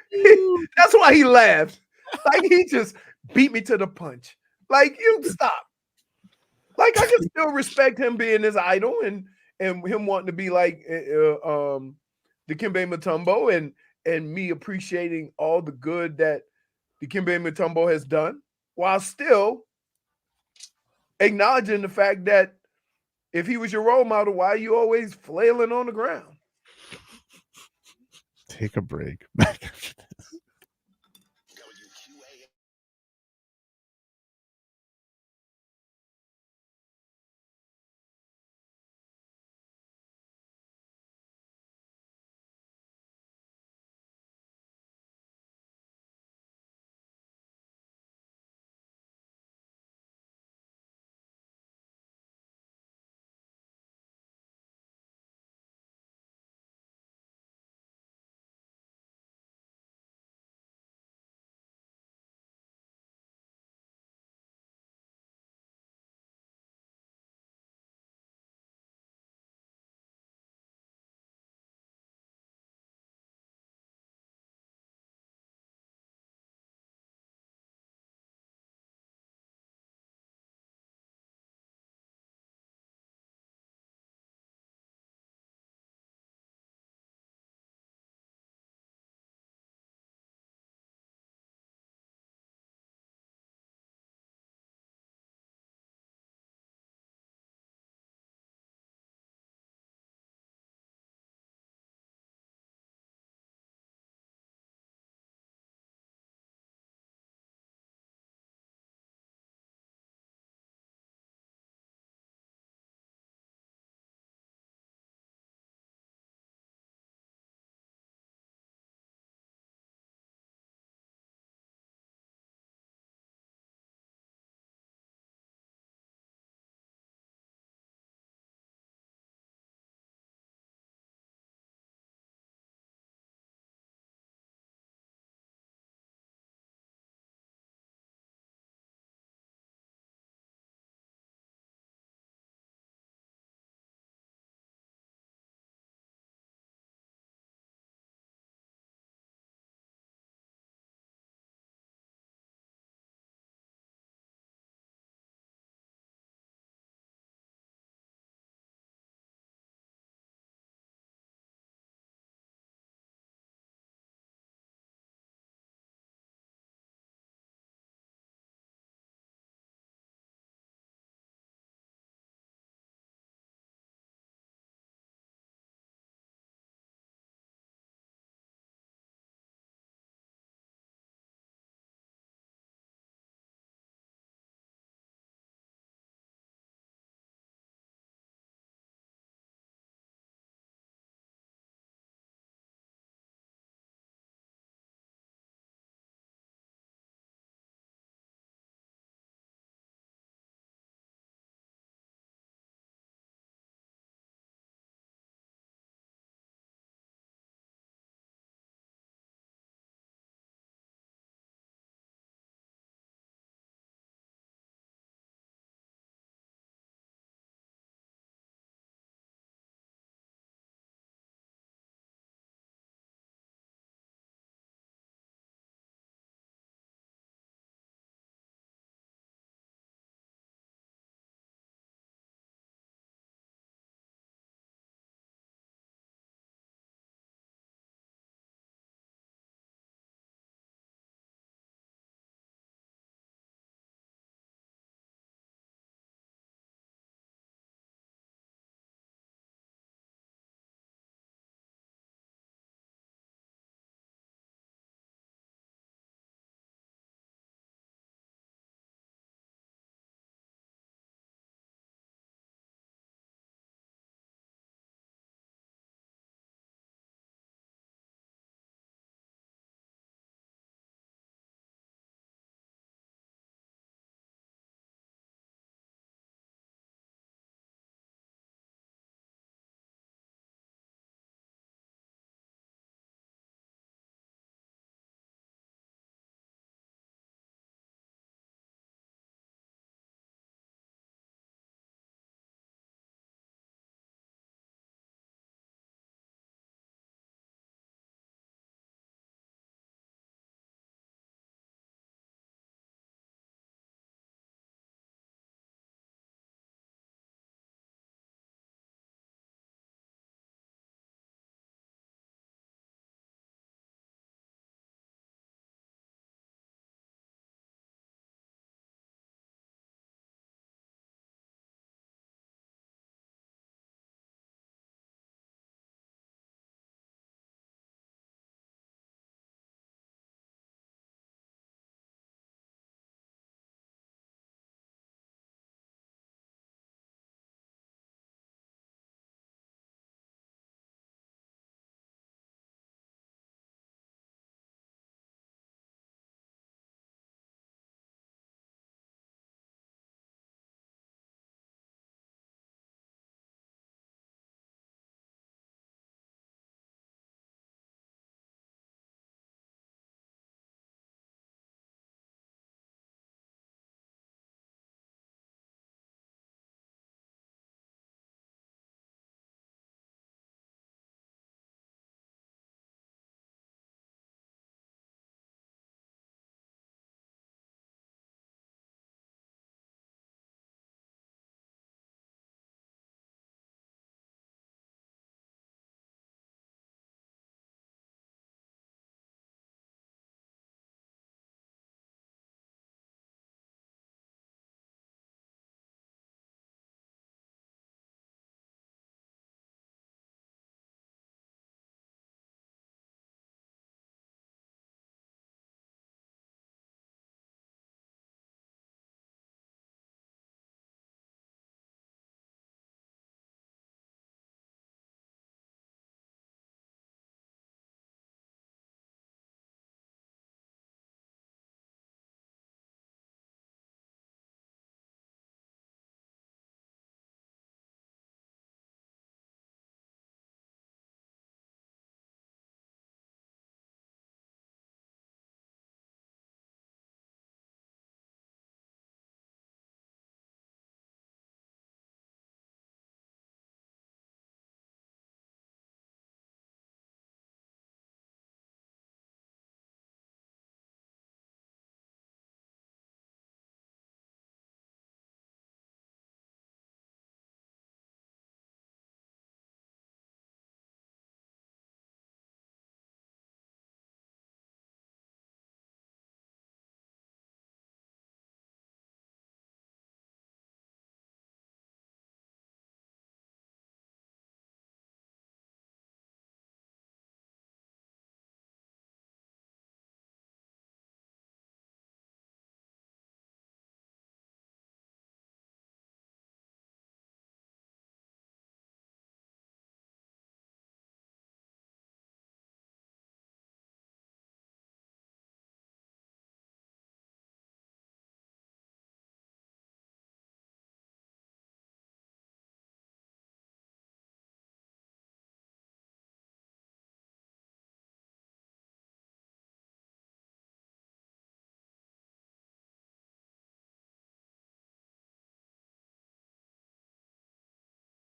That's why he laughed. Like he just beat me to the punch. Like you stop. Like I can still respect him being his idol and him wanting to be like the Dikembe Mutombo and me appreciating all the good that Dikembe Mutombo has done, while still acknowledging the fact that if he was your role model, why are you always flailing on the ground? Take a break.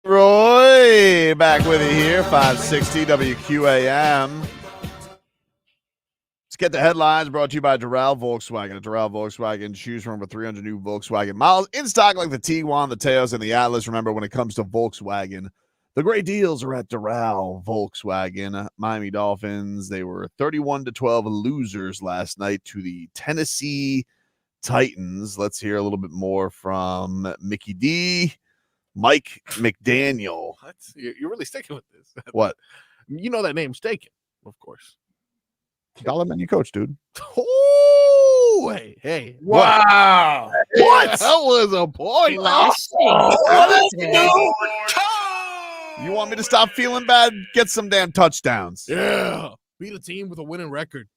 Roy back with you here, 560 WQAM. Let's get the headlines brought to you by Doral Volkswagen. At Doral Volkswagen, choose from over 300 new Volkswagen models in stock like the Tiguan, the Taos, and the Atlas. Remember, when it comes to Volkswagen, the great deals are at Doral Volkswagen. Miami Dolphins, they were 31-12 losers last night to the Tennessee Titans. Let's hear a little bit more from Mickey D. Mike McDaniel. What? You're really sticking with this. What? You know that name's taken, of course. Dollar menu coach, dude. Oh, hey. Wow. What? That was a point. You want me to stop feeling bad? Get some damn touchdowns. Yeah. Beat a team with a winning record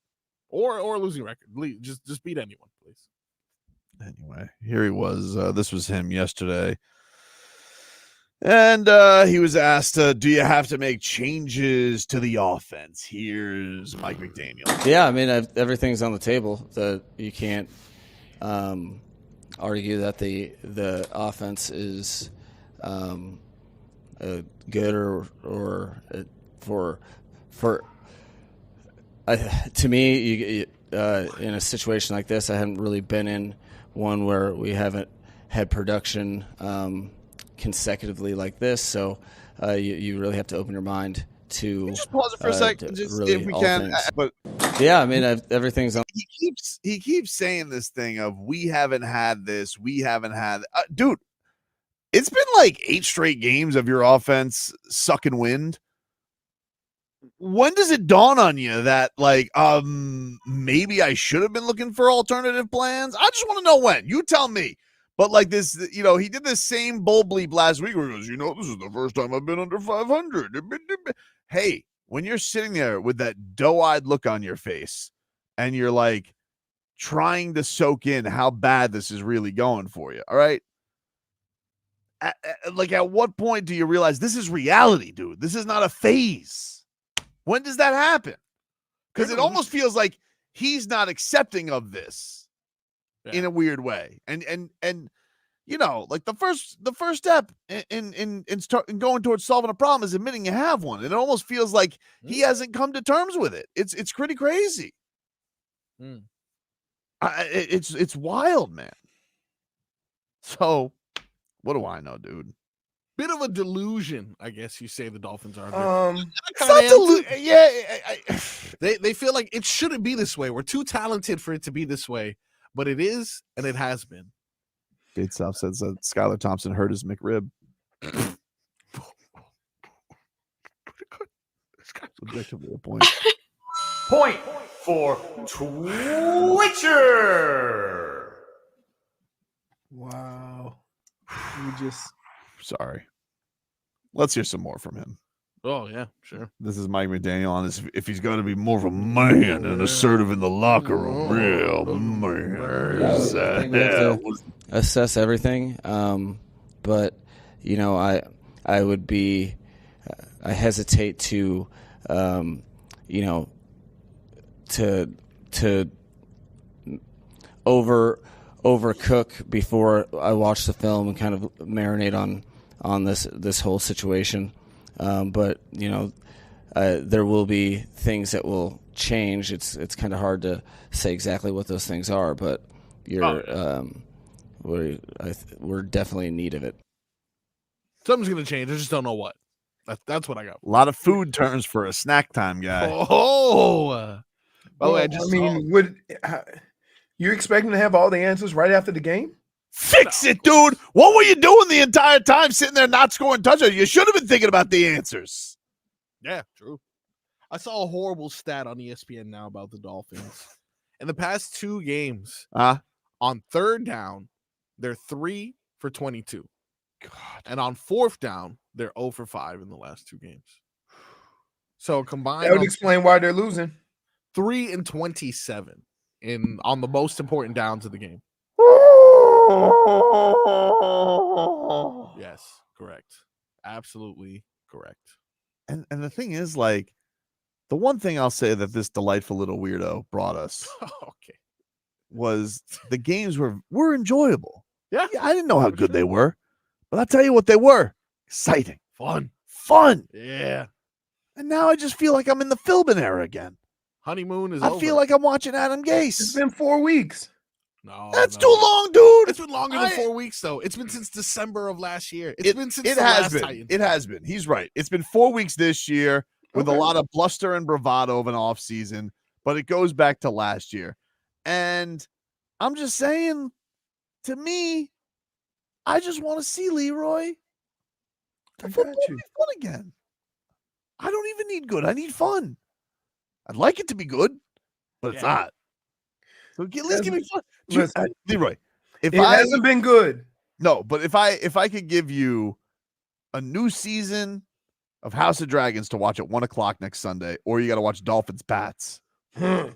or a losing record. Just beat anyone, please. Anyway, here he was. This was him yesterday. And he was asked, do you have to make changes to the offense? Here's Mike McDaniel. Yeah, I mean, everything's on the table. That you can't argue that the offense is good or for to me, in a situation like this, I haven't really been in one where we haven't had production consecutively like this, so you really have to open your mind to just pause it for a second, just really if we can. But yeah, I mean, everything's on. He keeps saying this thing of we haven't had this, dude. It's been like 8 straight games of your offense sucking wind. When does it dawn on you that maybe I should have been looking for alternative plans? I just want to know when. You tell me. But like this, he did the same bull bleep last week where he goes, this is the first time I've been under 500. Hey, when you're sitting there with that doe-eyed look on your face and you're like trying to soak in how bad this is really going for you, all right? At what point do you realize this is reality, dude? This is not a phase. When does that happen? Because it almost feels like he's not accepting of this. Yeah. In a weird way, and like the first step in going towards solving a problem is admitting you have one, and it almost feels like he hasn't come to terms with it. It's pretty crazy. It's wild, man. So, what do I know, dude? Bit of a delusion, I guess you say the Dolphins are. It's not delusion. Yeah, they feel like it shouldn't be this way. We're too talented for it to be this way. But it is, and it has been. Gate South says that Skylar Thompson hurt his McRib. Objectively a point. Point for Twitcher. Wow. Sorry. Let's hear some more from him. Oh, yeah, sure. This is Mike McDaniel on this. If he's going to be more of a man and assertive in the locker room, real man. Assess everything. But, I would be, I hesitate to, to overcook before I watch the film and kind of marinate on this whole situation. But there will be things that will change. It's kind of hard to say exactly what those things are, but we're definitely in need of it. Something's gonna change. I just don't know what. That's what I got. A lot of food terms for a snack time guy. By the way, would you expect him to have all the answers right after the game? Fix it, dude. What were you doing the entire time sitting there not scoring touchdowns? You should have been thinking about the answers. Yeah, true. I saw a horrible stat on ESPN now about the Dolphins. In the past 2 games, on third down, they're 3 for 22. God. And on fourth down, they're 0 for 5 in the last 2 games. So combined, that would explain why they're losing. 3 and 27 on the most important downs of the game. Yes, correct. Absolutely correct. And the thing is, like, the one thing I'll say that this delightful little weirdo brought us was the games were enjoyable. Yeah. I didn't know how good they were, but I'll tell you what they were. exciting, fun. Yeah. And now I just feel like I'm in the Philbin era again. Honeymoon is I over. feel like I'm watching Adam Gase. It's been 4 weeks. No, That's too long, dude. It's been longer than 4 weeks, though. It's been since December of last year. It's been since the has last been. Titans. It has been. He's right. It's been 4 weeks this year with a lot of bluster and bravado of an off season, but it goes back to last year. And I'm just saying, to me, I just want to see Leroy. The football be fun again. I don't even need good. I need fun. I'd like it to be good, but it's not. So at least give me fun. Leroy, It hasn't been good. No, but if I could give you a new season of House of Dragons to watch at 1 o'clock next Sunday, or you got to watch Dolphins Pats. Nobody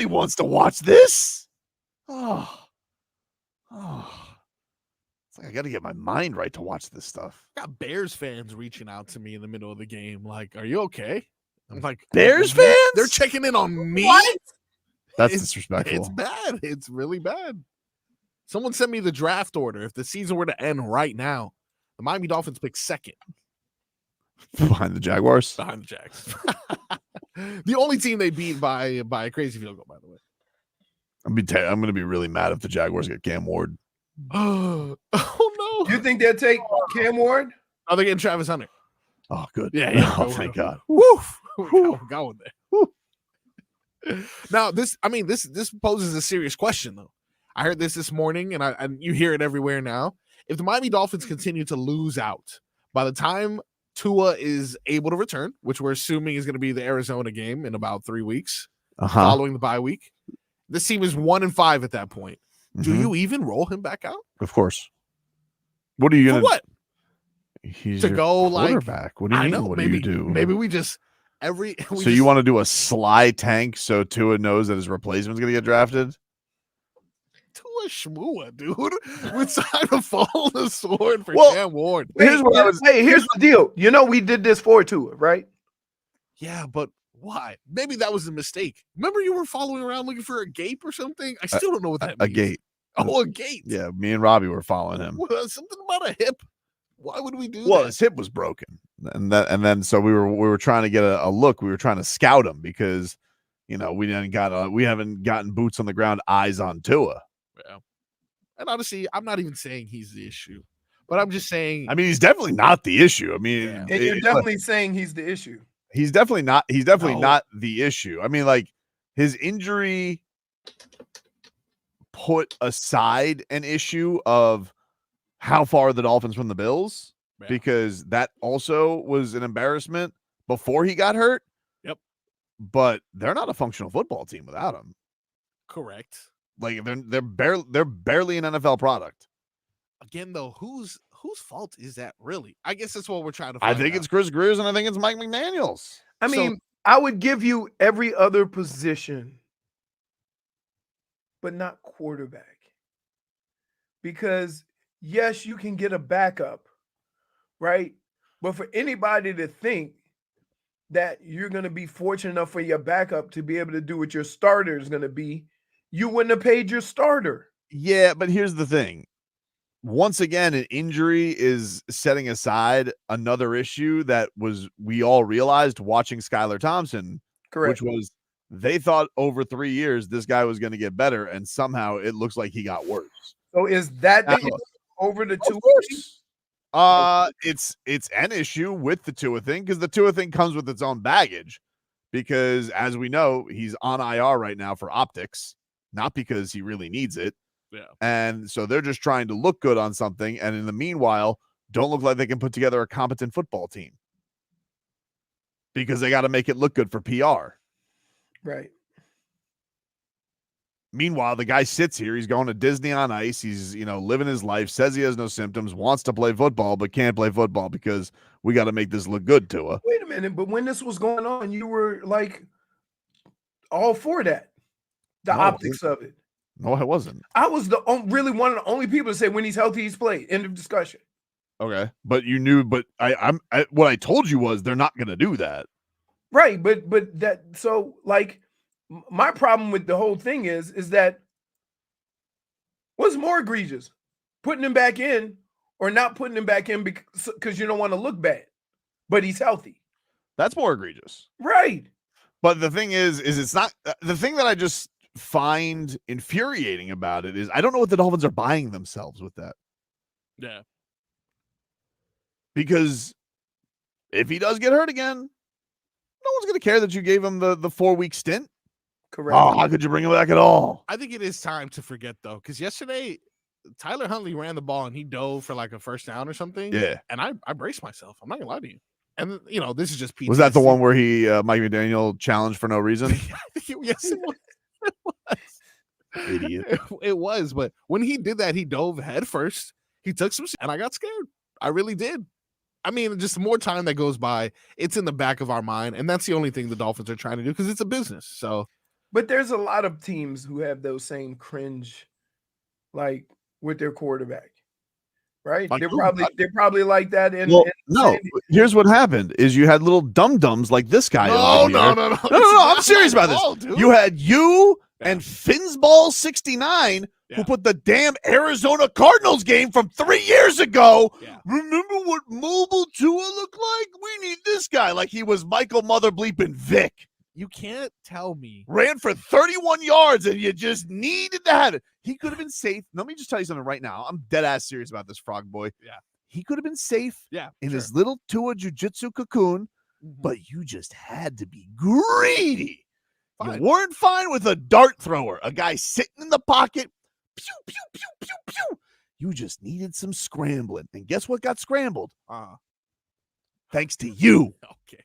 wants to watch this. It's like I got to get my mind right to watch this stuff. Got Bears fans reaching out to me in the middle of the game, like, "Are you okay?" I'm like, Bears fans? They're checking in on me. What? That's disrespectful. It's bad. It's really bad. Someone sent me the draft order. If the season were to end right now, the Miami Dolphins pick second. Behind the Jaguars? Behind the Jags. The only team they beat by a crazy field goal, by the way. I'm going to be really mad if the Jaguars get Cam Ward. Oh, no. You think they'll take Cam Ward? Oh, they're getting Travis Hunter. Oh, good. Yeah. Oh, thank God. Woof. We're going there. Now, this poses a serious question, though. I heard this morning, and you hear it everywhere now. If the Miami Dolphins continue to lose out, by the time Tua is able to return, which we're assuming is going to be the Arizona game in about 3 weeks, following the bye week, this team is 1-5 at that point. Do you even roll him back out? Of course. What are you going to what? He's To your go like quarterback. What do you mean? What do you do? Maybe we just you want to do a sly tank so Tua knows that his replacement's going to get drafted? Tua Shmua, dude, with time to fall the sword for Cam Ward. Here's the deal. You know, we did this for Tua, right? Yeah, but why? Maybe that was a mistake. Remember, you were following around looking for a gape or something? I still don't know what that means. A gate. Oh, a gate. Yeah, me and Robbie were following him. Something about a hip. Why would we do Well, that? his hip was broken, and then so we were trying to get a look. We were trying to scout him because, you know, we haven't gotten boots on the ground, eyes on Tua. Yeah. And honestly, I'm not even saying he's the issue, but I'm just saying. I mean, he's definitely not the issue. I mean, And you're definitely saying he's the issue. He's definitely not. He's definitely not the issue. I mean, like, his injury put aside an issue of how far the Dolphins from the Bills, because that also was an embarrassment before he got hurt. Yep. But they're not a functional football team without him. Correct. Like they're barely an NFL product. Again, though, whose fault is that really? I guess that's what we're trying to I find think out. it's Chris Grier's and I think it's Mike McDaniel's. I mean, I would give you every other position, but not quarterback. Because yes, you can get a backup, right? But for anybody to think that you're going to be fortunate enough for your backup to be able to do what your starter is going to be, you wouldn't have paid your starter. Yeah, but here's the thing. Once again, an injury is setting aside another issue that we all realized watching Skylar Thompson, correct? Which was they thought over 3 years this guy was going to get better, and somehow it looks like he got worse. So is that over the two? It's an issue with the Tua thing because the Tua thing comes with its own baggage. Because as we know, he's on IR right now for optics, not because he really needs it. Yeah. And so they're just trying to look good on something, and in the meanwhile, don't look like they can put together a competent football team because they got to make it look good for PR. Right. Meanwhile, the guy sits here. He's going to Disney on Ice. He's, living his life, says he has no symptoms, wants to play football, but can't play football because we got to make this look good to her. Wait a minute. But when this was going on, you were like all for that. The optics of it. No, I wasn't. I was really one of the only people to say when he's healthy, he's played. End of discussion. Okay. But you knew, but what I told you was they're not going to do that. Right. But that, so like, my problem with the whole thing is that What's more egregious? Putting him back in or not putting him back in because you don't want to look bad, but he's healthy. That's more egregious. Right. But the thing is it's not the thing that I just find infuriating about it is I don't know what the Dolphins are buying themselves with that. Yeah. Because if he does get hurt again, no one's going to care that you gave him the 4-week stint. Correct. Oh, how could you bring him back at all? I think it is time to forget, though, because yesterday Tyler Huntley ran the ball and he dove for like a first down or something. Yeah. And I braced myself. I'm not going to lie to you. And, you know, this is just PTSD. Was that the one where he, Mike McDaniel, challenged for no reason? Yes, it was. Idiot. It was. But when he did that, he dove head first. He took some and I got scared. I really did. I mean, just more time that goes by, it's in the back of our mind. And that's the only thing the Dolphins are trying to do because it's a business. So, but there's a lot of teams who have those same cringe, like with their quarterback, right? They're probably like that. No, here's what happened is you had little dum-dums like this guy. No. I'm serious about this. Dude. You had you and Finsball 69 who put the damn Arizona Cardinals game from 3 years ago. Yeah. Remember what mobile Tua looked like? We need this guy like he was Michael Mother Bleeping Vic. You can't tell me. Ran for 31 yards and you just needed to have it. He could have been safe. Let me just tell you something right now. I'm dead ass serious about this, Frog Boy. Yeah. He could have been safe in sure. his little Tua jiu-jitsu cocoon, but you just had to be greedy. Fine. You weren't fine with a dart thrower, a guy sitting in the pocket. Pew, pew, pew, pew, pew. You just needed some scrambling. And guess what got scrambled? Thanks to you. Okay.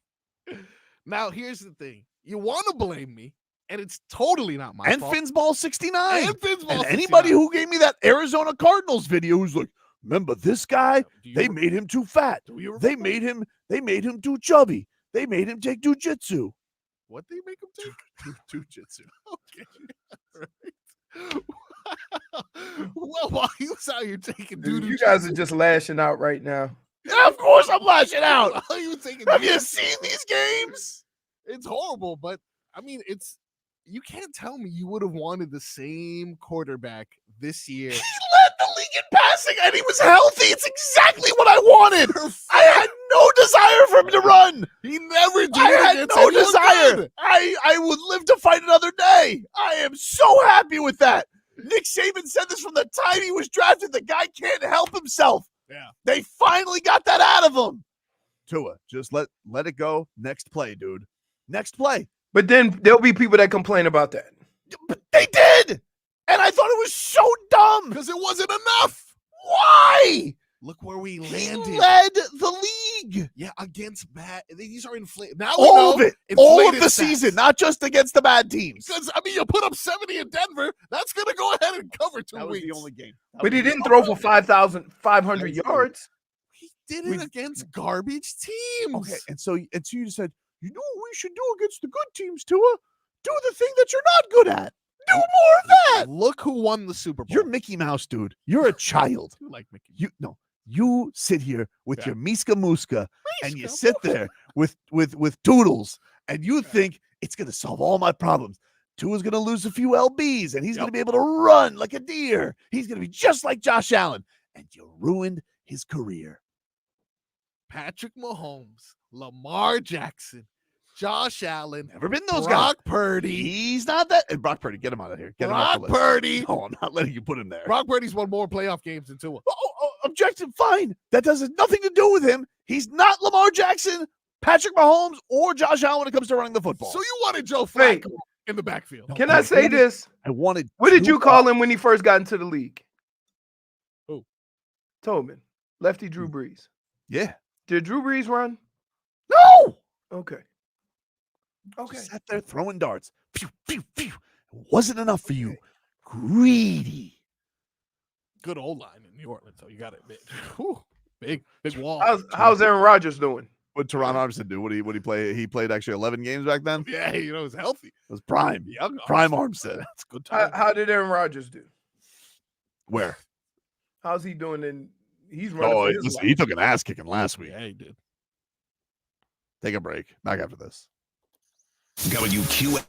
Now, here's the thing. You want to blame me, and it's totally not my And fault. Finsball 69. And Finsball And 69. anybody who gave me that Arizona Cardinals video who's like, remember this guy? They made him too fat. They made him too chubby. They made him take jujitsu. What they make him do? Jujitsu. Okay. Well, while he was out here taking Dude, you guys are just lashing out right now. Yeah, of course I'm lashing out. While he was taking Have you seen these games? It's horrible, but I mean, you can't tell me you would have wanted the same quarterback this year. He led the league in passing and he was healthy. It's exactly what I wanted. I had no desire for him to run. He never did. I had no desire. I would live to fight another day. I am so happy with that. Nick Saban said this from the time he was drafted. The guy can't help himself. Yeah. They finally got that out of him. Tua, just let it go. Next play, dude. Next play. But then there'll be people that complain about that. But they did. And I thought it was so dumb. Because it wasn't enough. Why? Look where we He landed. led the league. Yeah, against bad. These are inflated. Now All of it. All of inflated the stats. season, not just against the bad teams. Because, I mean, you put up 70 in Denver. That's going to go ahead and cover 2 That was weeks. the only game. But he didn't throw for 5,500 yards. He did it against garbage teams. Okay, and so you just said, you know what we should do against the good teams, Tua? Do the thing that you're not good at. Do more of that. Look who won the Super Bowl. You're Mickey Mouse, dude. You're a child. You like Mickey. You sit here with your Miska Muska and you sit there with Toodles and you think it's going to solve all my problems. Tua's going to lose a few LBs and he's going to be able to run like a deer. He's going to be just like Josh Allen. And you ruined his career. Patrick Mahomes, Lamar Jackson, Josh Allen. Never been those Brock guys. Purdy. He's not that. And Brock Purdy, get him out of here. Get him off Brock the list. Purdy. No, I'm not letting you put him there. Brock Purdy's won more playoff games than Tua. Objection, fine. That has nothing to do with him. He's not Lamar Jackson, Patrick Mahomes, or Josh Allen when it comes to running the football. So you wanted Joe Wait. Flacco in the backfield. Can I say this? I wanted. What did you call him when he first got into the league? Who? Tobin. Lefty Drew Brees. Yeah. Did Drew Brees run? No. Okay. Okay. Just sat there throwing darts. Pew, pew, pew. It wasn't enough for you. Greedy. Good old line in New Orleans, so you got to admit. Whew, big wall. How's Aaron Rodgers doing? What Teron Armstead do? What he play? He played actually 11 games back then. Yeah, you know, he's healthy. It was prime. Young Prime Armstead. That's good time. How did Aaron Rodgers do? Where? How's he doing? He's running. Oh, for his listen, life. he took an ass kicking last week. Yeah, he did. Take a break. Back after this. WQ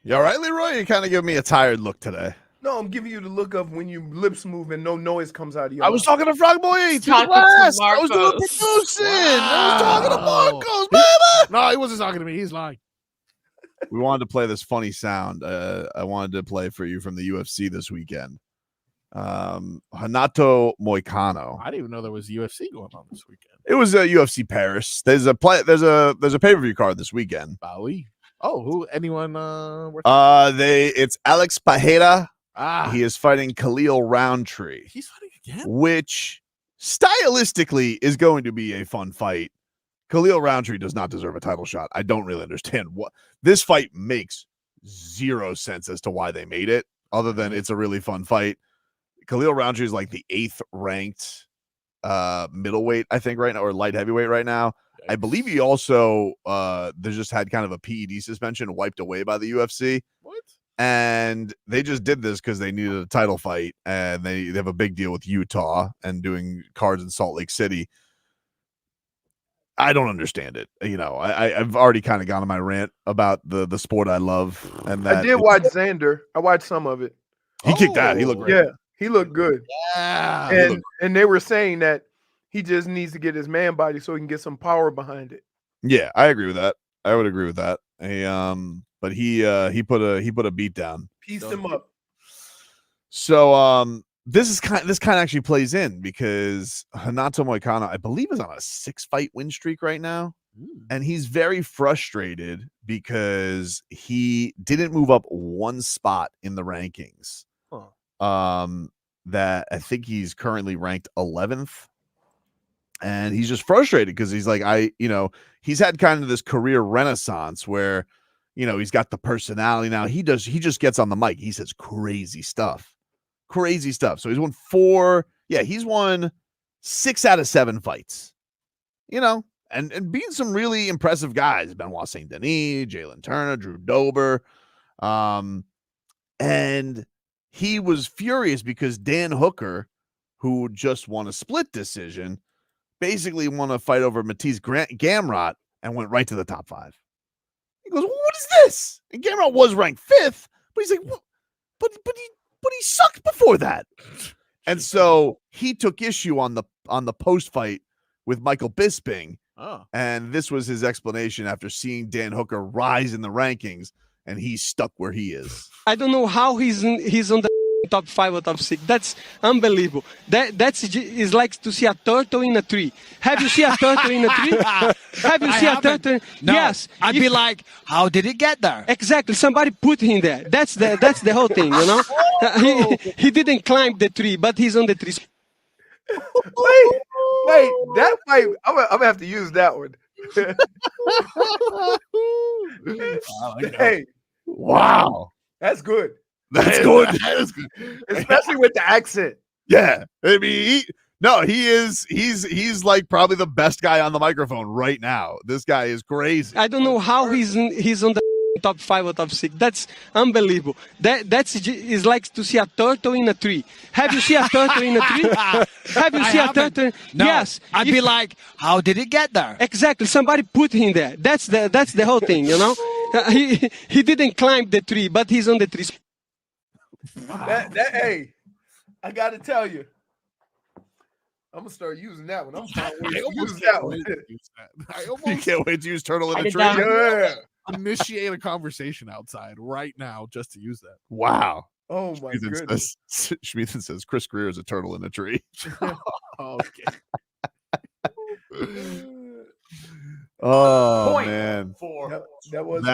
You all right, Leroy? You kind of giving me a tired look today. No, I'm giving you the look of when you lips move and no noise comes out of your I was mouth. talking to FrogBoy to the Talking to glass. I was doing Marcos. producing. I was talking to Marcos, baby. No, he wasn't talking to me. He's lying. We wanted to play this funny sound. I wanted to play for you from the UFC this weekend. Renato Moicano. I didn't even know there was UFC going on this weekend. It was a UFC Paris. There's a pay-per-view card this weekend. Bowie. Oh, who? Anyone? It's Alex Pereira. Ah, He is fighting Khalil Roundtree, he's fighting again. which stylistically is going to be a fun fight. Khalil Roundtree does not deserve a title shot. I don't really understand what this fight makes zero sense as to why they made it, other than it's a really fun fight. Khalil Roundtree is like the 8th ranked middleweight, I think, right now, or light heavyweight right now. I believe he also they just had kind of a PED suspension wiped away by the UFC. What? And they just did this because they needed a title fight, and they have a big deal with Utah and doing cards in Salt Lake City. I don't understand it. You know, I've already kind of gone on my rant about the sport I love, and that I did watch Xander. I watched some of it. he kicked out. He looked great. Yeah, he looked good. Yeah. And they were saying that he just needs to get his man body so he can get some power behind it. Yeah, I agree with that. I would agree with that. But he put a beat down. Pieced him up. So this kind of actually plays in because Renato Moicano, I believe, is on a 6-fight win streak right now. And he's very frustrated because he didn't move up one spot in the rankings. That I think he's currently ranked 11th. And he's just frustrated because he's like, he's had kind of this career renaissance where, he's got the personality now. He just gets on the mic. He says crazy stuff. So he's won 4. Yeah, he's won 6 out of 7 fights, and beating some really impressive guys. Benoit St. Denis, Jalen Turner, Drew Dober. And he was furious because Dan Hooker, who just won a split decision, basically won a fight over Matisse Gamrot and went right to the top 5. He goes, what is this? And Gamrot was ranked 5th, but he's like, but he sucked before that. And so he took issue on the post fight with Michael Bisping. And this was his explanation after seeing Dan Hooker rise in the rankings, and he's stuck where he is. I don't know how he's on the top 5 or top 6. That's unbelievable. Is like to see a turtle in a tree. Have you seen a turtle in a tree? Have you seen a turtle? No. Yes. I'd be like, how did it get there? Exactly. Somebody put him there. That's the whole thing, he didn't climb the tree, but he's on the tree. Wait, that fight, I'm gonna have to use that one. Hey, wow, that's good. That's good. That is good. Especially with the accent. Yeah, I mean, he's like probably the best guy on the microphone right now. This guy is crazy. I don't know how he's on the top 5 or top 6. That's unbelievable. Is like to see a turtle in a tree. Have you seen a turtle in a tree? Have you seen a turtle? No. Yes. I'd be like, how did it get there? Exactly. Somebody put him there. That's the whole thing, He didn't climb the tree, but he's on the tree. Hey, I gotta tell you, I'm gonna start using that one. I'm trying to use that one. You can't wait to use turtle in a tree. Yeah. Initiate a conversation outside right now just to use that. Wow. Oh my goodness. Schmiethen says Chris Grier is a turtle in a tree. Okay. Oh Point. man, that was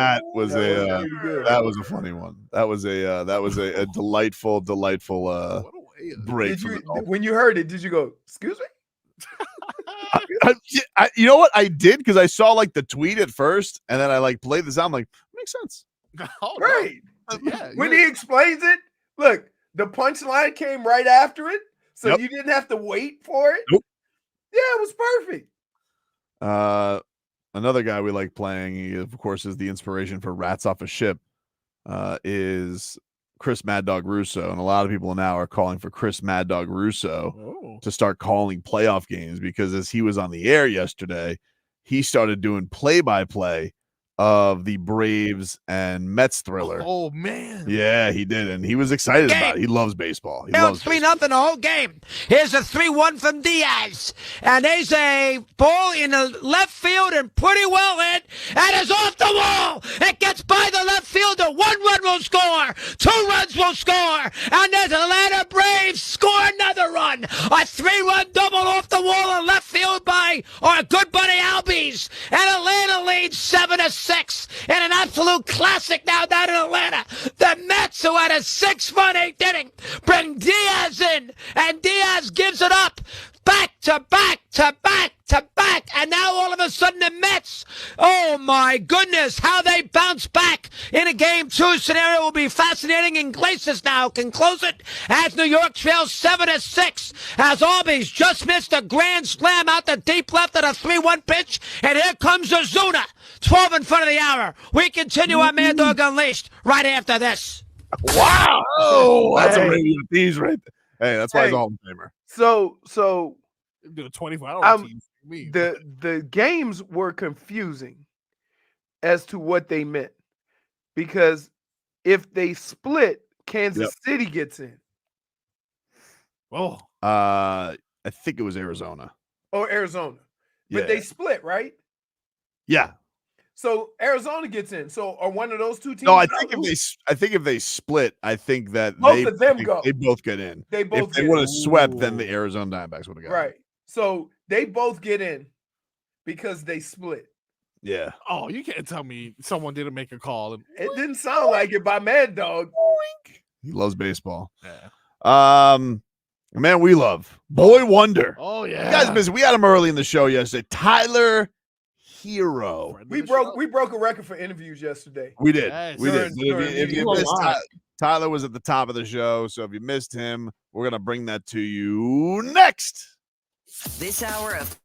a funny one. That was a delightful break. When you heard it, did you go, excuse me? You know what I did, because I saw like the tweet at first, and then I like played this out. I'm like, makes sense. Right. Yeah, when he explains it, look, the punchline came right after it, so you didn't have to wait for it. Nope. Yeah, it was perfect. Another guy we like playing, he, of course, is the inspiration for Rats Off a Ship, is Chris Mad Dog Russo. And a lot of people now are calling for Chris Mad Dog Russo to start calling playoff games, because as he was on the air yesterday, he started doing play-by-play of the Braves and Mets thriller. Oh man. Yeah, he did, and he was excited about it. He loves baseball. He Down loves 3-0 the whole game. Here's a 3-1 from Diaz. And there's a ball in the left field and pretty well hit. And it's off the wall. It gets by the left fielder. 1 run will score. 2 runs will score. And there's Atlanta Braves score another run. A 3-run double off the wall in left field by our good buddy Albies. And Atlanta leads 7-6 in an absolute classic now down in Atlanta. The Mets, who had a 6-run 8th inning, bring Diaz in, and Diaz gives it up. Back to back to back to back, and now all of a sudden the Mets, oh my goodness, how they bounce back in a Game 2 scenario will be fascinating, and Glacius now can close it as New York trails 7-6, as Arby's just missed a grand slam out the deep left at a 3-1 pitch, and here comes Ozuna, 12 in front of the hour. We continue our Mad Dog Unleashed right after this. Wow! Oh, that's a radio tease right there. Hey, that's why he's Hall of Famer. So do a 24-hour tease. The games were confusing as to what they meant, because if they split, Kansas City gets in. Oh, I think it was Arizona. Or Arizona, but they split, right? Yeah. So Arizona gets in. So are one of those two teams? No, I think if they split, I think that both of them go. They both get in. They both. If they would have swept, then the Arizona Diamondbacks would have got right. So they both get in because they split. Yeah. Oh, you can't tell me someone didn't make a call. It didn't sound like it by Mad Dog. He loves baseball. Yeah. Man, we love Boy Wonder. Oh yeah. You guys missed. We had him early in the show yesterday. Tyler Herro. We broke a record for interviews yesterday. We did. Yes. We did. If you missed Tyler was at the top of the show. So if you missed him, we're gonna bring that to you next. This hour of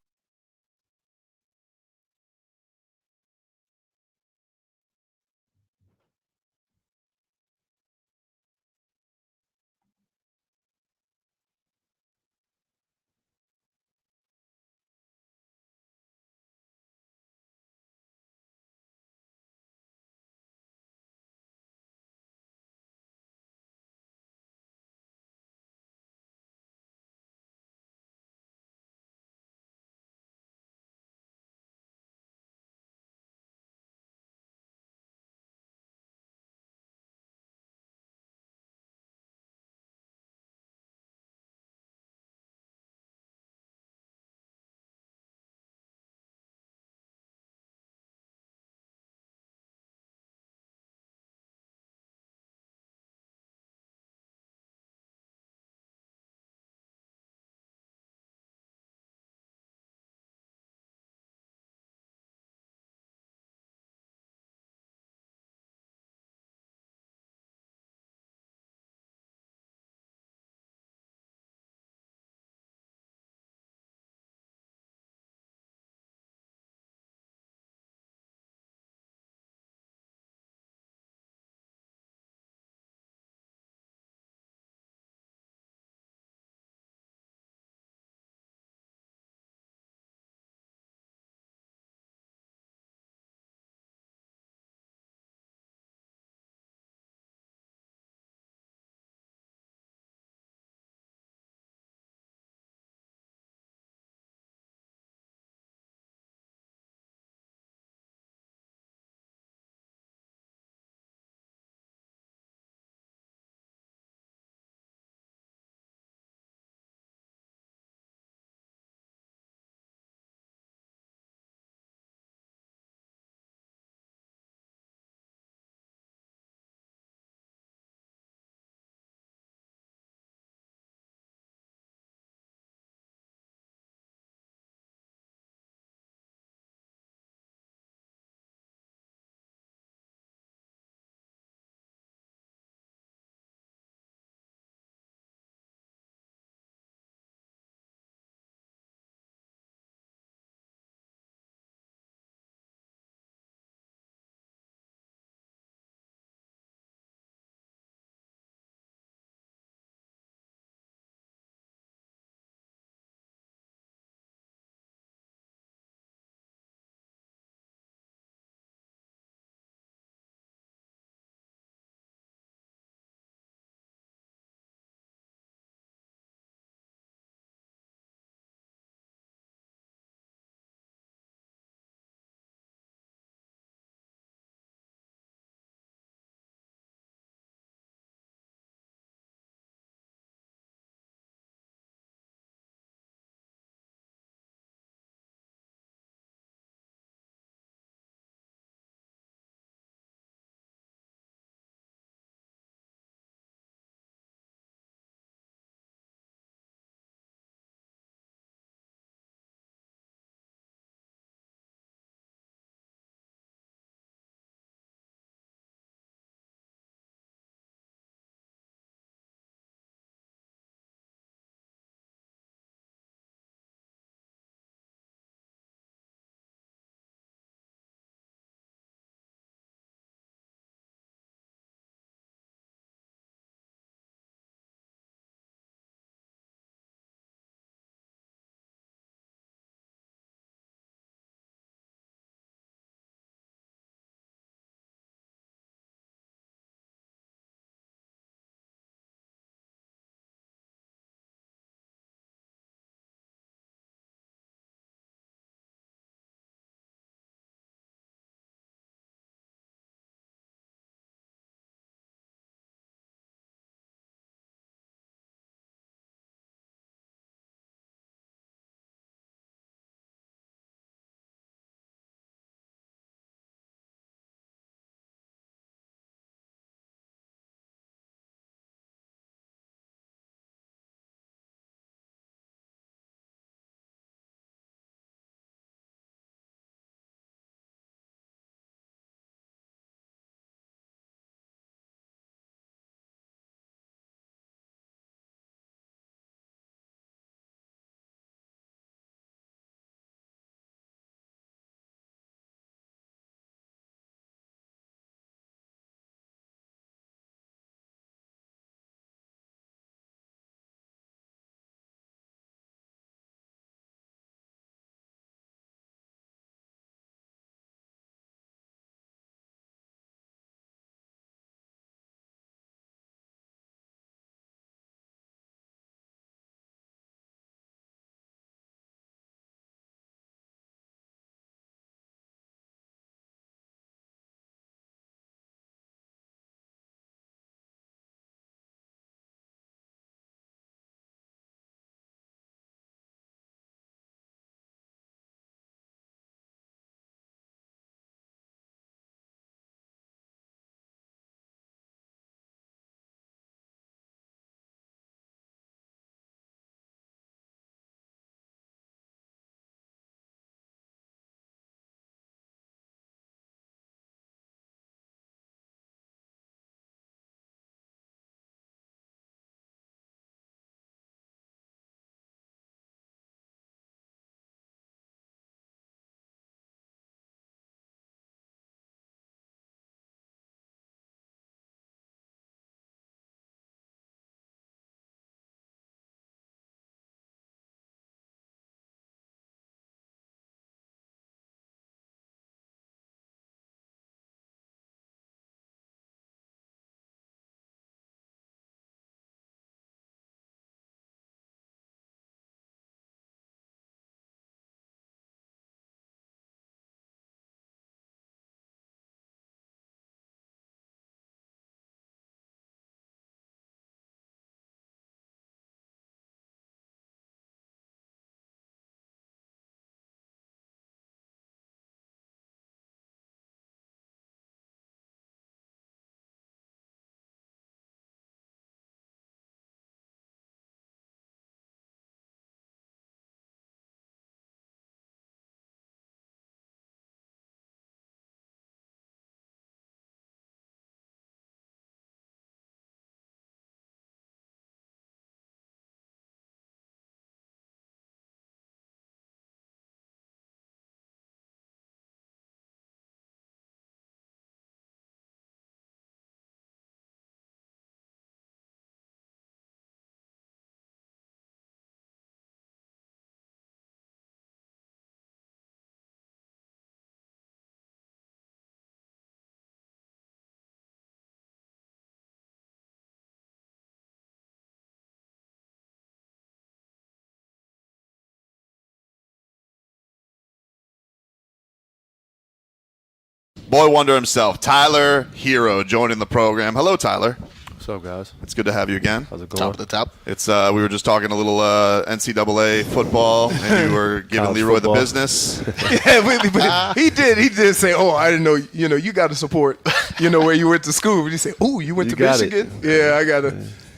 boy wonder himself, Tyler Herro, joining the program. Hello, Tyler. What's up, guys? It's good to have you again. How's it going? Top of the top. It's we were just talking a little NCAA football, and you were giving College Leroy football. the business. Yeah, but he did say, "Oh, I didn't know. You got to support. Where you went to school." But he said, "Oh, you went to got it. Michigan." Yeah, I got to.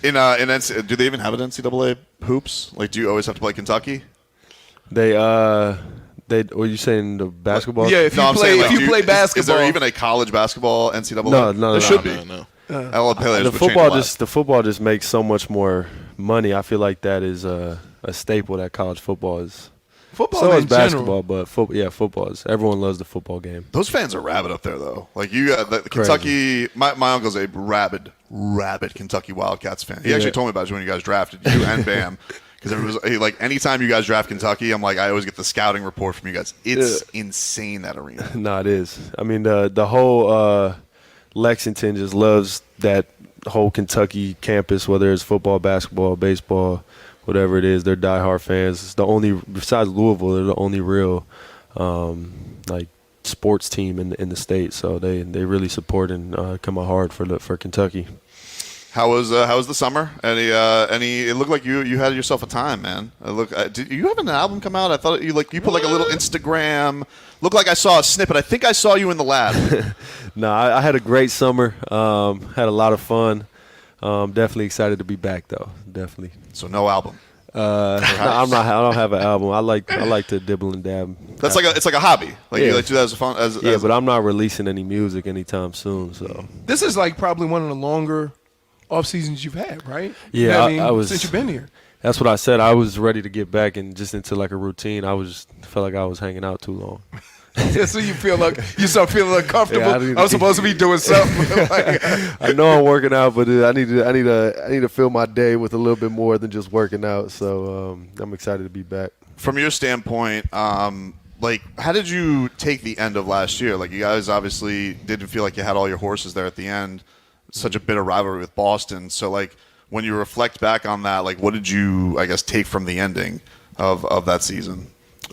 In NCAA, do they even have an NCAA hoops? Like, do you always have to play Kentucky? They were you saying the basketball? Yeah, if you play basketball, is there even a college basketball NCAA? No. There should be. No. The football just makes so much more money. I feel like that is a staple that college football is. Football so in is basketball, general. but football is. Everyone loves the football game. Those fans are rabid up there, though. Like you, the Kentucky. My uncle's a rabid Kentucky Wildcats fan. He actually told me about it when you guys drafted you and Bam. Because it was like anytime you guys draft Kentucky, I'm like I always get the scouting report from you guys. It's insane, that arena. No, it is. I mean the whole Lexington just loves that whole Kentucky campus, whether it's football, basketball, baseball, whatever it is. They're diehard fans. It's the only, besides Louisville, they're the only real like sports team in the state. So they really support and come out hard for Kentucky. How was the summer? Any? It looked like you had yourself a time, man. Did you have an album come out? I thought you put like a little Instagram. Looked like I saw a snippet. I think I saw you in the lab. No, I had a great summer. Had a lot of fun. Definitely excited to be back though. Definitely. So no album. No, I'm not. I don't have an album. I like to dibble and dab. That's it's like a hobby. Like you like to do that as a fun. But I'm not releasing any music anytime soon. So This is like probably one of the longer off seasons you've had, right? yeah, I was since you've been here. That's what I said. I was ready to get back and just into like a routine. Felt like I was hanging out too long. So you feel like you start feeling uncomfortable. Yeah, I'm supposed to be doing something. I know I'm working out, but I need to fill my day with a little bit more than just working out. So I'm excited to be back. From your standpoint, like how did you take the end of last year? Like you guys obviously didn't feel like you had all your horses there at the end. Such a bitter rivalry with Boston. So like when you reflect back on that, like what did you, I guess, take from the ending of that season?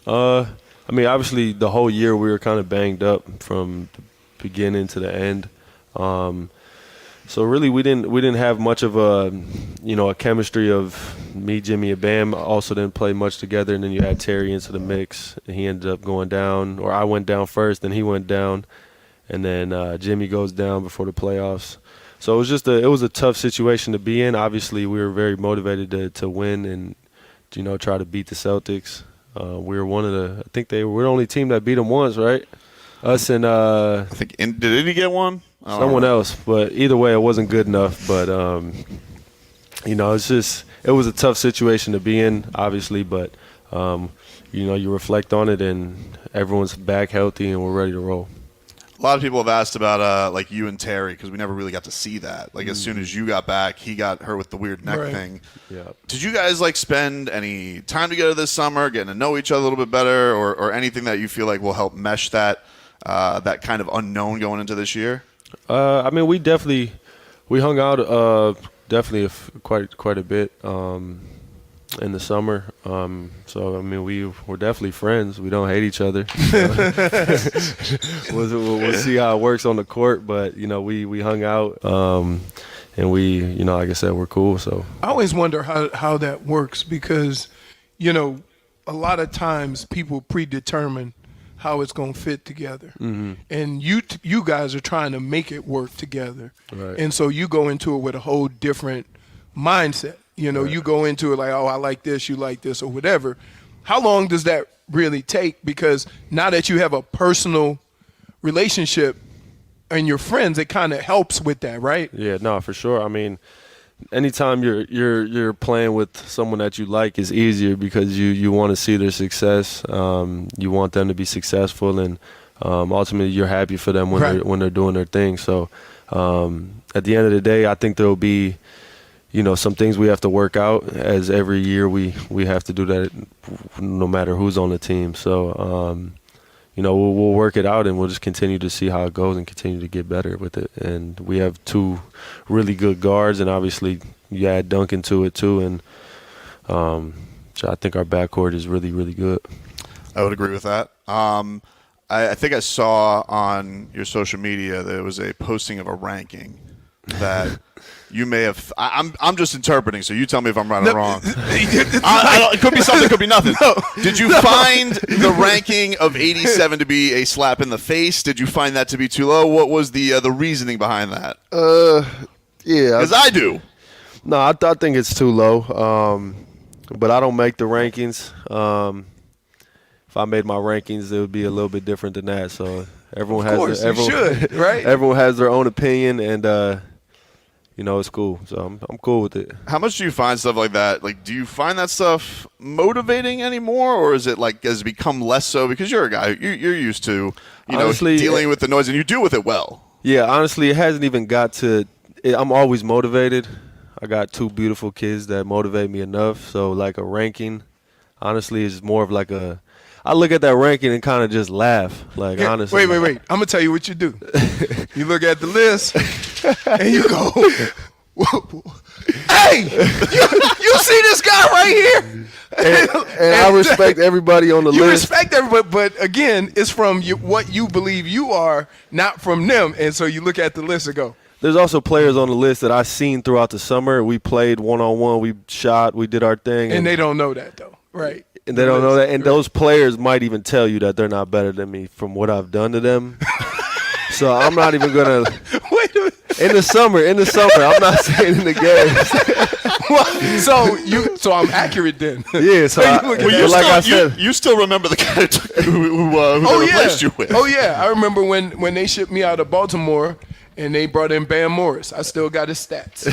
I mean, obviously the whole year we were kind of banged up from the beginning to the end. So really we didn't have much of a chemistry of me, Jimmy, and Bam. Also didn't play much together. And then you had Terry into the mix, and he ended up going down, or I went down first, then he went down, and then Jimmy goes down before the playoffs. So it was just it was a tough situation to be in. Obviously, we were very motivated to win and try to beat the Celtics. We were I think they were the only team that beat them once, right? Us and I think did Indy get one? Someone else, but either way, it wasn't good enough. But it was a tough situation to be in, obviously. But you reflect on it, and everyone's back healthy, and we're ready to roll. A lot of people have asked about like you and Terry because we never really got to see that. Like as soon as you got back, he got hurt with the weird neck thing. Yeah. Did you guys like spend any time together this summer, getting to know each other a little bit better, or anything that you feel like will help mesh that that kind of unknown going into this year? I mean, we hung out definitely quite a bit in the summer. So I mean, we're definitely friends. We don't hate each other. We'll see how it works on the court, but we hung out, and we like I said, we're cool. So I always wonder how that works because a lot of times people predetermine how it's going to fit together. Mm-hmm. And you guys are trying to make it work together. Right. And so you go into it with a whole different mindset. Right. You go into it like, oh, I like this, you like this, or whatever. How long does that really take? Because now that you have a personal relationship and your friends, it kind of helps with that, right? Yeah, no, for sure. I mean, anytime you're playing with someone that you like is easier because you want to see their success. You want them to be successful, and ultimately you're happy for them when they're doing their thing. So at the end of the day, I think there will be some things we have to work out, as every year we have to do that no matter who's on the team. So we'll work it out, and we'll just continue to see how it goes and continue to get better with it. And we have two really good guards, and obviously you add Duncan to it too. And so I think our backcourt is really, really good. I would agree with that. I think I saw on your social media there was a posting of a ranking that you may have. I'm just interpreting, so you tell me if I'm right or wrong. It could be something, could be nothing. No. Did you find the ranking of 87 to be a slap in the face? Did you find that to be too low? What was the reasoning behind that? Yeah, Because I do. No, I think it's too low. But I don't make the rankings. If I made my rankings, it would be a little bit different than that. So everyone should, right? Everyone has their own opinion, and it's cool. So I'm cool with it. How much do you find stuff like that? Like, do you find that stuff motivating anymore, or is it like has it become less so because you're a guy you're used to, Honestly, dealing with the noise and you deal with it well? Yeah, honestly, it hasn't even got to. I'm always motivated. I got 2 beautiful kids that motivate me enough. So like a ranking, honestly, is more of like a. I look at that ranking and kind of just laugh. Like honestly. Wait. I'm gonna tell you what you do. You look at the list and you go, "Hey, you see this guy right here?" And I respect everybody on the list. You respect everybody, but again, it's from what you believe you are, not from them. And so you look at the list and go. There's also players on the list that I've seen throughout the summer. We played one-on-one. We shot. We did our thing. And they don't know that, though. Right. And they don't know that. And those players might even tell you that they're not better than me from what I've done to them. So I'm not even going to. Wait a minute. In the summer, I'm not saying in the game. So I'm accurate then. Yeah. So I said, you still remember the guy who replaced you with? Oh yeah, I remember when they shipped me out of Baltimore and they brought in Bam Morris. I still got his stats.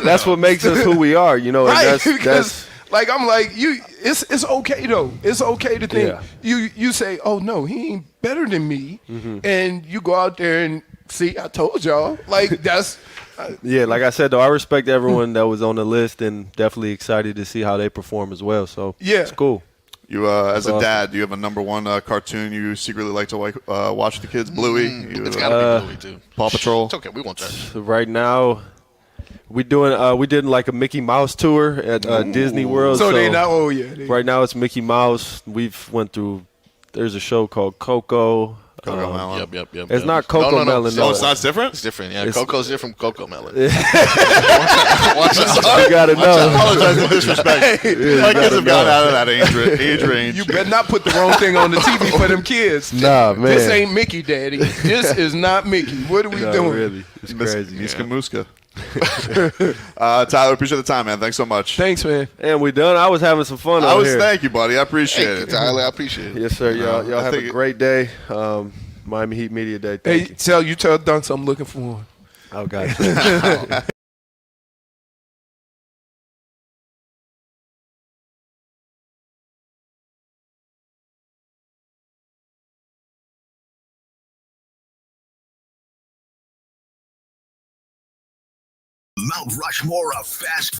That's what makes us who we are, And right? that's like I'm like you. It's okay though. It's okay to think you say, oh no, he ain't better than me, and you go out there and see. I told y'all. Like that's. Yeah, like I said though, I respect everyone that was on the list, and definitely excited to see how they perform as well. So it's cool. You, as a dad, do you have a number one cartoon you secretly like to watch with the kids? Bluey? It's got to be Bluey, too. Paw Patrol? It's okay. We want that. So right now, we did like a Mickey Mouse tour at Disney World. So they not, right now it's Mickey Mouse. We've went through, there's a show called Coco. Coco Melon. Yep. It's not Coco Melon. No, it's not different? It's different, yeah. Coco's different from Coco Melon. You got to know. I apologize for disrespect. My kids have gotten out of that age range. You better not put the wrong thing on the TV for them kids. Nah, man. This ain't Mickey, Daddy. This is not Mickey. What are we doing? Really. It's crazy. Miska Muska. Tyler, appreciate the time, man. Thanks so much. Thanks, man. And we done. I was having some fun out here. Thank you, buddy. I appreciate it. Tyler, I appreciate it. Yes, sir. Y'all have a great day. Miami Heat Media Day. Thank you. Tell Dunks I'm looking for him. Oh, gotcha. Mount Rushmore of fast